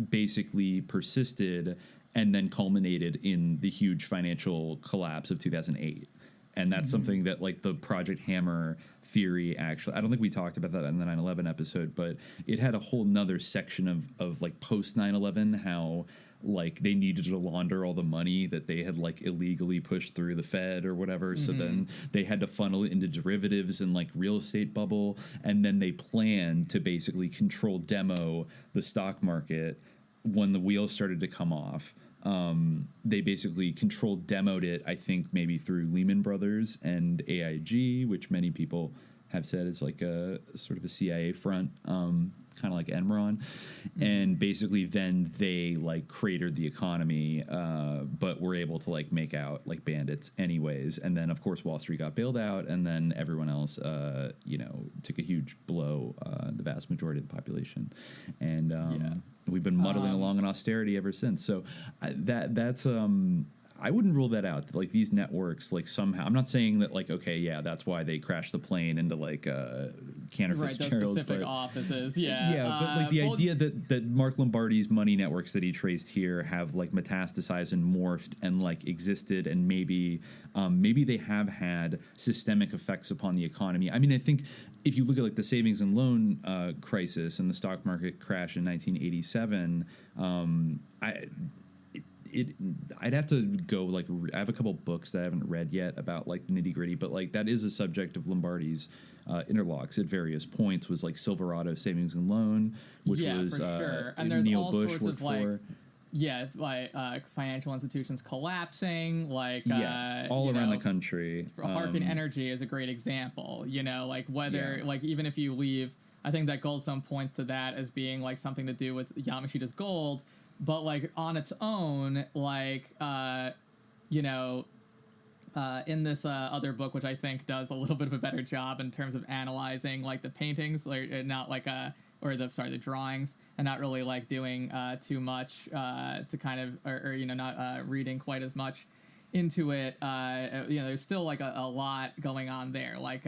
basically persisted and then culminated in the huge financial collapse of 2008. And that's something that, like, the Project Hammer theory, actually, I don't think we talked about that in the 9/11 episode, but it had a whole nother section of like, post 9/11, how, like, they needed to launder all the money that they had, like, illegally pushed through the Fed or whatever. So then they had to funnel it into derivatives and, like, real estate bubble. And then they planned to basically control demo the stock market when the wheels started to come off. They basically demoed it, I think, maybe through Lehman Brothers and AIG, which many people have said is like a sort of a CIA front, kind of like Enron. And basically then they like cratered the economy, but were able to like make out like bandits anyways. And then of course Wall Street got bailed out, and then everyone else, took a huge blow, the vast majority of the population. And, we've been muddling along in austerity ever since. So that's I wouldn't rule that out. Like these networks, like somehow, I'm not saying that like, okay, yeah, that's why they crashed the plane into like Cantor Fitzgerald. Those specific offices, but like the idea that Mark Lombardi's money networks that he traced here have like metastasized and morphed and like existed, and maybe they have had systemic effects upon the economy. I mean, I think if you look at like the savings and loan crisis and the stock market crash in 1987, I'd have to go like I have a couple books that I haven't read yet about like the nitty gritty, but like that is a subject of Lombardi's interlocks at various points. Was like Silverado Savings and Loan, which was for sure. And there's Neil all Bush sorts worked of for. Like financial institutions collapsing, like all around the country. Harken Energy is a great example. Like whether like even if you leave, I think that Goldstone points to that as being like something to do with Yamashita's gold. But like on its own, like in this other book, which I think does a little bit of a better job in terms of analyzing like the paintings, like not like the drawings, and not really like doing too much to kind of or not reading quite as much into it. There's still like a lot going on there, like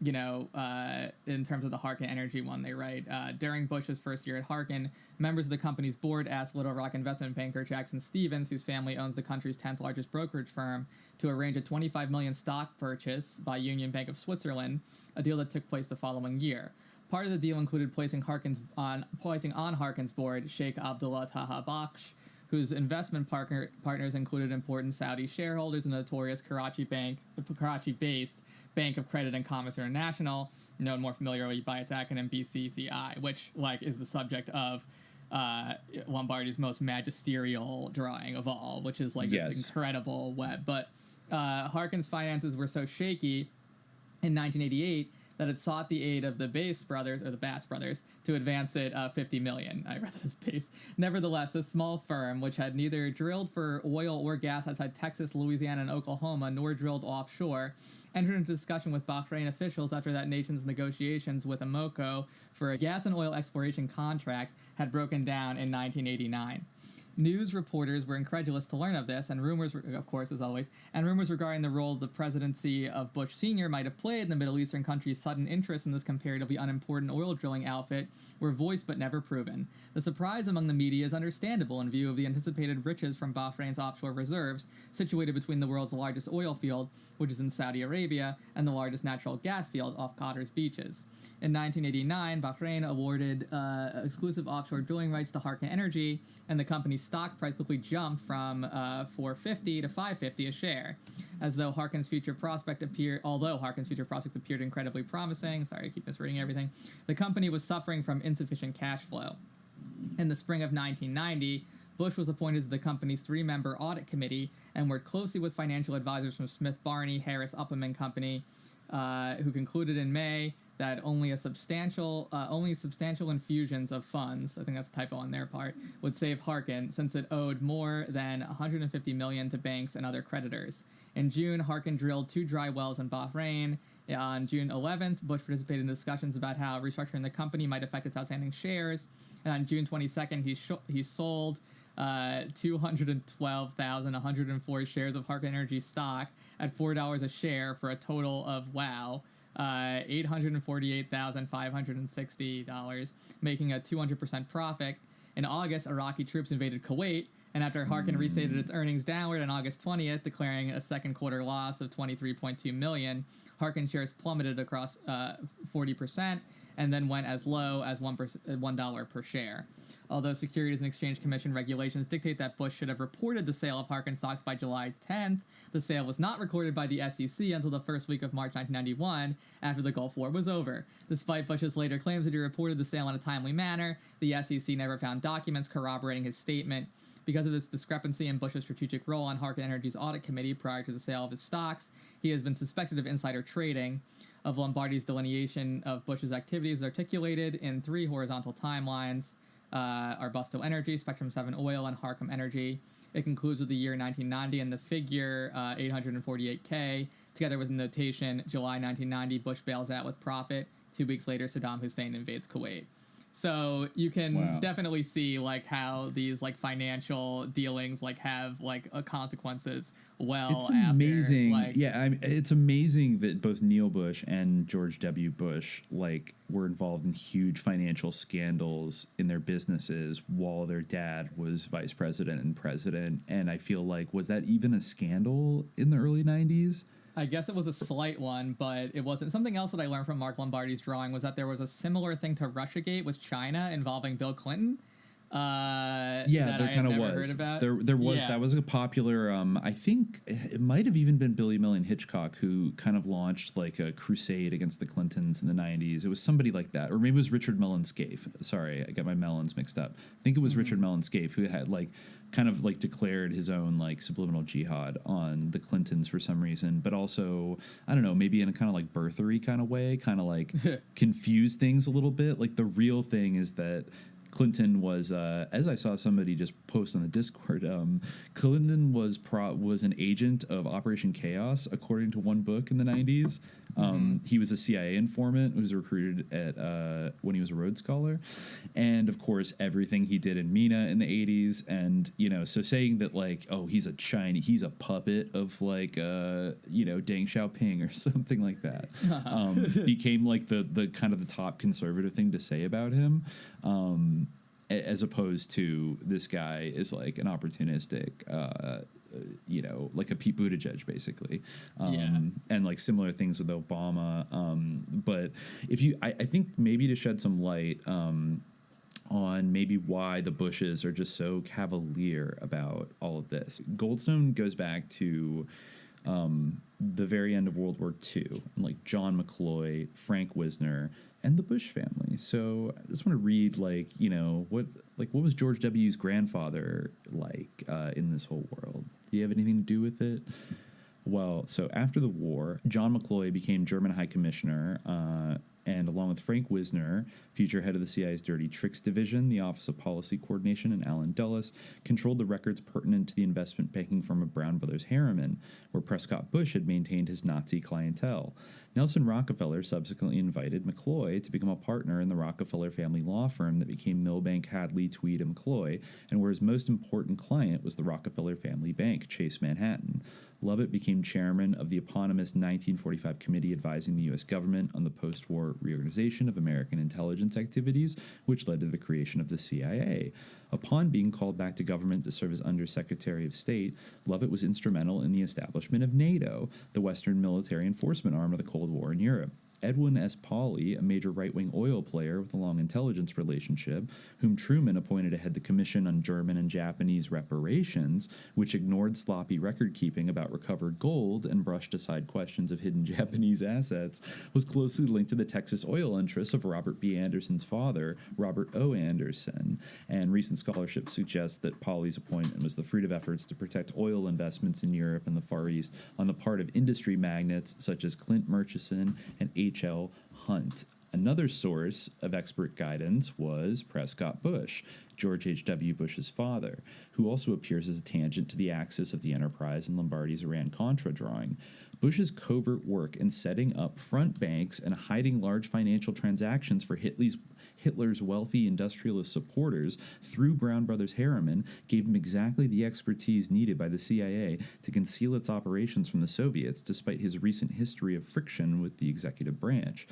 in terms of the Harken Energy one. They write, during Bush's first year at Harken, members of the company's board asked Little Rock investment banker Jackson Stevens, whose family owns the country's 10th largest brokerage firm, to arrange a $25 million stock purchase by Union Bank of Switzerland, a deal that took place the following year. Part of the deal included placing on Harken's board Sheikh Abdullah Taha Baksh, whose investment partners included important Saudi shareholders and the notorious Karachi-based Bank of Credit and Commerce International, known more familiarly by its acronym BCCI, which is the subject of Lombardi's most magisterial drawing of all, which is this incredible web. But Harken's finances were so shaky in 1988 that it sought the aid of the Bass brothers to advance it $50 million. I read that as Bass. Nevertheless, this small firm, which had neither drilled for oil or gas outside Texas, Louisiana, and Oklahoma, nor drilled offshore, entered into discussion with Bahrain officials after that nation's negotiations with Amoco for a gas and oil exploration contract had broken down in 1989. News reporters were incredulous to learn of this, and rumors, of course, as always, and rumors regarding the role the presidency of Bush Sr. might have played in the Middle Eastern country's sudden interest in this comparatively unimportant oil drilling outfit were voiced but never proven. The surprise among the media is understandable in view of the anticipated riches from Bahrain's offshore reserves, situated between the world's largest oil field, which is in Saudi Arabia, and the largest natural gas field off Qatar's beaches. In 1989, Bahrain awarded exclusive offshore drilling rights to Harken Energy, and the company's stock price quickly jumped from $4.50 to $5.50 a share. Although Harken's future prospects appeared incredibly promising, sorry, I keep misreading everything, the company was suffering from insufficient cash flow. In the spring of 1990, Bush was appointed to the company's 3-member audit committee and worked closely with financial advisors from Smith Barney, Harris Upham and Company, who concluded in May that only substantial infusions of funds, I think that's a typo on their part, would save Harken, since it owed more than $150 million to banks and other creditors. In June, Harken drilled 2 dry wells in Bahrain. On June 11th, Bush participated in discussions about how restructuring the company might affect its outstanding shares. And on June 22nd, he sold 212,104 shares of Harken Energy stock at $4 a share for a total of, $848,560, making a 200% profit. In August, Iraqi troops invaded Kuwait, and after Harken restated its earnings downward on August 20th, declaring a second quarter loss of $23.2 million, Harken shares plummeted across 40%, and then went as low as $1 per share. Although Securities and Exchange Commission regulations dictate that Bush should have reported the sale of Harken stocks by July 10th, the sale was not recorded by the SEC until the first week of March 1991, after the Gulf War was over. Despite Bush's later claims that he reported the sale in a timely manner, the SEC never found documents corroborating his statement. Because of this discrepancy in Bush's strategic role on Harken Energy's audit committee prior to the sale of his stocks, he has been suspected of insider trading. Of Lombardi's delineation of Bush's activities articulated in 3 horizontal timelines, Arbusto Energy, Spectrum 7 Oil, and Harken Energy. It concludes with the year 1990 and the figure 848K, together with the notation July 1990, Bush bails out with profit. 2 weeks later, Saddam Hussein invades Kuwait. So you can definitely see how these financial dealings have consequences. It's amazing. After, it's amazing that both Neil Bush and George W. Bush were involved in huge financial scandals in their businesses while their dad was vice president and president. And I feel was that even a scandal in the early 90s? I guess it was a slight one, but it wasn't. Something else that I learned from Mark Lombardi's drawing was that there was a similar thing to Russiagate with China involving Bill Clinton. There kind of was. Heard about. There was. That was a popular. I think it might have even been Billy Millian Hitchcock who kind of launched a crusade against the Clintons in the 90s. It was somebody like that, or maybe it was Richard Mellon Scaife. Sorry, I got my melons mixed up. I think it was Richard Mellon Scaife who had kind of declared his own subliminal jihad on the Clintons for some reason, but also I don't know, maybe in a kind of birthery kind of way, kind of confuse things a little bit. The real thing is that Clinton was, as I saw somebody just post on the Discord, Clinton was an agent of Operation Chaos, according to one book in the 90s. He was a CIA informant who was recruited at when he was a Rhodes Scholar, and of course everything he did in MENA in the 80s, and so saying that like, oh, he's a puppet of like Deng Xiaoping or something like that became like the kind of the top conservative thing to say about him, as opposed to this guy is like an opportunistic like a Pete Buttigieg, basically. And like similar things with Obama. But if I think maybe to shed some light on maybe why the Bushes are just so cavalier about all of this. Goldstone goes back to the very end of World War II, and like John McCloy, Frank Wisner, and the Bush family. So I just want to read what was George W.'s grandfather like in this whole world? Do you have anything to do with it? Well, so after the war, John McCloy became German High Commissioner, and along with Frank Wisner, future head of the CIA's Dirty Tricks Division, the Office of Policy Coordination, and Alan Dulles, controlled the records pertinent to the investment banking firm of Brown Brothers Harriman, where Prescott Bush had maintained his Nazi clientele. Nelson Rockefeller subsequently invited McCloy to become a partner in the Rockefeller family law firm that became Milbank, Hadley, Tweed, and McCloy, and where his most important client was the Rockefeller Family Bank, Chase Manhattan. Lovett became chairman of the eponymous 1945 committee advising the U.S. government on the post-war reorganization of American intelligence activities, which led to the creation of the CIA. Upon being called back to government to serve as Undersecretary of State, Lovett was instrumental in the establishment of NATO, the Western military enforcement arm of the Cold War in Europe. Edwin S. Pauley, a major right-wing oil player with a long intelligence relationship, whom Truman appointed to head the Commission on German and Japanese Reparations, which ignored sloppy record-keeping about recovered gold and brushed aside questions of hidden Japanese assets, was closely linked to the Texas oil interests of Robert B. Anderson's father, Robert O. Anderson, and recent scholarship suggests that Pauley's appointment was the fruit of efforts to protect oil investments in Europe and the Far East on the part of industry magnates such as Clint Murchison and H.L. Hunt. Another source of expert guidance was Prescott Bush, George H.W. Bush's father, who also appears as a tangent to the axis of the Enterprise in Lombardi's Iran-Contra drawing. Bush's covert work in setting up front banks and hiding large financial transactions for Hitler's wealthy industrialist supporters through Brown Brothers Harriman gave him exactly the expertise needed by the CIA to conceal its operations from the Soviets, despite his recent history of friction with the executive branch.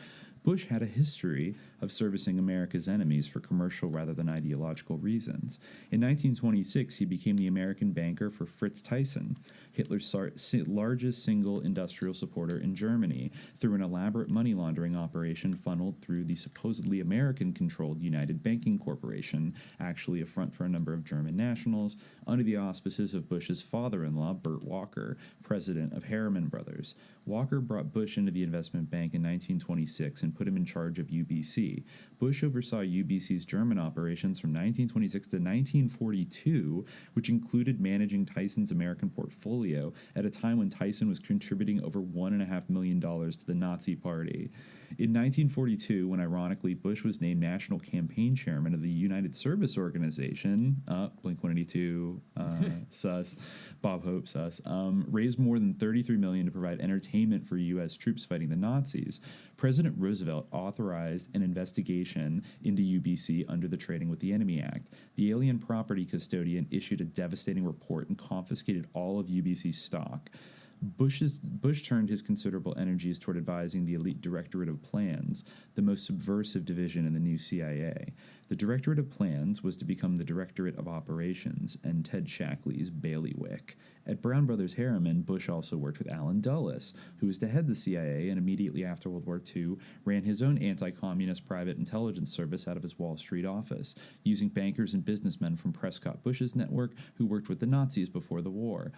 Bush had a history of servicing America's enemies for commercial rather than ideological reasons. In 1926, he became the American banker for Fritz Thyssen, Hitler's largest single industrial supporter in Germany, through an elaborate money laundering operation funneled through the supposedly American-controlled United Banking Corporation, actually a front for a number of German nationals, under the auspices of Bush's father-in-law, Burt Walker, president of Harriman Brothers. Walker brought Bush into the investment bank in 1926 and put him in charge of UBC. Bush oversaw UBC's German operations from 1926 to 1942, which included managing Tyson's American portfolio at a time when Tyson was contributing over $1.5 million to the Nazi Party. In 1942, when ironically Bush was named National Campaign Chairman of the United Service Organization, Blink-182, sus, Bob Hope, sus, raised more than $33 million to provide entertainment for U.S. troops fighting the Nazis. President Roosevelt authorized an investigation into UBC under the Trading with the Enemy Act. The alien property custodian issued a devastating report and confiscated all of UBC's stock. Bush turned his considerable energies toward advising the elite Directorate of Plans, the most subversive division in the new CIA. The Directorate of Plans was to become the Directorate of Operations and Ted Shackley's bailiwick. At Brown Brothers Harriman, Bush also worked with Alan Dulles, who was to head the CIA and immediately after World War II ran his own anti-communist private intelligence service out of his Wall Street office, using bankers and businessmen from Prescott Bush's network who worked with the Nazis before the war.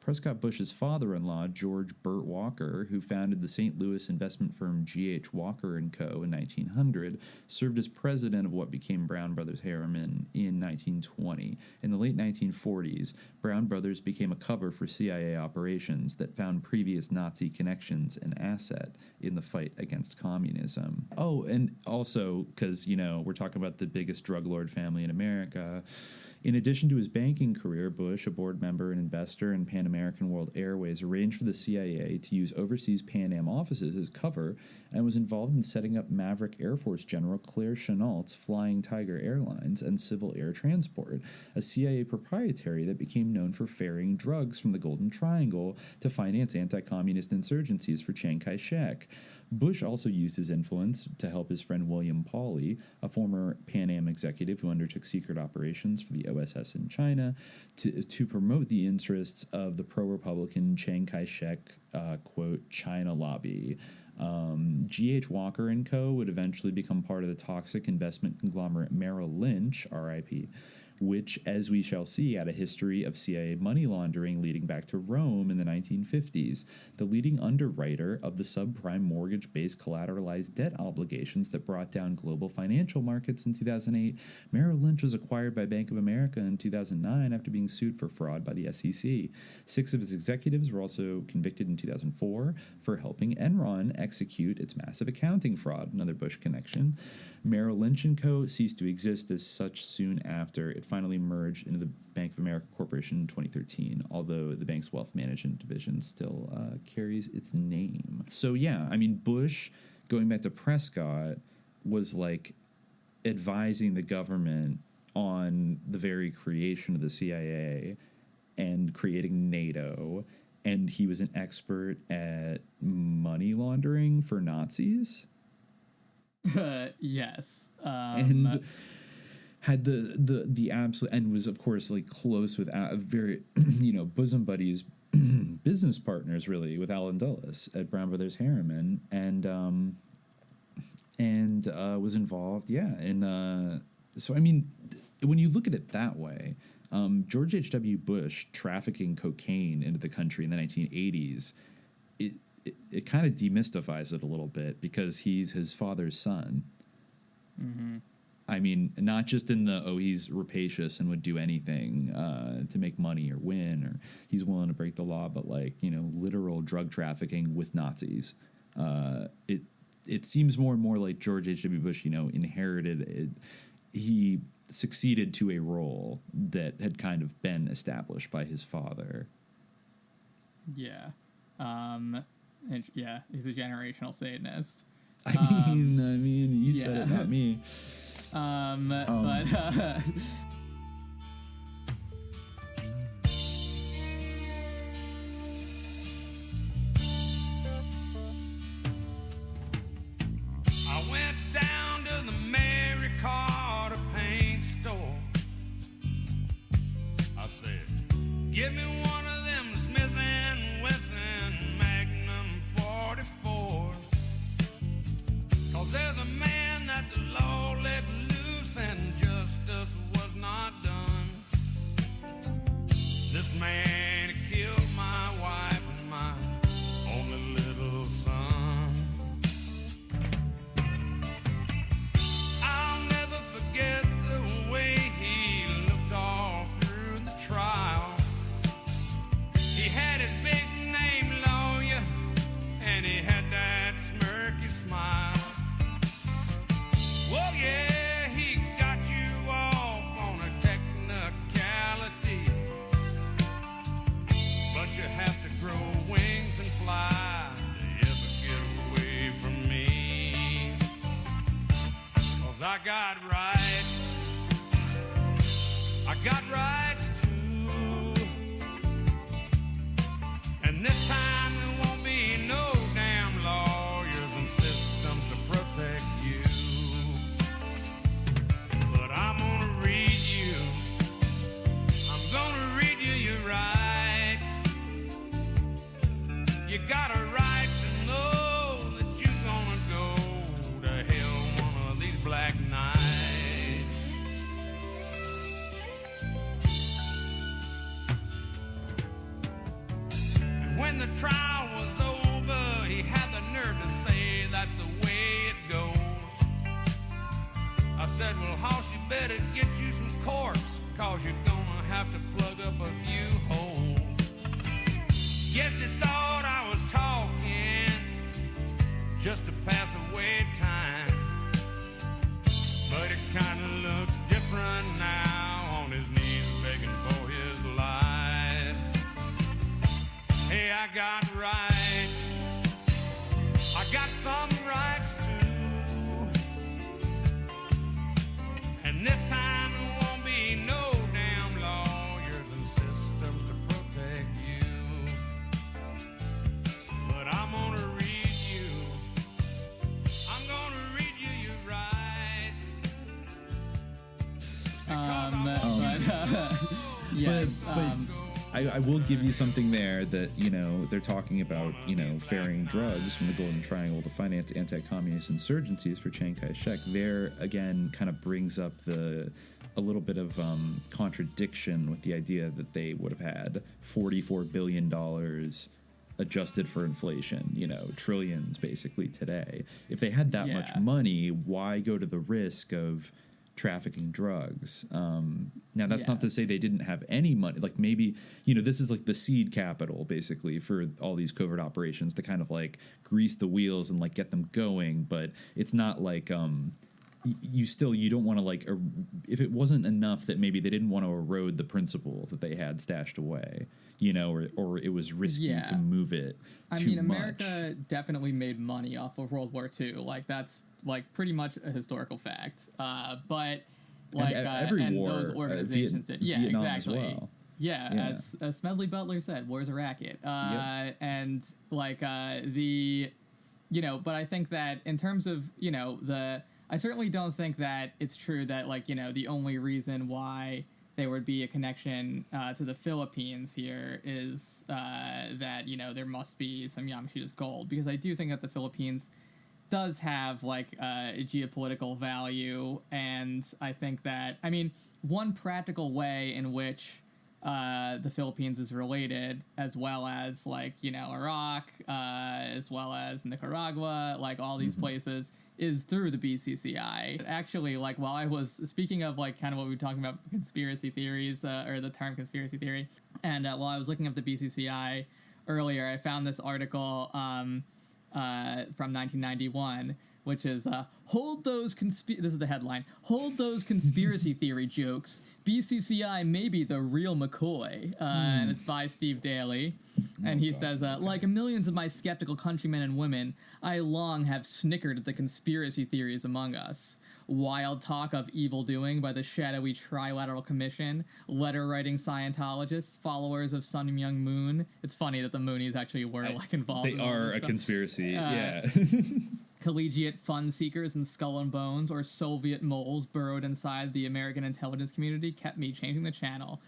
Prescott Bush's father-in-law, George Burt Walker, who founded the St. Louis investment firm G.H. Walker & Co. in 1900, served as president of what became Brown Brothers Harriman in 1920. In the late 1940s, Brown Brothers became a cover for CIA operations that found previous Nazi connections an asset in the fight against communism. Oh, and also, because, we're talking about the biggest drug lord family in America, in addition to his banking career, Bush, a board member and investor in Pan American World Airways, arranged for the CIA to use overseas Pan Am offices as cover and was involved in setting up Maverick Air Force General Claire Chennault's Flying Tiger Airlines and Civil Air Transport, a CIA proprietary that became known for ferrying drugs from the Golden Triangle to finance anti-communist insurgencies for Chiang Kai-shek. Bush also used his influence to help his friend William Pauley, a former Pan Am executive who undertook secret operations for the OSS in China, to promote the interests of the pro-Republican Chiang Kai-shek, quote, China lobby. G.H. Walker & Co. would eventually become part of the toxic investment conglomerate Merrill Lynch, R.I.P., which, as we shall see, had a history of CIA money laundering leading back to Rome in the 1950s. The leading underwriter of the subprime mortgage-based collateralized debt obligations that brought down global financial markets in 2008, Merrill Lynch was acquired by Bank of America in 2009 after being sued for fraud by the SEC. 6 of its executives were also convicted in 2004 for helping Enron execute its massive accounting fraud, another Bush connection. Merrill Lynch & Co. ceased to exist as such soon after. It finally merged into the Bank of America Corporation in 2013, although the bank's wealth management division still carries its name. So, yeah, I mean, Bush, going back to Prescott, was like advising the government on the very creation of the CIA and creating NATO, and he was an expert at money laundering for Nazis. Yes. And had the absolute, and was of course like close with very bosom buddies, business partners really with Alan Dulles at Brown Brothers Harriman, and was involved in so I mean, when you look at it that way, George H.W. Bush trafficking cocaine into the country in the 1980s, it kind of demystifies it a little bit because he's his father's son. Mm-hmm. I mean, not just in he's rapacious and would do anything to make money or win, or he's willing to break the law, but literal drug trafficking with Nazis. It seems more and more like George H.W. Bush, inherited it. He succeeded to a role that had kind of been established by his father. Yeah. And he's a generational Satanist. I mean, you said it, not me. But I went down to the Mary Carter paint store. I said, give me one of them Smith & Wesson Magnum 44s. 'Cause there's a man that the law let loose and justice was not done. This man killed my wife and my only little son. I'll never forget the way he looked all through the trial. He had his big name lawyer and he had that smirky smile. Well, yeah, he got you off on a technicality, but you have to grow wings and fly to ever get away from me. 'Cause I got rights, I got rights too, and this time there won't be no damn lawyers and systems to protect you. I'm gonna read you, I'm gonna read you your rights. You got a right to know that you're gonna go to hell one of these black nights. When the trial was over, he had the nerve to say that's the way it goes. I said, well, Hoss, you better get you some corks, cause you're gonna have to plug up a few holes. Yes, he thought I was talking just to pass away time, but it kinda looks different now, on his knees begging for his life. Hey, I got rights, I got some rights too, and this time it won't be no damn lawyers and systems to protect you, but I'm gonna read you, I'm gonna read you your rights. Yes. But I will give you something there that, you know, they're talking about, you know, ferrying drugs from the Golden Triangle to finance anti-communist insurgencies for Chiang Kai-shek. There, again, kind of brings up a little bit of contradiction with the idea that they would have had $44 billion adjusted for inflation, you know, trillions basically today. If they had that much money, why go to the risk of trafficking drugs? Now, that's not to say they didn't have any money. Like, maybe, you know, this is like the seed capital basically for all these covert operations to kind of like grease the wheels and like get them going. But it's not like you don't want to like, if it wasn't enough that maybe they didn't want to erode the principle that they had stashed away, you know, or it was risky to move it too much. America definitely made money off of World War II. Like, that's like pretty much a historical fact. But like, every war, those organizations did. Yeah, Vietnam exactly. As well. Yeah, as Smedley Butler said, war's a racket. And like the, you know, but I think that in terms of, you know, I certainly don't think that it's true that, like, you know, the only reason why there would be a connection to the Philippines here is that, you know, there must be some Yamashita's gold, because I do think that the Philippines does have like a geopolitical value, and I think that, I mean, one practical way in which the Philippines is related, as well as like, you know, Iraq, as well as Nicaragua, like all these places, is through the BCCI. Actually, like, while I was speaking of like kind of what we were talking about, conspiracy theories, or the term conspiracy theory, and while I was looking up the BCCI earlier, I found this article from 1991, which is this is the headline: "Hold those conspiracy theory jokes. BCCI may be the real McCoy," and it's by Steve Daly, and he says, "Like millions of my skeptical countrymen and women, I long have snickered at the conspiracy theories among us. Wild talk of evil doing by the shadowy Trilateral Commission, letter-writing Scientologists, followers of Sun Myung Moon." It's funny that the Moonies actually were like involved. They are a conspiracy, collegiate fun seekers and Skull and Bones, or Soviet moles burrowed inside the American intelligence community, kept me changing the channel.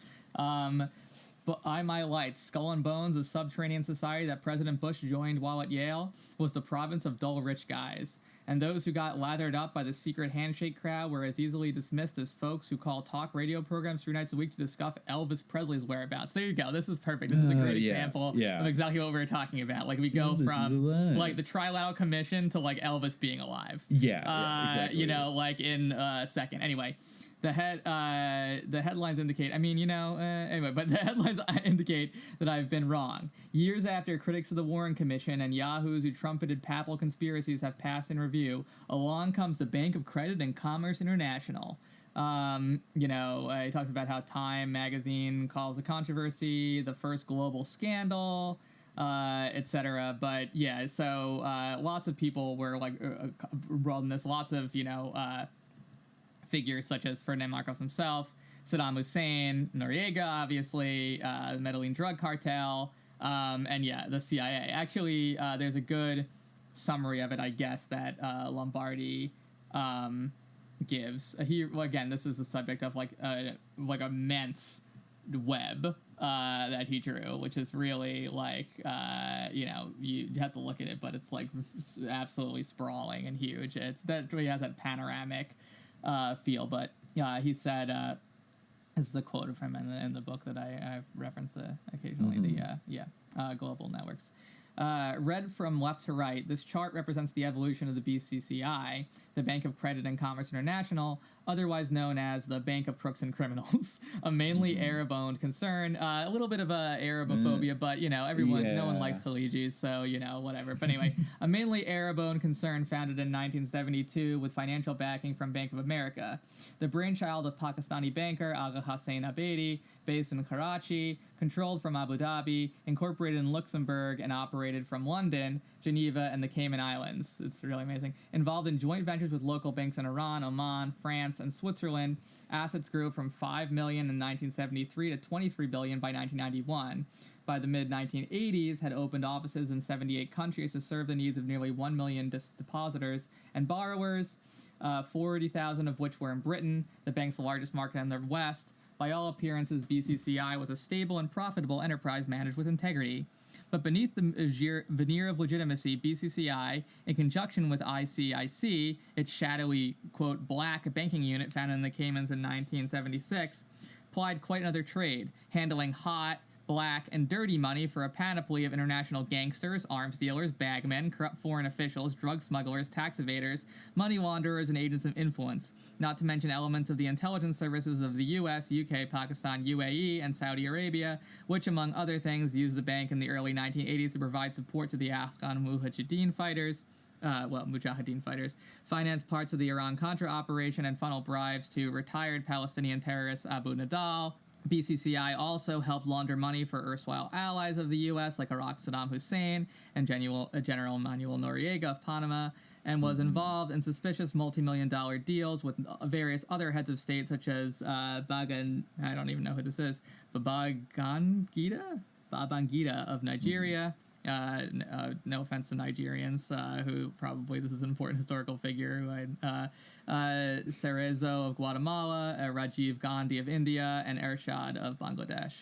But I My Lights, Skull and Bones, a subterranean society that President Bush joined while at Yale, was the province of dull rich guys. And those who got lathered up by the secret handshake crowd were as easily dismissed as folks who call talk radio programs 3 nights a week to discuss Elvis Presley's whereabouts. There you go. This is perfect. This is a great example of exactly what we were talking about. Like, we go from like the Trilateral Commission to like Elvis being alive. Exactly. You know, like in a second. Anyway. The headlines indicate, but the headlines indicate that I've been wrong. Years after critics of the Warren Commission and yahoos who trumpeted papal conspiracies have passed in review, along comes the Bank of Credit and Commerce International. He talks about how Time magazine calls the controversy the first global scandal, etc. But yeah, so lots of people were like involved in this. Lots of figures such as Ferdinand Marcos himself, Saddam Hussein, Noriega, obviously, the Medellin drug cartel, and the CIA. Actually, there's a good summary of it, I guess, that Lombardi gives. Again, this is the subject of like a immense web that he drew, which is really like, you have to look at it, but it's like absolutely sprawling and huge. He has that panoramic feel, but he said, this is a quote from him in the book that I've referenced occasionally. global networks. Read from left to right, this chart represents the evolution of the BCCI, the Bank of Credit and Commerce International, otherwise known as the Bank of Crooks and Criminals, a mainly Arab-owned concern. A little bit of Arabophobia, but, no one likes Khalijis, so, whatever. But anyway, a mainly Arab-owned concern founded in 1972 with financial backing from Bank of America. The brainchild of Pakistani banker Agha Hussain Abedi, based in Karachi, controlled from Abu Dhabi, incorporated in Luxembourg, and operated from London, Geneva, and the Cayman Islands. It's really amazing. Involved in joint ventures with local banks in Iran, Oman, France, and Switzerland, assets grew from $5 million in 1973 to $23 billion by 1991. By the mid-1980s, had opened offices in 78 countries to serve the needs of nearly 1 million depositors and borrowers, 40,000 of which were in Britain, the bank's largest market in the West. By all appearances, BCCI was a stable and profitable enterprise managed with integrity. But beneath the veneer of legitimacy, BCCI, in conjunction with ICIC, its shadowy, quote, black banking unit founded in the Caymans in 1976, plied quite another trade, handling hot, black, and dirty money for a panoply of international gangsters, arms dealers, bagmen, corrupt foreign officials, drug smugglers, tax evaders, money launderers, and agents of influence, not to mention elements of the intelligence services of the US, UK, Pakistan, UAE, and Saudi Arabia, which, among other things, used the bank in the early 1980s to provide support to the Afghan Mujahideen fighters, finance parts of the Iran-Contra operation, and funnel bribes to retired Palestinian terrorist Abu Nidal. BCCI also helped launder money for erstwhile allies of the U.S. like Iraq Saddam Hussein and General Manuel Noriega of Panama, and was involved in suspicious multi-million-dollar deals with various other heads of state such as Babangida of Nigeria. No offense to Nigerians, who probably this is an important historical figure. Cerezo of Guatemala, Rajiv Gandhi of India, and Ershad of Bangladesh.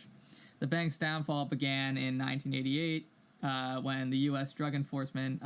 The bank's downfall began in 1988 when the U.S. Drug Enforcement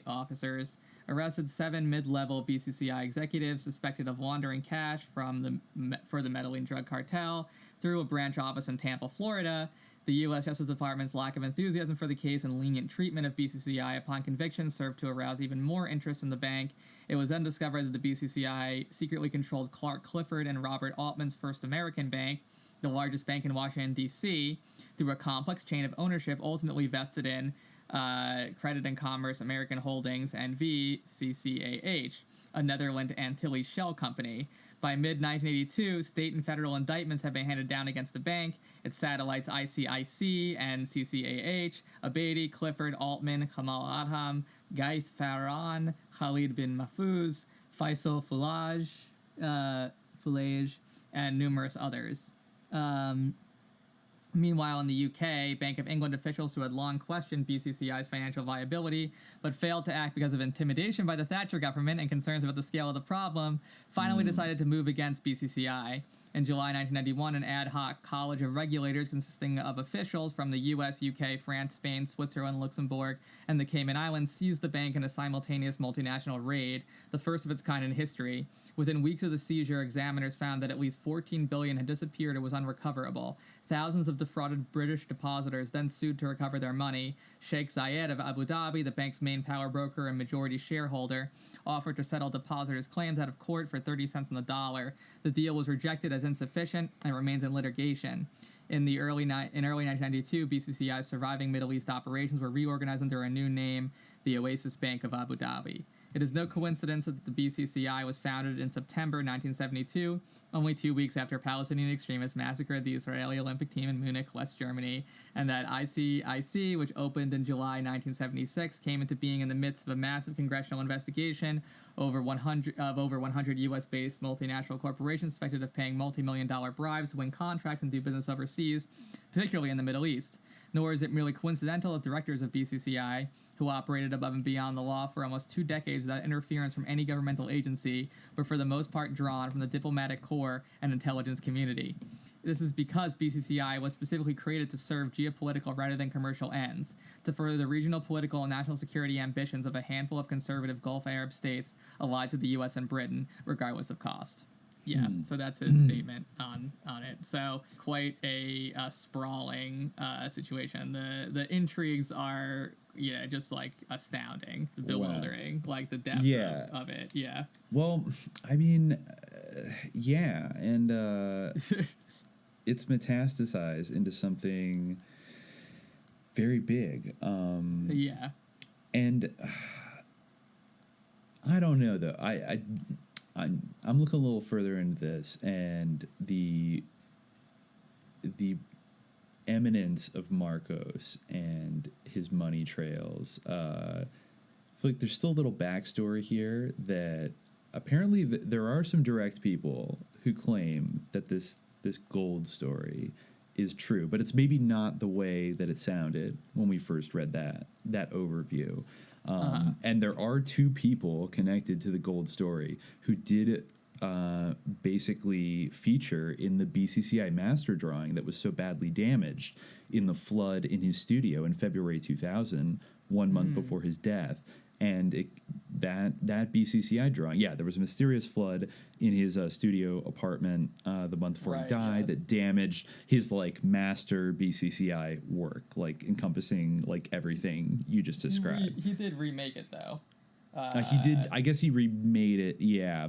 officers arrested 7 mid-level BCCI executives suspected of laundering cash for the Medellin drug cartel through a branch office in Tampa, Florida. The U.S. Justice Department's lack of enthusiasm for the case and lenient treatment of BCCI upon conviction served to arouse even more interest in the bank. It was then discovered that the BCCI secretly controlled Clark Clifford and Robert Altman's First American Bank, the largest bank in Washington, D.C., through a complex chain of ownership ultimately vested in Credit and Commerce American Holdings and VCCAH, a Netherlands Antilles shell company. By mid-1982, state and federal indictments have been handed down against the bank, its satellites ICIC and CCAH, Abedi, Clifford, Altman, Kamal Adham, Gaith Farhan, Khalid bin Mahfouz, Faisal Fulaj, and numerous others. Meanwhile, in the UK, Bank of England officials who had long questioned BCCI's financial viability, but failed to act because of intimidation by the Thatcher government and concerns about the scale of the problem, finally decided to move against BCCI. In July 1991, an ad hoc college of regulators consisting of officials from the US, UK, France, Spain, Switzerland, Luxembourg, and the Cayman Islands seized the bank in a simultaneous multinational raid, the first of its kind in history. Within weeks of the seizure, examiners found that at least $14 billion had disappeared or was unrecoverable. Thousands of defrauded British depositors then sued to recover their money. Sheikh Zayed of Abu Dhabi, the bank's main power broker and majority shareholder, offered to settle depositors' claims out of court for 30 cents on the dollar. The deal was rejected as insufficient and remains in litigation. In early 1992, BCCI's surviving Middle East operations were reorganized under a new name, the Oasis Bank of Abu Dhabi. It is no coincidence that the BCCI was founded in September 1972, only 2 weeks after Palestinian extremists massacred the Israeli Olympic team in Munich, West Germany, and that ICIC, which opened in July 1976, came into being in the midst of a massive congressional investigation of over 100 U.S.-based multinational corporations suspected of paying multi-million-dollar bribes to win contracts and do business overseas, particularly in the Middle East. Nor is it merely coincidental that directors of BCCI, who operated above and beyond the law for almost 2 decades without interference from any governmental agency, were for the most part drawn from the diplomatic corps and intelligence community. This is because BCCI was specifically created to serve geopolitical rather than commercial ends, to further the regional political and national security ambitions of a handful of conservative Gulf Arab states allied to the U.S. and Britain, regardless of cost. So that's his statement on it. So quite a sprawling situation. The intrigues are just like astounding, bewildering, like the depth of it. Yeah. Well, I mean, and it's metastasized into something very big. And I don't know though. I'm looking a little further into this, and the eminence of Marcos and his money trails. I feel like there's still a little backstory here that apparently there are some direct people who claim that this gold story is true, but it's maybe not the way that it sounded when we first read that overview. And there are two people connected to the gold story who did basically feature in the BCCI master drawing that was so badly damaged in the flood in his studio in February 2000, 1 month before his death. And that BCCI drawing, there was a mysterious flood in his studio apartment the month before he died that damaged his like master BCCI work, like encompassing like everything you just described. He did remake it though. He did. I guess he remade it.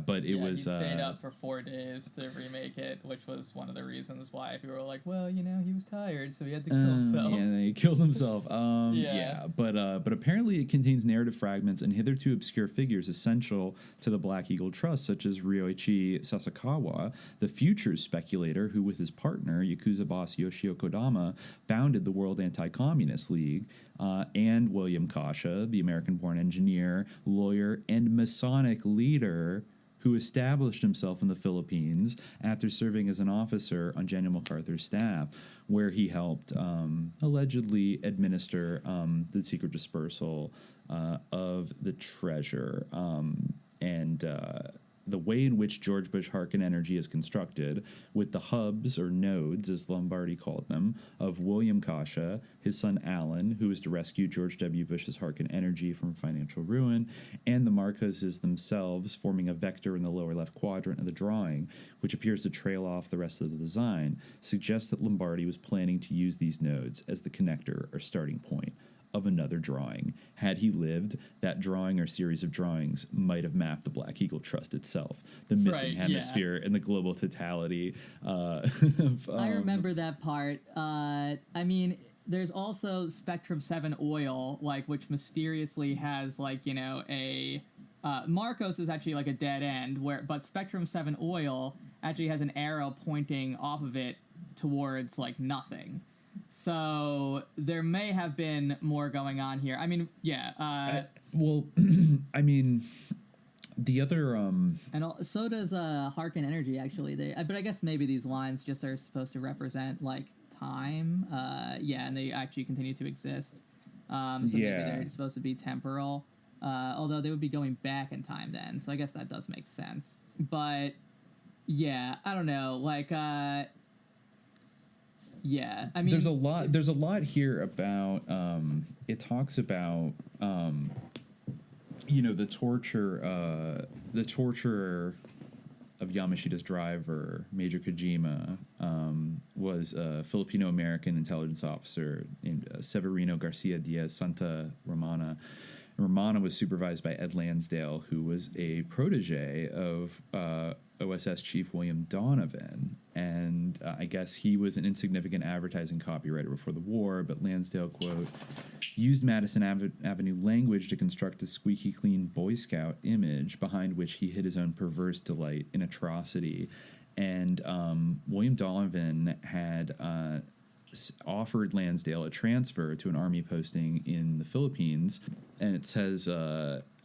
But it was. He stayed up for 4 days to remake it, which was one of the reasons why people were like, "Well, he was tired, so he had to kill himself." Yeah, he killed himself. But apparently it contains narrative fragments and hitherto obscure figures essential to the Black Eagle Trust, such as Ryoichi Sasakawa, the futures speculator who, with his partner Yakuza boss Yoshio Kodama, founded the World Anti-Communist League. And William Kasha, the American-born engineer, lawyer, and Masonic leader who established himself in the Philippines after serving as an officer on General MacArthur's staff, where he helped allegedly administer the secret dispersal of the treasure. The way in which George Bush Harkin Energy is constructed, with the hubs, or nodes, as Lombardi called them, of William Kasha, his son Alan, who was to rescue George W. Bush's Harkin Energy from financial ruin, and the Marcoses themselves forming a vector in the lower left quadrant of the drawing, which appears to trail off the rest of the design, suggests that Lombardi was planning to use these nodes as the connector or starting point of another drawing. Had he lived, that drawing or series of drawings might have mapped the Black Eagle Trust itself, the missing hemisphere and the global totality. I remember that part. I mean, there's also Spectrum 7 oil, like, which mysteriously has, like, a... Marcos is actually like a dead end, but Spectrum 7 oil actually has an arrow pointing off of it towards, like, nothing. So there may have been more going on here. I mean, I mean, the other and so does Harkin Energy actually. But I guess maybe these lines just are supposed to represent like time. And they actually continue to exist. Maybe they're supposed to be temporal. Although they would be going back in time then. So I guess that does make sense. But I don't know. Like. I mean, there's a lot here about it talks about the torturer of Yamashita's driver, Major Kojima, was a Filipino-American intelligence officer named Severino Garcia Diaz Santa Romana. Romana was supervised by Ed Lansdale, who was a protege of OSS Chief William Donovan. And I guess he was an insignificant advertising copywriter before the war, but Lansdale, quote, used Madison Avenue language to construct a squeaky clean Boy Scout image behind which he hid his own perverse delight in atrocity. And William Donovan had offered Lansdale a transfer to an army posting in the Philippines, and it says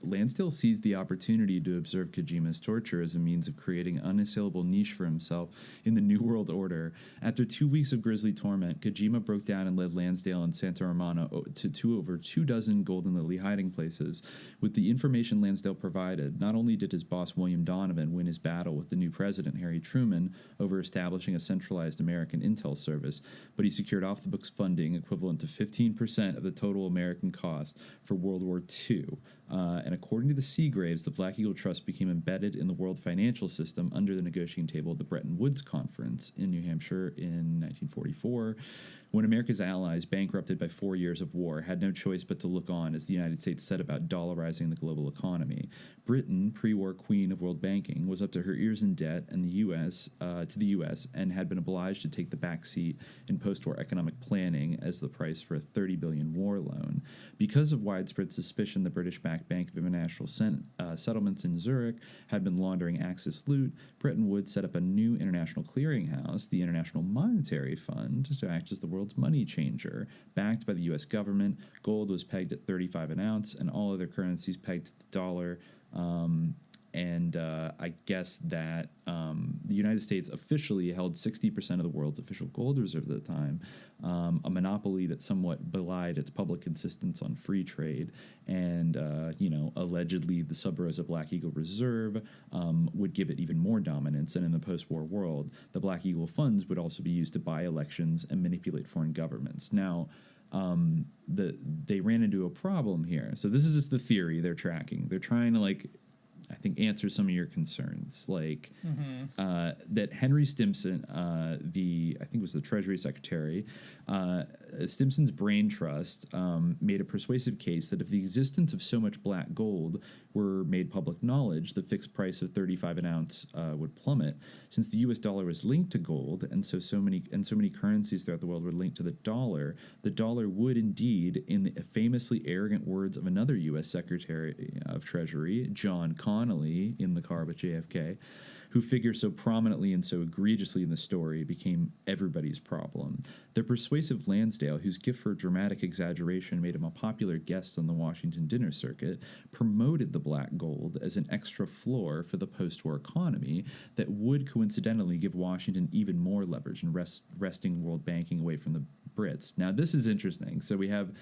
Lansdale seized the opportunity to observe Kojima's torture as a means of creating an unassailable niche for himself in the New World Order. After 2 weeks of grisly torment, Kojima broke down and led Lansdale and Santa Romana to over 24 Golden Lily hiding places. With the information Lansdale provided, not only did his boss William Donovan win his battle with the new president Harry Truman over establishing a centralized American intel service, but he secured off-the-books funding equivalent to 15% of the total American cost for World War II. And according to the Seagraves, the Black Eagle Trust became embedded in the world financial system under the negotiating table of the Bretton Woods Conference in New Hampshire in 1944, when America's allies, bankrupted by 4 years of war, had no choice but to look on as the United States set about dollarizing the global economy. Britain, pre-war queen of world banking, was up to her ears in debt and the U.S. To the U.S. and had been obliged to take the back seat in post-war economic planning as the price for a $30 billion war loan. Because of widespread suspicion the British-backed Bank of International Settlements in Zurich had been laundering Axis loot, Bretton Woods set up a new international clearinghouse, the International Monetary Fund, to act as the world's money changer. Backed by the U.S. government, gold was pegged at 35 an ounce, and all other currencies pegged to the dollar. I guess that the United States officially held 60% of the world's official gold reserve at the time, a monopoly that somewhat belied its public insistence on free trade. And, allegedly the Sub Rosa Black Eagle Reserve would give it even more dominance. And in the post-war world, the Black Eagle funds would also be used to buy elections and manipulate foreign governments. Now, they ran into a problem here. So this is just the theory they're tracking. They're trying to, I think, answer some of your concerns, that Henry Stimson, I think it was the Treasury Secretary, Stimson's brain trust made a persuasive case that if the existence of so much black gold were made public knowledge, the fixed price of 35 an ounce would plummet. Since the U.S. dollar was linked to gold, and so many currencies throughout the world were linked to the dollar would indeed, in the famously arrogant words of another U.S. Secretary of Treasury, John Connolly, in the car with JFK, who figures so prominently and so egregiously in the story, became everybody's problem. The persuasive Lansdale, whose gift for dramatic exaggeration made him a popular guest on the Washington dinner circuit, promoted the black gold as an extra floor for the post-war economy that would coincidentally give Washington even more leverage in wresting world banking away from the Brits. Now, this is interesting. So we have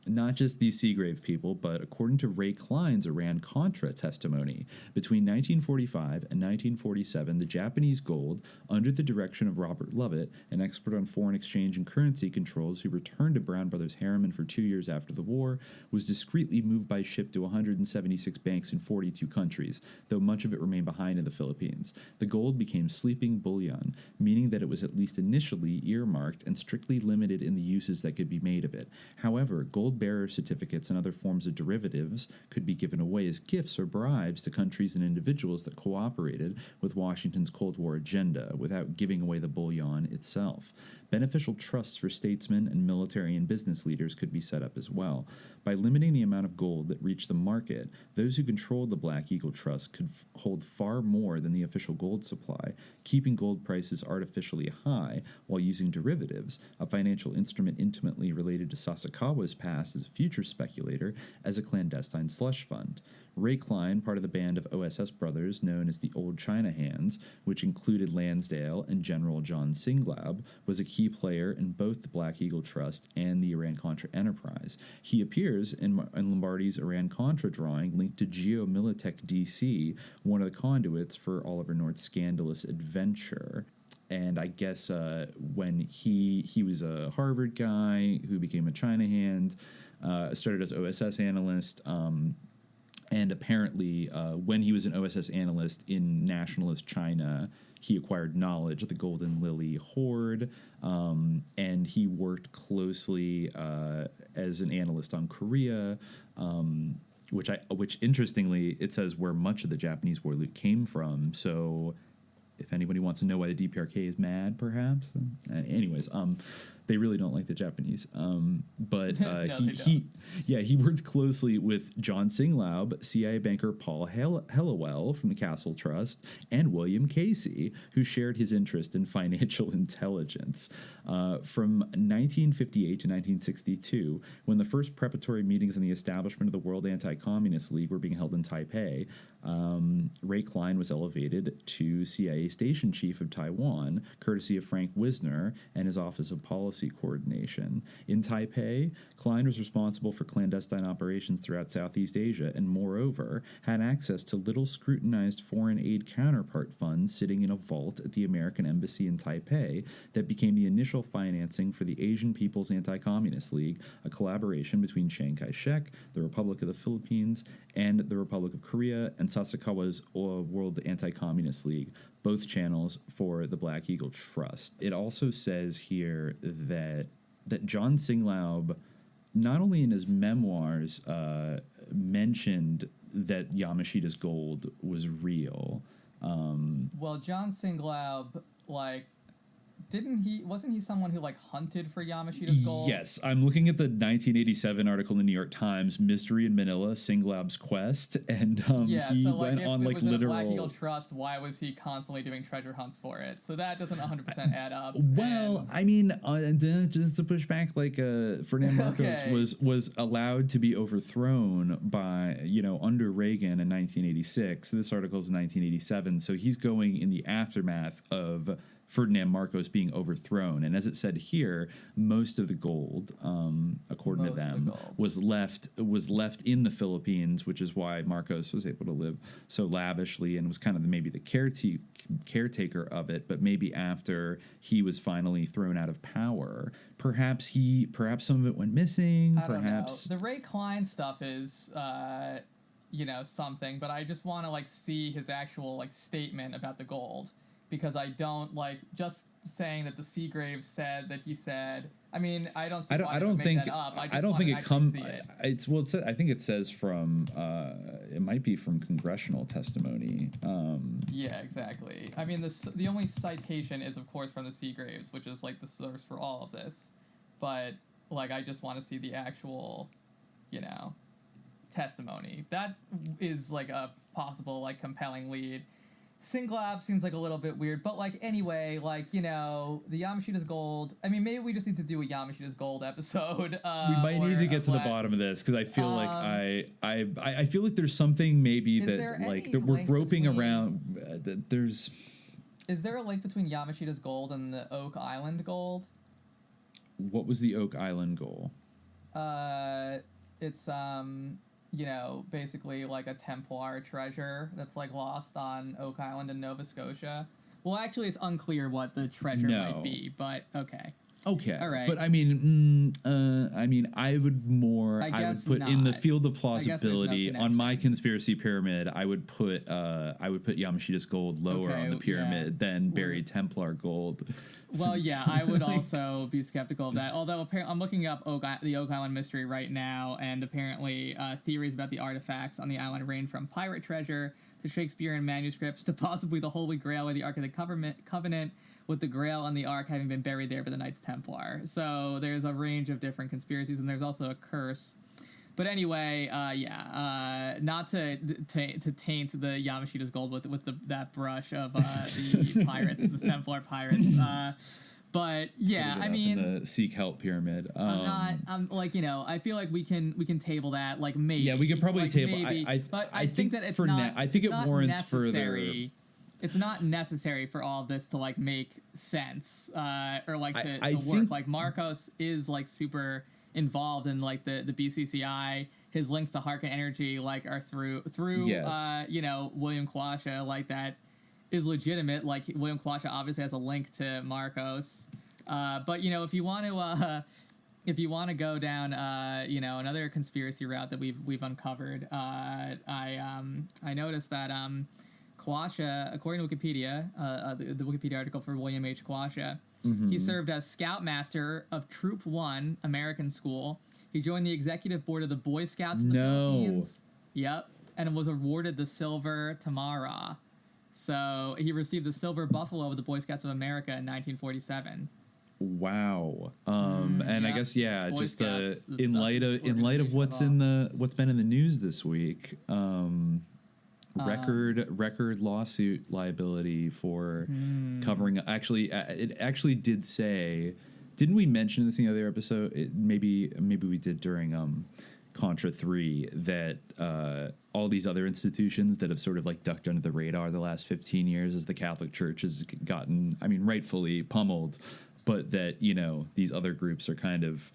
not just these Seagrave people, but according to Ray Klein's Iran-Contra testimony, between 1945 and 1947, the Japanese gold, under the direction of Robert Lovett, an expert on foreign exchange and currency controls who returned to Brown Brothers Harriman for 2 years after the war, was discreetly moved by ship to 176 banks in 42 countries, though much of it remained behind in the Philippines. The gold became sleeping bullion, meaning that it was at least initially earmarked and strictly limited in the uses that could be made of it. However, gold bearer certificates and other forms of derivatives could be given away as gifts or bribes to countries and individuals that cooperated with Washington's Cold War agenda without giving away the bullion itself. Beneficial trusts for statesmen and military and business leaders could be set up as well. By limiting the amount of gold that reached the market, those who controlled the Black Eagle Trust could hold far more than the official gold supply, keeping gold prices artificially high while using derivatives, a financial instrument intimately related to Sasakawa's past as a future speculator, as a clandestine slush fund. Ray Klein, part of the band of OSS brothers known as the Old China Hands, which included Lansdale and General John Singlaub, was a key player in both the Black Eagle Trust and the Iran-Contra Enterprise. He appears in Lombardi's Iran-Contra drawing linked to Geomilitech DC, one of the conduits for Oliver North's scandalous adventure. And I guess when he was a Harvard guy who became a China hand, started as OSS analyst, and apparently, when he was an OSS analyst in nationalist China, he acquired knowledge of the Golden Lily Horde, and he worked closely as an analyst on Korea, which interestingly, it says where much of the Japanese war loot came from. So if anybody wants to know why the DPRK is mad, perhaps. Anyways, they really don't like the Japanese. But he worked closely with John Singlaub, CIA banker Paul Hellawell from the Castle Trust, and William Casey, who shared his interest in financial intelligence. From 1958 to 1962, when the first preparatory meetings on the establishment of the World Anti-Communist League were being held in Taipei, Ray Klein was elevated to CIA Station Chief of Taiwan, courtesy of Frank Wisner and his Office of Policy policy coordination. In Taipei, Klein was responsible for clandestine operations throughout Southeast Asia and, moreover, had access to little scrutinized foreign aid counterpart funds sitting in a vault at the American Embassy in Taipei that became the initial financing for the Asian People's Anti-Communist League, a collaboration between Chiang Kai-shek, the Republic of the Philippines, and the Republic of Korea, and Sasakawa's World Anti-Communist League, both channels for the Black Eagle Trust. It also says here that John Singlaub, not only in his memoirs, mentioned that Yamashita's gold was real. Well, John Singlaub, wasn't he someone who hunted for Yamashita's gold? Yes, I'm looking at the 1987 article in the New York Times, "Mystery in Manila: Singlaub's Quest," and he went on if it was literal. In a Black Eagle Trust, why was he constantly doing treasure hunts for it? So that doesn't 100% add up. Well, I mean, just to push back, Ferdinand Marcos was allowed to be overthrown by under Reagan in 1986. This article is 1987, so he's going in the aftermath of Ferdinand Marcos being overthrown. And as it said here, most of the gold, according to them, was left in the Philippines, which is why Marcos was able to live so lavishly and was kind of maybe the caretaker of it. But maybe after he was finally thrown out of power, perhaps some of it went missing. I don't know. The Ray Klein stuff is something, but I just want to see his actual statement about the gold. Because I don't just saying that the Seagraves said that he said. I mean, I don't see why they would make that up. I don't think it comes. I think it says from. It might be from congressional testimony. Yeah, exactly. I mean, the only citation is, of course, from the Seagraves, which is the source for all of this. But I just want to see the actual, testimony. That is a possible compelling lead. Singlaub seems a little bit weird, but anyway, the Yamashita's gold. I mean, maybe we just need to do a Yamashita's gold episode. We might need to get to the bottom of this because I feel I feel like there's something maybe that we're groping around. There's. Is there a link between Yamashita's gold and the Oak Island gold? What was the Oak Island goal? It's basically a Templar treasure that's lost on Oak Island in Nova Scotia. Well, actually, it's unclear what the treasure might be, but okay. Okay. All right. But I mean, I would put in the field of plausibility on my conspiracy pyramid. I would put Yamashita's gold lower on the pyramid than buried Templar gold. Well, yeah, I would also be skeptical of that. Although I'm looking up the Oak Island mystery right now, and apparently theories about the artifacts on the island range from pirate treasure to Shakespearean manuscripts to possibly the Holy Grail or the Ark of the Covenant, with the Grail and the Ark having been buried there by the Knights Templar. So there's a range of different conspiracies, and there's also a curse. But anyway, not to taint the Yamashita's gold with that brush of the pirates, the Templar pirates. But yeah, I mean, the Seek Help pyramid. I feel like we can table that. Maybe. Yeah, we could probably table. Maybe, but I think that it's not. I think it warrants necessary. It's not necessary for all of this to make sense or to work. Marcos is super involved in the BCCI. His links to Harken Energy are through William Quasha. That is legitimate. William Quasha obviously has a link to Marcos. But if you want to go down another conspiracy route that we've uncovered, I noticed that Quasha, according to Wikipedia, the Wikipedia article for William H. Quasha, he served as Scoutmaster of Troop 1 American School. He joined the executive board of the Boy Scouts of the Philippines. Yep. And was awarded the Silver Tamara. So he received the Silver Buffalo of the Boy Scouts of America in 1947. Wow. I guess just in light of what's been in the news this week, record lawsuit liability for covering. It actually did say. Didn't we mention this in the other episode? Maybe we did during Contra 3 that all these other institutions that have sort of ducked under the radar the last 15 years as the Catholic Church has gotten, rightfully pummeled but that, these other groups are kind of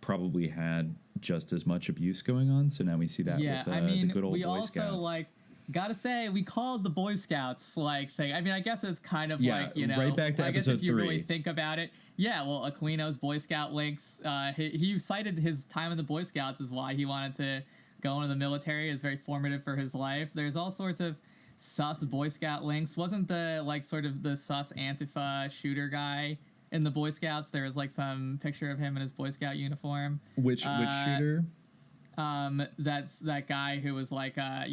probably had just as much abuse going on. So now we see that with the good old we Boy also Scouts. Gotta say, we called the Boy Scouts thing. I mean, I guess it's kind of right back to I guess episode if you 3. really think about it, well, Aquino's Boy Scout links. He cited his time in the Boy Scouts as why he wanted to go into the military. Is very formative for his life. There's all sorts of sus Boy Scout links. Wasn't the sort of the sus Antifa shooter guy in the Boy Scouts? There was some picture of him in his Boy Scout uniform. Which shooter? That's that guy who was I'm 100%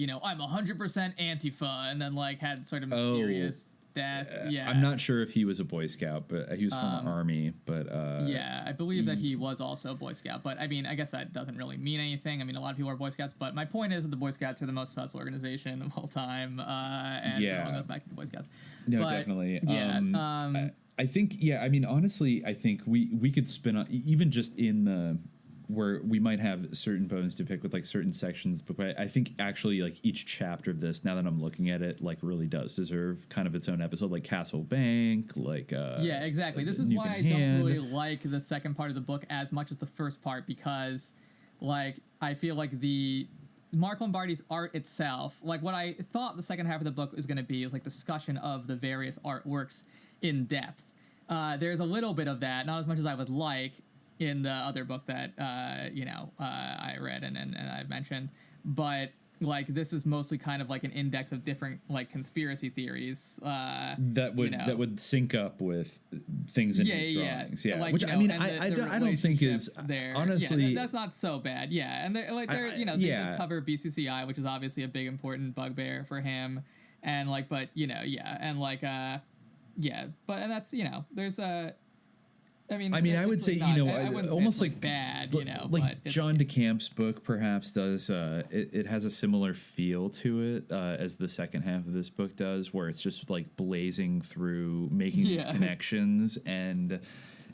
Antifa, and then had sort of mysterious death. Yeah, I'm not sure if he was a Boy Scout, but he was from the army. But I believe that he was also a Boy Scout. But I mean, I guess that doesn't really mean anything. I mean, a lot of people are Boy Scouts, but my point is that the Boy Scouts are the most sus organization of all time. And it all goes back to the Boy Scouts. No, definitely. I think, I mean, honestly, I think we could spin on, even just in the, where we might have certain bones to pick with certain sections, but I think actually each chapter of this, now that I'm looking at it, really does deserve kind of its own episode, like Castle Bank, exactly. This is Nugan why I Hand. don't really like the second part of the book as much as the first part, because I feel the Mark Lombardi's art itself, what I thought the second half of the book was going to be is discussion of the various artworks in depth. There's a little bit of that, not as much as I would like, in the other book that I read and I mentioned, but this is mostly kind of an index of different conspiracy theories that would sync up with things in his drawings. Which I mean, I don't think is there. Honestly that's not so bad. And they're they just cover BCCI, which is obviously a big important bugbear for him, and but and that's there's a. I mean, I would say, almost bad, but John DeCamp's book perhaps does, it has a similar feel to it as the second half of this book does, where it's just blazing through, making these connections and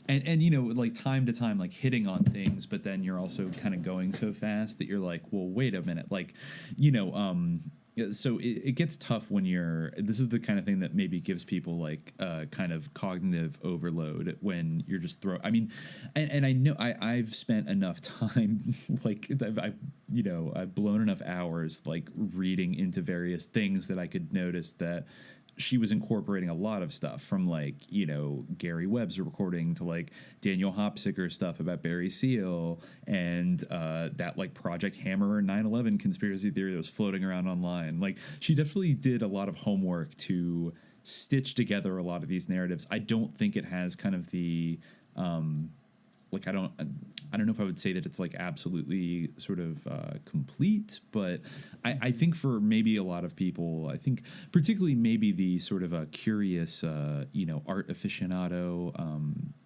time to time, hitting on things, but then you're also kind of going so fast that you're well, wait a minute, so it gets tough when this is the kind of thing that maybe gives people kind of cognitive overload when you're just and I know I've spent enough time, I've blown enough hours reading into various things that I could notice that she was incorporating a lot of stuff from Gary Webb's recording to Daniel Hopsicker stuff about Barry Seal and that Project Hammer 9/11 conspiracy theory that was floating around online. She definitely did a lot of homework to stitch together a lot of these narratives. I don't think it has kind of the I don't know if I would say that it's absolutely sort of complete, but I think for maybe a lot of people, I think particularly maybe the sort of a curious, art aficionado,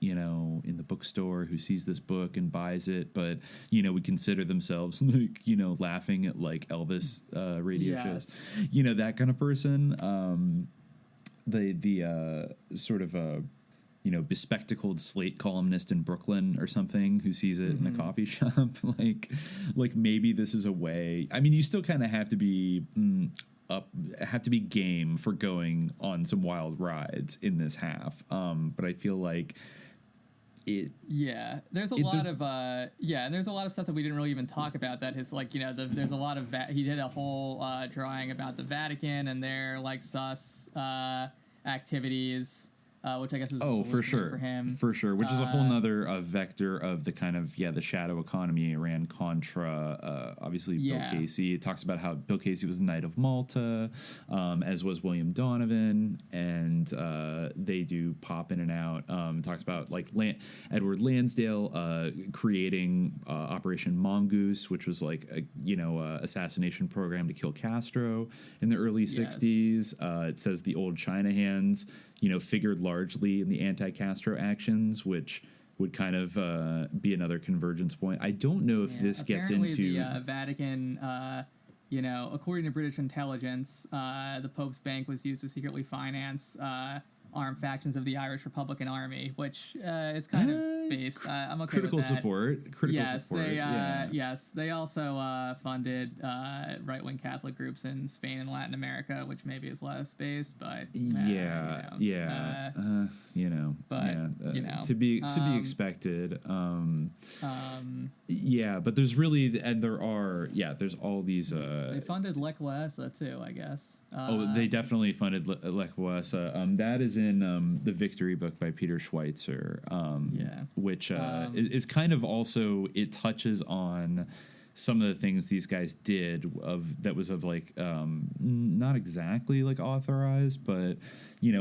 in the bookstore who sees this book and buys it, but, would consider themselves laughing at Elvis radio shows, that kind of person. The sort of bespectacled Slate columnist in Brooklyn or something who sees it in a coffee shop, maybe this is a way. I mean, you still kind of have to be game for going on some wild rides in this half. But I feel there's a lot of and there's a lot of stuff that we didn't really even talk about that his there's a lot of he did a whole drawing about the Vatican and their sus activities. Which I guess was for sure for him. For sure, which is a whole nother vector of the kind of the shadow economy, Iran-Contra. Obviously, Bill Casey. It talks about how Bill Casey was Knight of Malta, as was William Donovan, and they do pop in and out. Talks about Edward Lansdale creating Operation Mongoose, which was a assassination program to kill Castro in the early '60s. It says the old China hands figured largely in the anti-Castro actions, which would kind of be another convergence point. I don't know if this gets into the Vatican. According to British intelligence, the Pope's bank was used to secretly finance armed factions of the Irish Republican Army, which is kind of based. I'm okay critical with that. support. Critical support. Yes, they also funded right-wing Catholic groups in Spain and Latin America, which maybe is less based, but to be expected. But there's really, and there's all these. They funded Lech Walesa too, I guess. They definitely funded Lech Walesa. That is in the Victory book by Peter Schweitzer, which is kind of also, it touches on some of the things these guys did that was not exactly like authorized, but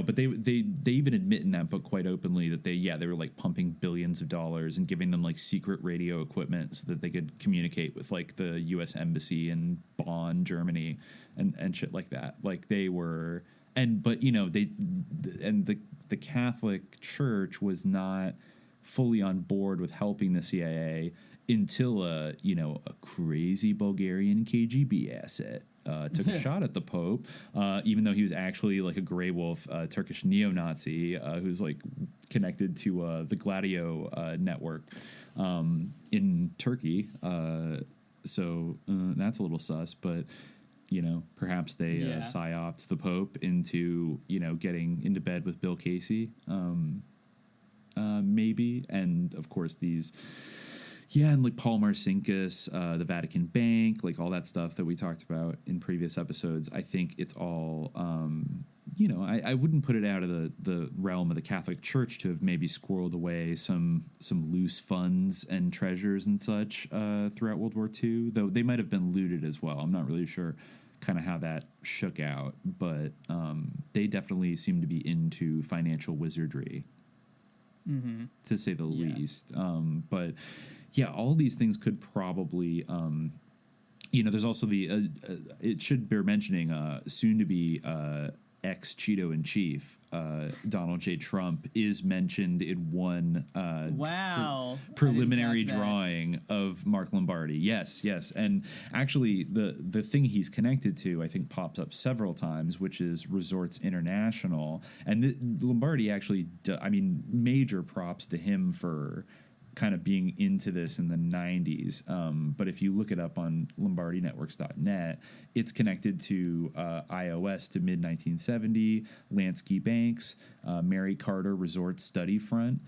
but they even admit in that book quite openly that they were like pumping billions of dollars and giving them like secret radio equipment so that they could communicate with like the U.S. embassy in Bonn, Germany, and shit like that. Like they were, the Catholic Church was not fully on board with helping the CIA until a crazy Bulgarian KGB asset took a shot at the Pope, even though he was actually like a gray wolf Turkish neo-Nazi who's like connected to the Gladio network in Turkey. So that's a little sus, but perhaps they psyoped the Pope into getting into bed with Bill Casey, maybe, and of course these. Yeah, and like Paul Marcinkus, the Vatican Bank, like all that stuff that we talked about in previous episodes. I think it's all, I wouldn't put it out of the realm of the Catholic Church to have maybe squirreled away some loose funds and treasures and such throughout World War II, though they might have been looted as well. I'm not really sure kind of how that shook out, but they definitely seem to be into financial wizardry, to say the least. But yeah, all these things could probably, there's also the, it should bear mentioning, soon to be ex-Cheeto in chief, Donald J. Trump, is mentioned in one preliminary drawing of Mark Lombardi. Yes. And actually, the thing he's connected to, I think, pops up several times, which is Resorts International. And Lombardi actually, major props to him for kind of being into this in the 90s. But if you look it up on lombardinetworks.net, it's connected to iOS to mid-1970, Lansky Banks, Mary Carter Resort Study Front,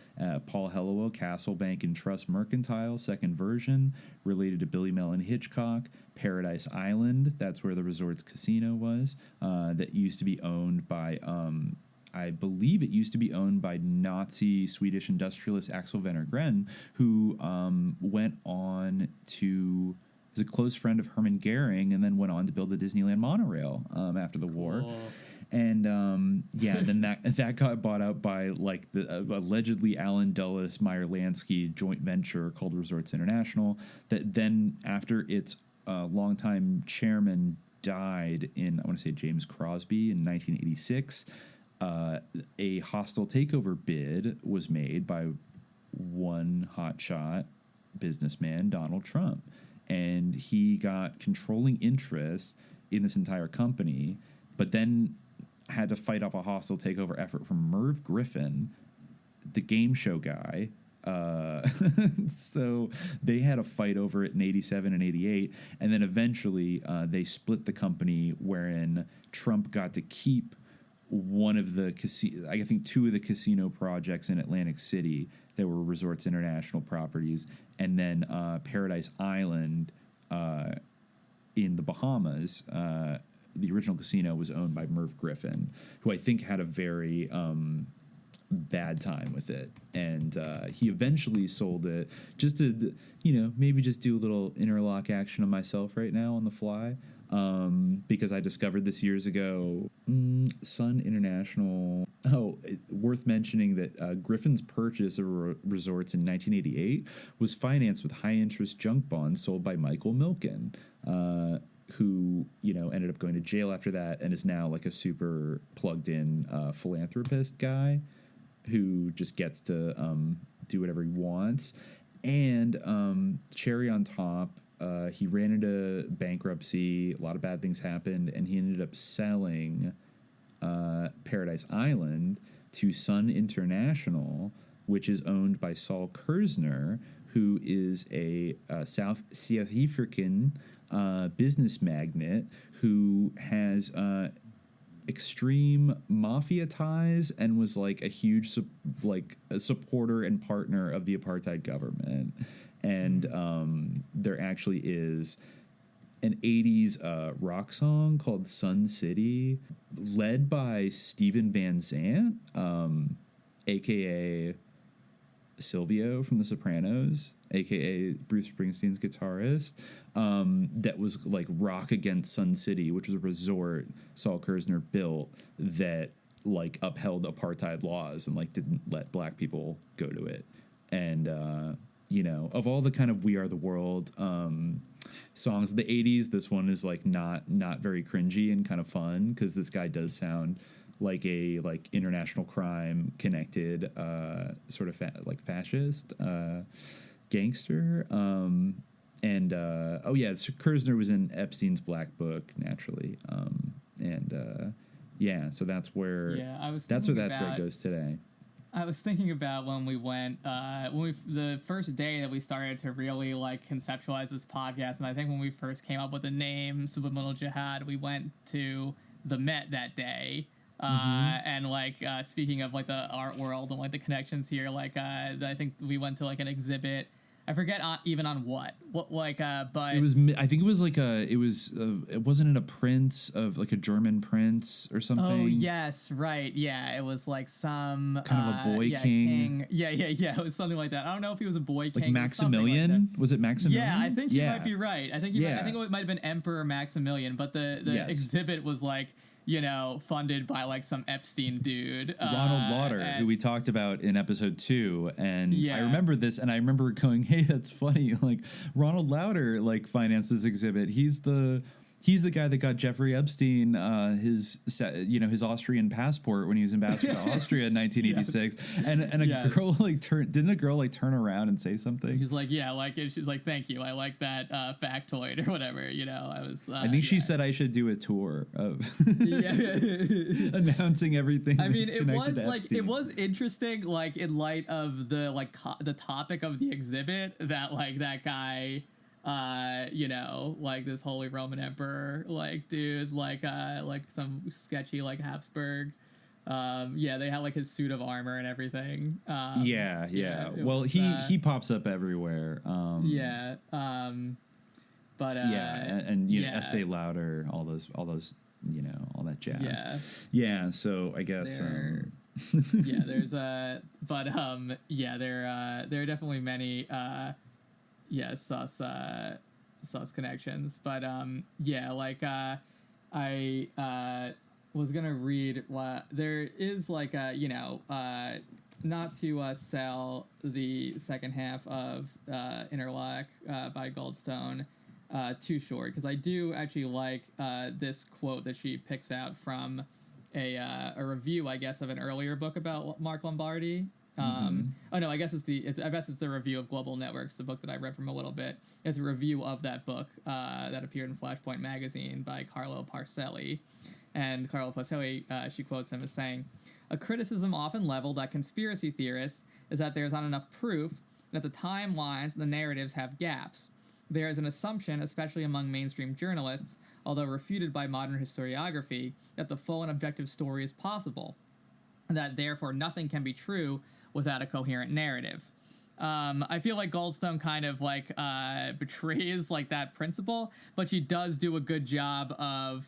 Paul Helliwell Castle Bank and Trust Mercantile, second version, related to Billy Mellon Hitchcock, Paradise Island, that's where the Resorts Casino was, that used to be owned by... I believe it used to be owned by Nazi Swedish industrialist Axel Wenner-Gren, who went on to, was a close friend of Hermann Goering, and then went on to build the Disneyland monorail after the war. And then that got bought out by like the allegedly Alan Dulles Meyer Lansky joint venture called Resorts International. That then, after its longtime chairman died in, I want to say James Crosby in 1986. A hostile takeover bid was made by one hotshot businessman, Donald Trump, and he got controlling interest in this entire company, but then had to fight off a hostile takeover effort from Merv Griffin, the game show guy. So they had a fight over it in 87 and 88, and then eventually they split the company, wherein Trump got to keep one of the I think two of the casino projects in Atlantic City that were Resorts International properties, and then Paradise Island in the Bahamas. The original casino was owned by Merv Griffin, who I think had a very bad time with it, and he eventually sold it just to maybe just do a little interlock action on myself right now on the fly. Because I discovered this years ago, Sun International. Worth mentioning that Griffin's purchase of resorts in 1988 was financed with high-interest junk bonds sold by Michael Milken, who ended up going to jail after that and is now like a super plugged-in philanthropist guy who just gets to do whatever he wants. And cherry on top, he ran into bankruptcy, a lot of bad things happened, and he ended up selling Paradise Island to Sun International which is owned by Saul Kerzner, who is a South African business magnate who has extreme mafia ties and was like a huge a supporter and partner of the apartheid government. And there actually is an 80s rock song called Sun City, led by Steven Van Zandt, a.k.a. Silvio from The Sopranos, a.k.a. Bruce Springsteen's guitarist, that was like Rock Against Sun City, which was a resort Saul Kerzner built that like upheld apartheid laws and like didn't let black people go to it. And, you know, of all the kind of We Are the World songs of the 80s, this one is like not very cringy and kind of fun because this guy does sound like a international crime connected sort of fascist gangster. And so Kerzner was in Epstein's Black Book, naturally. So that's where that thread goes today. I was thinking about when we went, the first day that we started to really like conceptualize this podcast, and I think when we first came up with the name Subliminal Jihad, we went to the Met that day. And speaking of like the art world and like the connections here, I think we went to like an exhibit. I forget even on what but it was, I think it was it wasn't a prince of like a German prince or something. Oh yes, right, yeah, it was like some kind of a boy king. Yeah, it was something like that. I don't know if he was a boy king, like Maximilian. Was it Maximilian? Yeah, I think you might be right. I think it might have been Emperor Maximilian, but the exhibit was like, you know, funded by like some Epstein dude. Ronald Lauder, who we talked about in episode 2. And I remember this, and I remember going, hey, that's funny. Like, Ronald Lauder, like, financed this exhibit. He's the guy that got Jeffrey Epstein his Austrian passport when he was ambassador to Austria in 1986. And a girl didn't a girl turn around and say something? She's like, she's like, thank you, I like that factoid or whatever, you know. I think she said I should do a tour of announcing everything. I mean, it was interesting, like in light of the the topic of the exhibit, that like that guy, you know, like this Holy Roman Emperor, like dude, like some sketchy like Habsburg. They had like his suit of armor and everything. Well, he pops up everywhere. Estee Lauder, all those, you know, all that jazz. So I guess. There are definitely many. Sus connections, but I was gonna read what there is, like not to sell the second half of Interlock by Goldstone too short, because I do actually like this quote that she picks out from a review, I guess, of an earlier book about Mark Lombardi. I guess it's the review of Global Networks, the book that I read from a little bit. It's a review of that book that appeared in Flashpoint magazine by Carlo Parcelli. And Carlo Parcelli, she quotes him as saying, "A criticism often leveled at conspiracy theorists is that there is not enough proof, that the timelines and the narratives have gaps. There is an assumption, especially among mainstream journalists, although refuted by modern historiography, that the full and objective story is possible, and that therefore nothing can be true without a coherent narrative." I feel like Goldstone kind of betrays like that principle, but she does do a good job of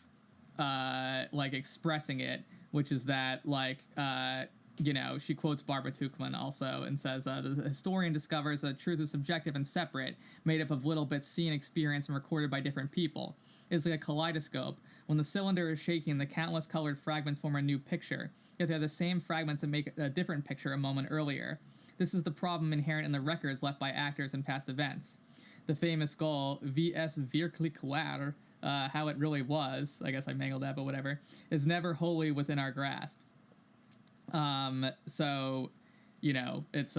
expressing it, which is that she quotes Barbara Tuchman also and says, the historian discovers that truth is subjective and separate, made up of little bits seen, experienced, and recorded by different people. It's like a kaleidoscope. When the cylinder is shaking, the countless colored fragments form a new picture, yet they're the same fragments that make a different picture a moment earlier. This is the problem inherent in the records left by actors in past events. The famous goal, wie es wirklich war, how it really was, I guess I mangled that, but whatever, is never wholly within our grasp. So, you know, it's,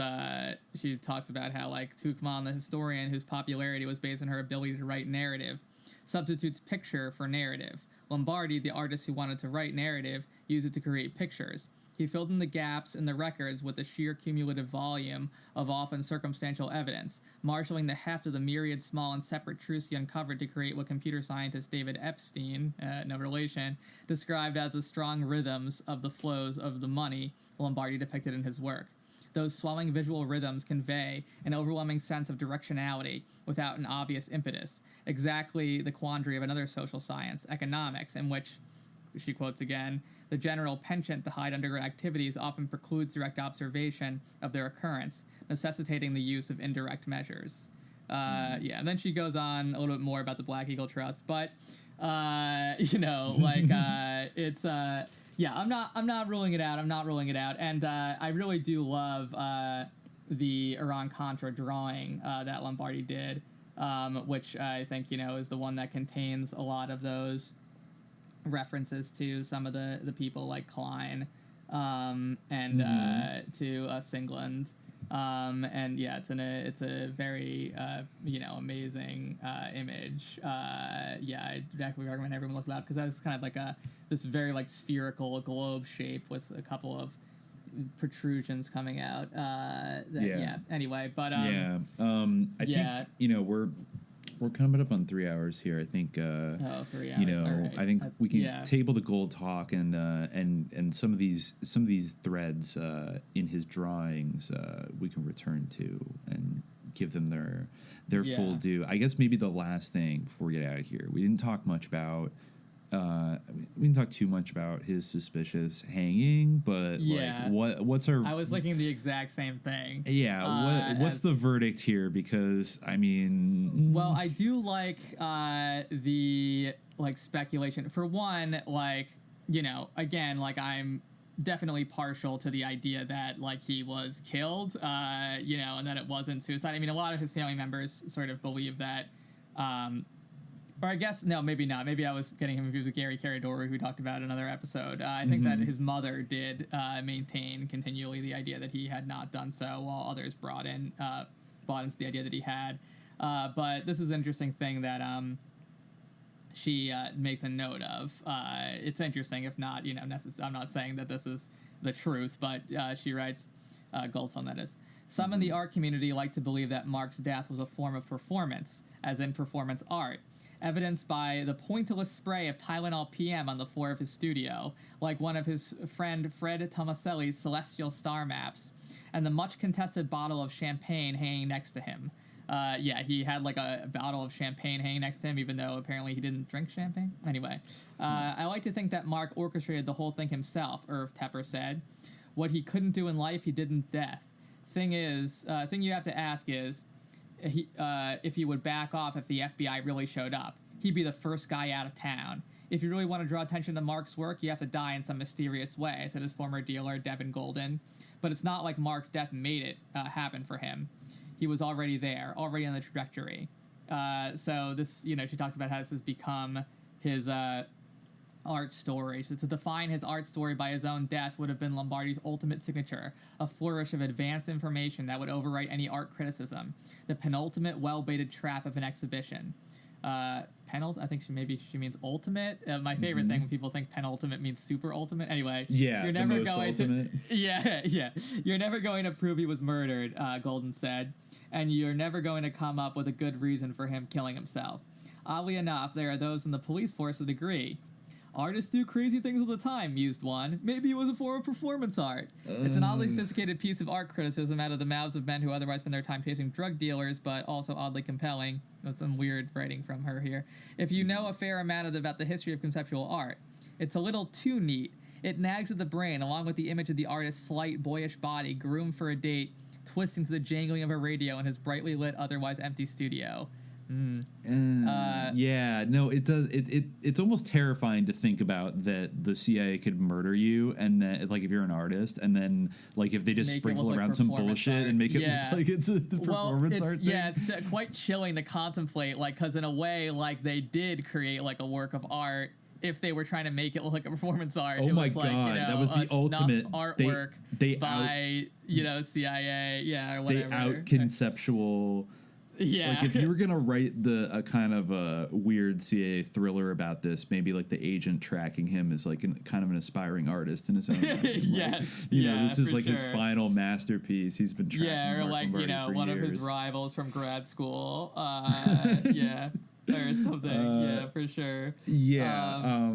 she talks about how, Tuchman, the historian whose popularity was based on her ability to write narrative, substitutes picture for narrative. Lombardi, the artist who wanted to write narrative, used it to create pictures. He filled in the gaps in the records with the sheer cumulative volume of often circumstantial evidence, marshalling the heft of the myriad small and separate truths he uncovered to create what computer scientist David Epstein, no relation, described as the strong rhythms of the flows of the money Lombardi depicted in his work. Those swelling visual rhythms convey an overwhelming sense of directionality without an obvious impetus, exactly the quandary of another social science, economics, in which, she quotes again, the general penchant to hide underground activities often precludes direct observation of their occurrence, necessitating the use of indirect measures. And then she goes on a little bit more about the Black Eagle Trust, but it's I'm not ruling it out. And I really do love the Iran-Contra drawing that Lombardi did, which I think is the one that contains a lot of those references to some of the people like Klein and to Singland. It's a very amazing image. I definitely recommend everyone look it up because that's kind of like this very like spherical globe shape with a couple of protrusions coming out. Anyway, but I think we're coming up on 3 hours here. I think 3 hours. Right. I think we can table the gold talk and some of these threads in his drawings we can return to and give them their full due. I guess maybe the last thing before we get out of here, we didn't talk too much about his suspicious hanging, but what's our? I was thinking the exact same thing. What's the verdict here? Because I mean, well, I do like the speculation. For one, again, I'm definitely partial to the idea that he was killed, and that it wasn't suicide. I mean, a lot of his family members sort of believe that. Or I guess, no, maybe not. Maybe I was getting him confused with Gary Caradori, who talked about another episode. I think that his mother did maintain continually the idea that he had not done so, while others bought into the idea that he had. But this is an interesting thing that she makes a note of. It's interesting, if not, I'm not saying that this is the truth, but she writes, Goldstone, that is, some in the art community like to believe that Mark's death was a form of performance, as in performance art, evidenced by the pointillist spray of Tylenol PM on the floor of his studio, like one of his friend Fred Tomaselli's celestial star maps, and the much-contested bottle of champagne hanging next to him. He had a bottle of champagne hanging next to him, even though apparently he didn't drink champagne. Anyway, I like to think that Mark orchestrated the whole thing himself, Irv Tepper said. What he couldn't do in life, he did in death. Thing you have to ask is, if he would back off if the FBI really showed up. He'd be the first guy out of town. If you really want to draw attention to Mark's work, you have to die in some mysterious way, said his former dealer, Devin Golden. But it's not like Mark's death made it happen for him. He was already there, already on the trajectory. So this, she talks about how this has become his art story. So to define his art story by his own death would have been Lombardi's ultimate signature, a flourish of advanced information that would overwrite any art criticism, the penultimate well-baited trap of an exhibition. I think she means ultimate. My favorite thing when people think penultimate means super ultimate. Anyway, you're never going ultimate. You're never going to prove he was murdered, Golden said, and you're never going to come up with a good reason for him killing himself. Oddly enough, there are those in the police force that agree. Artists do crazy things all the time, mused one. Maybe it was a form of performance art. It's an oddly sophisticated piece of art criticism out of the mouths of men who otherwise spend their time chasing drug dealers, but also oddly compelling. There's some weird writing from her here. If you know a fair amount about the history of conceptual art, it's a little too neat. It nags at the brain, along with the image of the artist's slight, boyish body, groomed for a date, twisting to the jangling of a radio in his brightly lit, otherwise empty studio. It does. It's almost terrifying to think about that the CIA could murder you, and that if you're an artist, and then if they just sprinkle around some bullshit art and make it look like it's a performance art thing. Yeah, it's quite chilling to contemplate. Because in a way, they did create a work of art. If they were trying to make it look like a performance art, it was that was the ultimate artwork by CIA, or whatever. They out conceptual Yeah. Like, if you were going to write a kind of a weird CIA thriller about this, maybe, like, the agent tracking him is, like, kind of an aspiring artist in his own right. Yes. Like, you know, this is, like, his final masterpiece. He's been tracking or, Mark like, Lombardi you know, for one years. of his rivals from grad school. Yeah. Or something. Yeah, for sure. Yeah.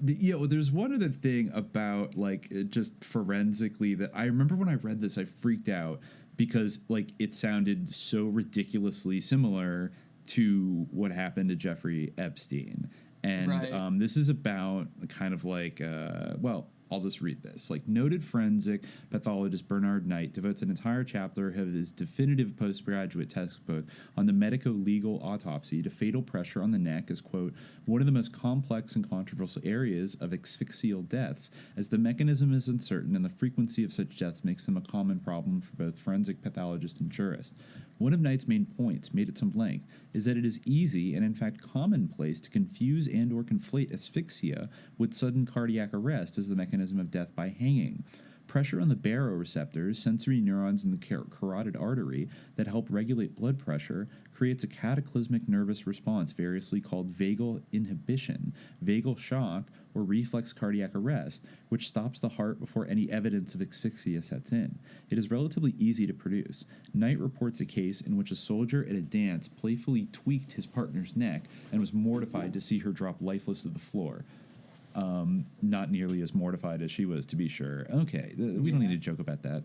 There's one other thing about, like, just forensically that I remember when I read this, I freaked out because, like, it sounded so ridiculously similar to what happened to Jeffrey Epstein. And this is about kind of like, I'll just read this. Like, noted forensic pathologist Bernard Knight devotes an entire chapter of his definitive postgraduate textbook on the medico-legal autopsy to fatal pressure on the neck as, quote, one of the most complex and controversial areas of asphyxial deaths, as the mechanism is uncertain and the frequency of such deaths makes them a common problem for both forensic pathologists and jurists. One of Knight's main points, made at some length, is that it is easy and in fact commonplace to confuse and or conflate asphyxia with sudden cardiac arrest as the mechanism of death by hanging. Pressure on the baroreceptors, sensory neurons in the carotid artery that help regulate blood pressure, creates a cataclysmic nervous response variously called vagal inhibition, vagal shock, or reflex cardiac arrest, which stops the heart before any evidence of asphyxia sets in. It is relatively easy to produce. Knight reports a case in which a soldier at a dance playfully tweaked his partner's neck and was mortified to see her drop lifeless to the floor. Not nearly as mortified as she was, to be sure. Okay, we don't need to joke about that.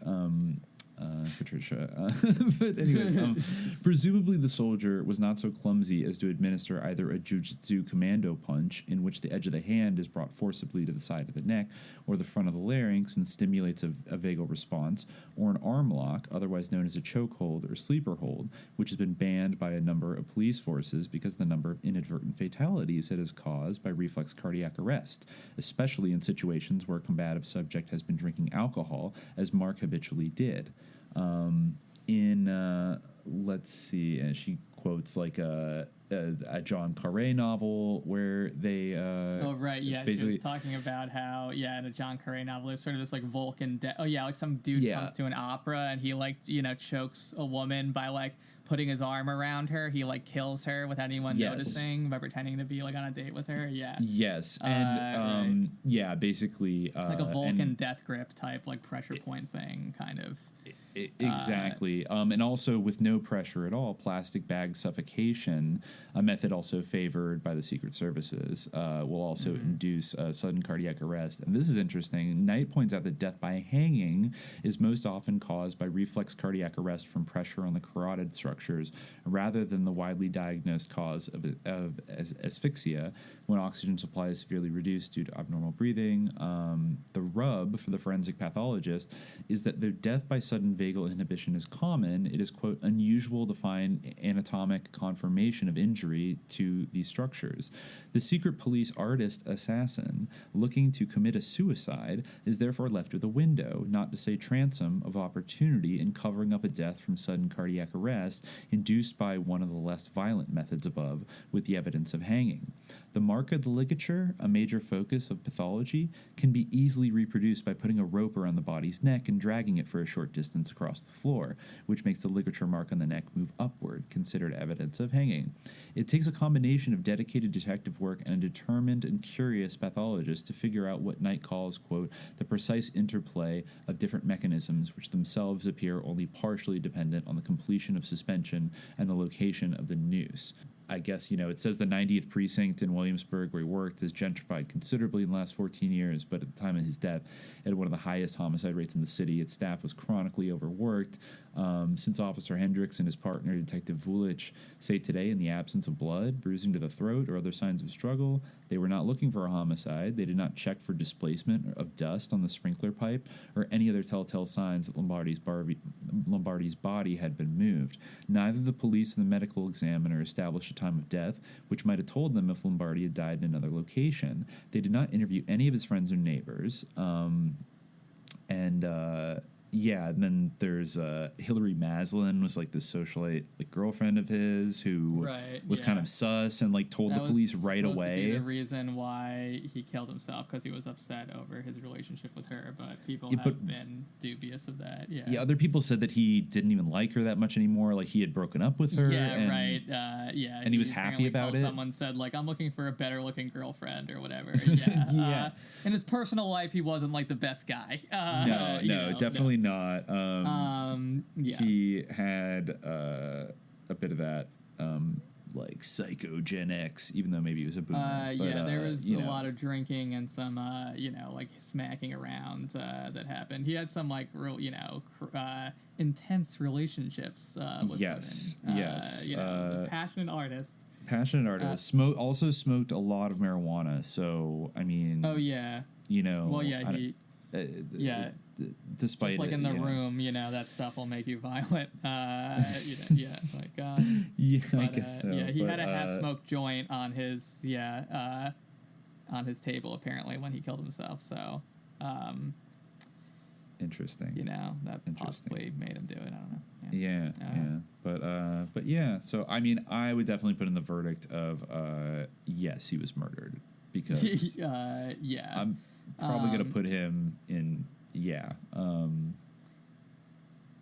Patricia. But anyways, presumably the soldier was not so clumsy as to administer either a jujitsu commando punch, in which the edge of the hand is brought forcibly to the side of the neck or the front of the larynx and stimulates a vagal response, or an arm lock, otherwise known as a chokehold or sleeper hold, which has been banned by a number of police forces because of the number of inadvertent fatalities it has caused by reflex cardiac arrest, especially in situations where a combative subject has been drinking alcohol, as Mark habitually did. Let's see, and she quotes like a John Carré novel where they she was talking about how in a John Carré novel there's sort of this like Vulcan like some dude comes to an opera and he like chokes a woman by like putting his arm around her. He like kills her without anyone noticing by pretending to be like on a date with her. Basically like a Vulcan death grip type like pressure point thing kind of. Exactly. And also with no pressure at all, plastic bag suffocation, a method also favored by the Secret Services, will also induce sudden cardiac arrest. And this is interesting. Knight points out that death by hanging is most often caused by reflex cardiac arrest from pressure on the carotid structures rather than the widely diagnosed cause of asphyxia when oxygen supply is severely reduced due to abnormal breathing. The rub for the forensic pathologist is that though death by sudden vagal inhibition is common, it is, quote, unusual to find anatomic confirmation of injury to these structures. The secret police artist assassin looking to commit a suicide is therefore left with a window, not to say transom, of opportunity in covering up a death from sudden cardiac arrest induced by one of the less violent methods above, with the evidence of hanging. The mark of the ligature, a major focus of pathology, can be easily reproduced by putting a rope around the body's neck and dragging it for a short distance across the floor, which makes the ligature mark on the neck move upward, considered evidence of hanging. It takes a combination of dedicated detective work and a determined and curious pathologist to figure out what Knight calls, quote, the precise interplay of different mechanisms which themselves appear only partially dependent on the completion of suspension and the location of the noose. I guess, it says the 90th precinct in Williamsburg where he worked has gentrified considerably in the last 14 years, but at the time of his death, it had one of the highest homicide rates in the city. Its staff was chronically overworked. Since Officer Hendricks and his partner, Detective Vulich, say today in the absence of blood, bruising to the throat, or other signs of struggle, they were not looking for a homicide. They did not check for displacement of dust on the sprinkler pipe or any other telltale signs that Lombardi's body had been moved. Neither the police nor the medical examiner established a time of death, which might have told them if Lombardi had died in another location. They did not interview any of his friends or neighbors, yeah, and then there's Hillary Maslin was like this socialite like girlfriend of his who was kind of sus and like told the police right away. To be the reason why he killed himself, because he was upset over his relationship with her, but people have been dubious of that. Yeah, other people said that he didn't even like her that much anymore. Like he had broken up with her. And he was happy about it. Someone said like, I'm looking for a better looking girlfriend or whatever. Yeah. In his personal life, he wasn't like the best guy. No, definitely not. He had a bit of that like psychogenics, even though maybe he was a boomer. There was a lot of drinking and some like smacking around that happened. He had some like real intense relationships with women. Passionate artist. Also smoked a lot of marijuana, so I mean, despite just like it, in the room, that stuff will make you violent. I guess so. He had a half-smoked joint on his table apparently when he killed himself. So, interesting. That possibly made him do it. I don't know. But yeah. So I mean, I would definitely put in the verdict of yes, he was murdered, because I'm probably gonna put him in.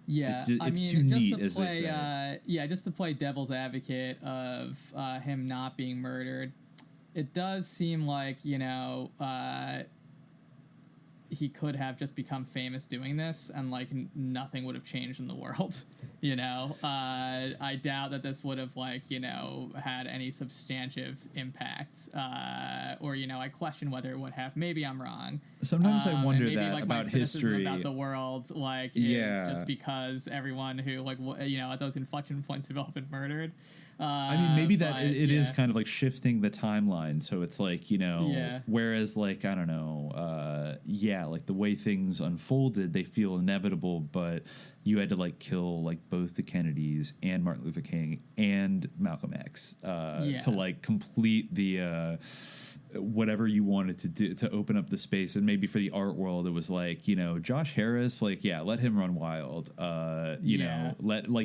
It's too neat, as they say. Just to play devil's advocate of him not being murdered, it does seem like he could have just become famous doing this, and like nothing would have changed in the world. I doubt that this would have had any substantive impact, or I question whether it would have. Maybe I'm wrong. Sometimes I wonder maybe, that about history, about the world, is just because everyone who at those inflection points have all been murdered. I mean, maybe that it is kind of like shifting the timeline. So it's like, whereas like, I don't know, like the way things unfolded, they feel inevitable, but you had to like kill like both the Kennedys and Martin Luther King and Malcolm X to like complete the whatever you wanted to do to open up the space. And maybe for the art world, it was like, Josh Harris, like, let him run wild.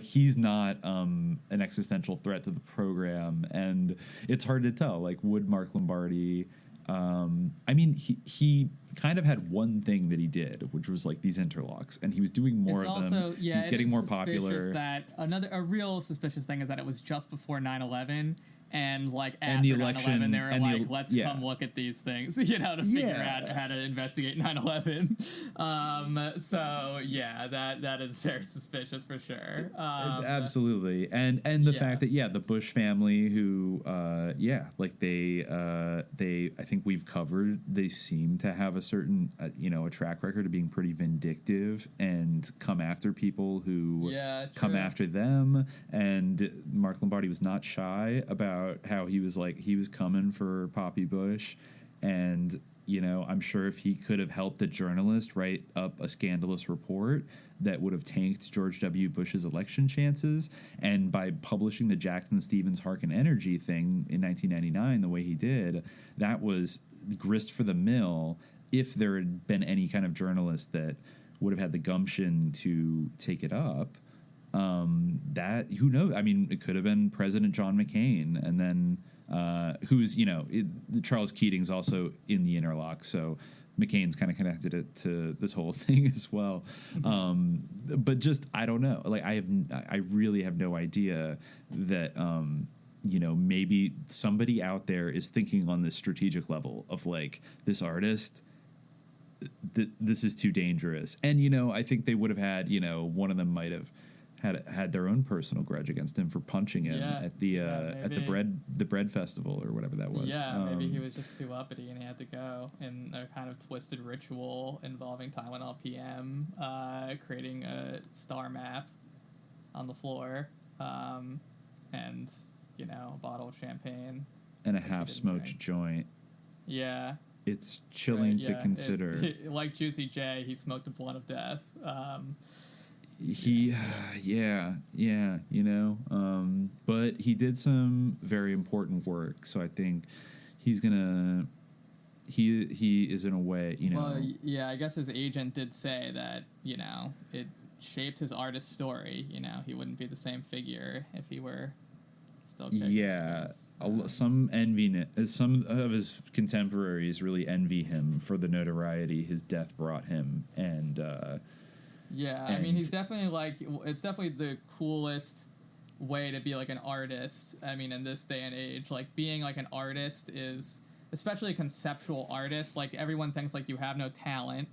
He's not an existential threat to the program. And it's hard to tell, like, would Mark Lombardi, I mean, he kind of had one thing that he did, which was like these interlocks, and he was doing more of them. He's getting more popular. A real suspicious thing is that it was just before 9/11. And like after the election, 9/11, they were like, let's come look at these things, to figure out how to investigate 9/11. That is very suspicious for sure. Absolutely. And the fact that, the Bush family who, they I think we've covered, they seem to have a certain, a track record of being pretty vindictive and come after people who come after them. And Mark Lombardi was not shy about how he was coming for Poppy Bush, and I'm sure if he could have helped a journalist write up a scandalous report that would have tanked George W. Bush's election chances, and by publishing the Jackson Stevens Harkin Energy thing in 1999 the way he did, that was grist for the mill. If there had been any kind of journalist that would have had the gumption to take it up, that, who knows? I mean, it could have been President John McCain, and then who's Charles Keating's also in the Interlock, so McCain's kind of connected it to this whole thing as well. But just, I don't know. Like, I really have no idea that maybe somebody out there is thinking on this strategic level of like, this artist, this is too dangerous. And I think they would have had one of them might have had their own personal grudge against him for punching him at the bread festival or whatever that was. Maybe he was just too uppity and he had to go in a kind of twisted ritual involving Tylenol PM, creating a star map on the floor, and a bottle of champagne and a half-smoked joint. Yeah. It's chilling to consider. Like Juicy J, he smoked a blunt of death. But he did some very important work, so I think he's gonna he is in a way, Well, yeah, I guess his agent did say that, it shaped his artist story. He wouldn't be the same figure if he were still kicking. Yeah. Some of his contemporaries really envy him for the notoriety his death brought him, and I mean, he's definitely it's definitely the coolest way to be like an artist. I mean, in this day and age, like being like an artist is, especially a conceptual artist, like everyone thinks like you have no talent.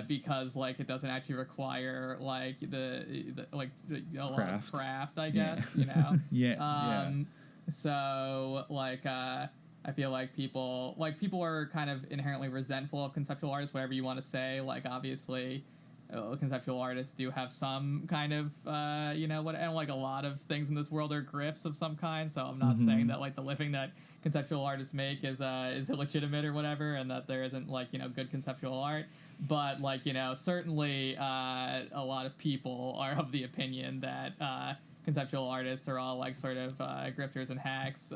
Because like it doesn't actually require like the like a lot of craft, I guess. So like I feel like people are kind of inherently resentful of conceptual artists, whatever you want to say. Like obviously conceptual artists do have some kind of and like a lot of things in this world are grifts of some kind, so I'm not saying that like the living that conceptual artists make is illegitimate or whatever, and that there isn't like good conceptual art. But like certainly a lot of people are of the opinion that conceptual artists are all like sort of grifters and hacks,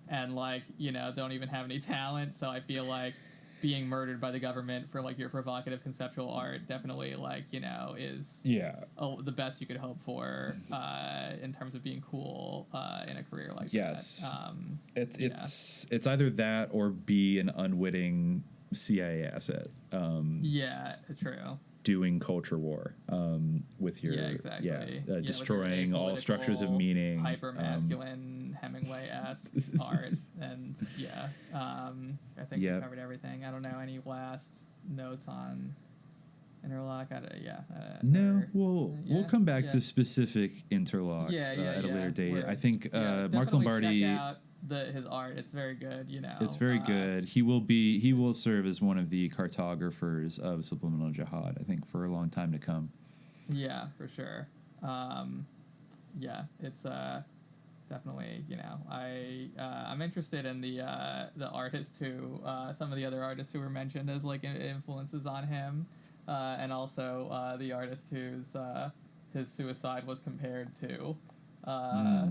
and like don't even have any talent. So I feel like being murdered by the government for like your provocative conceptual art definitely like is the best you could hope for in terms of being cool in a career like that. It's either that or be an unwitting CIA asset. True. Doing culture war with your destroying all structures of meaning, hyper masculine Hemingway-esque art, and I think we covered everything. I don't know, any last notes on Interlock? We'll come back to specific Interlocks at a later date. I think Mark Lombardi. Check out his art. It's very good. It's very good. He will serve as one of the cartographers of subliminal jihad, I think, for a long time to come. Yeah, for sure. It's definitely I'm interested in the artists who some of the other artists who were mentioned as like influences on him, and also the artist whose his suicide was compared to. As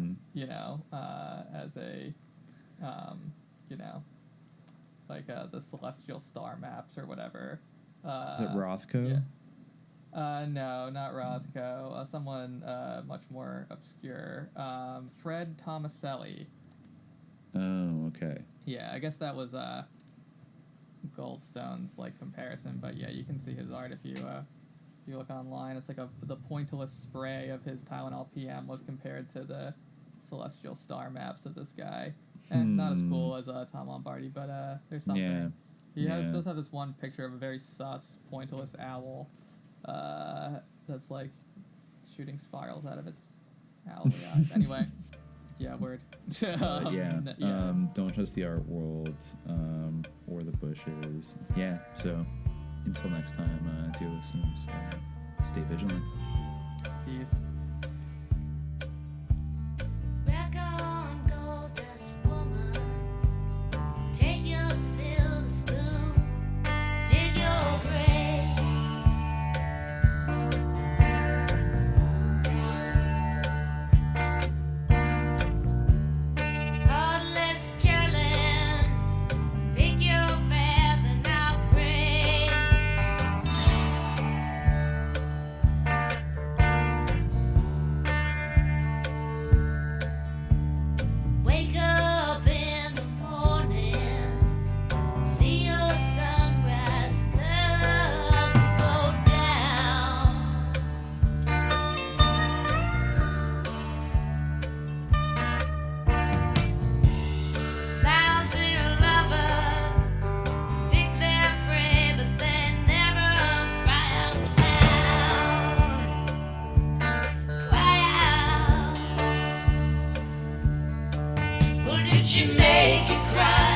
a, the celestial star maps or whatever. Is it Rothko? Yeah. No, not Rothko. Someone much more obscure. Fred Tomaselli. Oh, okay. Yeah, I guess that was Goldstone's like comparison, but yeah, you can see his art if you look online. It's like the pointillist spray of his Tylenol PM was compared to the celestial star maps of this guy, and not as cool as Tom Lombardi, but there's something. Does have this one picture of a very sus pointillist owl that's like shooting spirals out of its owly eyes. Anyway, word. Don't trust the art world or the bushes. So until next time, dear listeners, stay vigilant. Peace. Did she make you cry?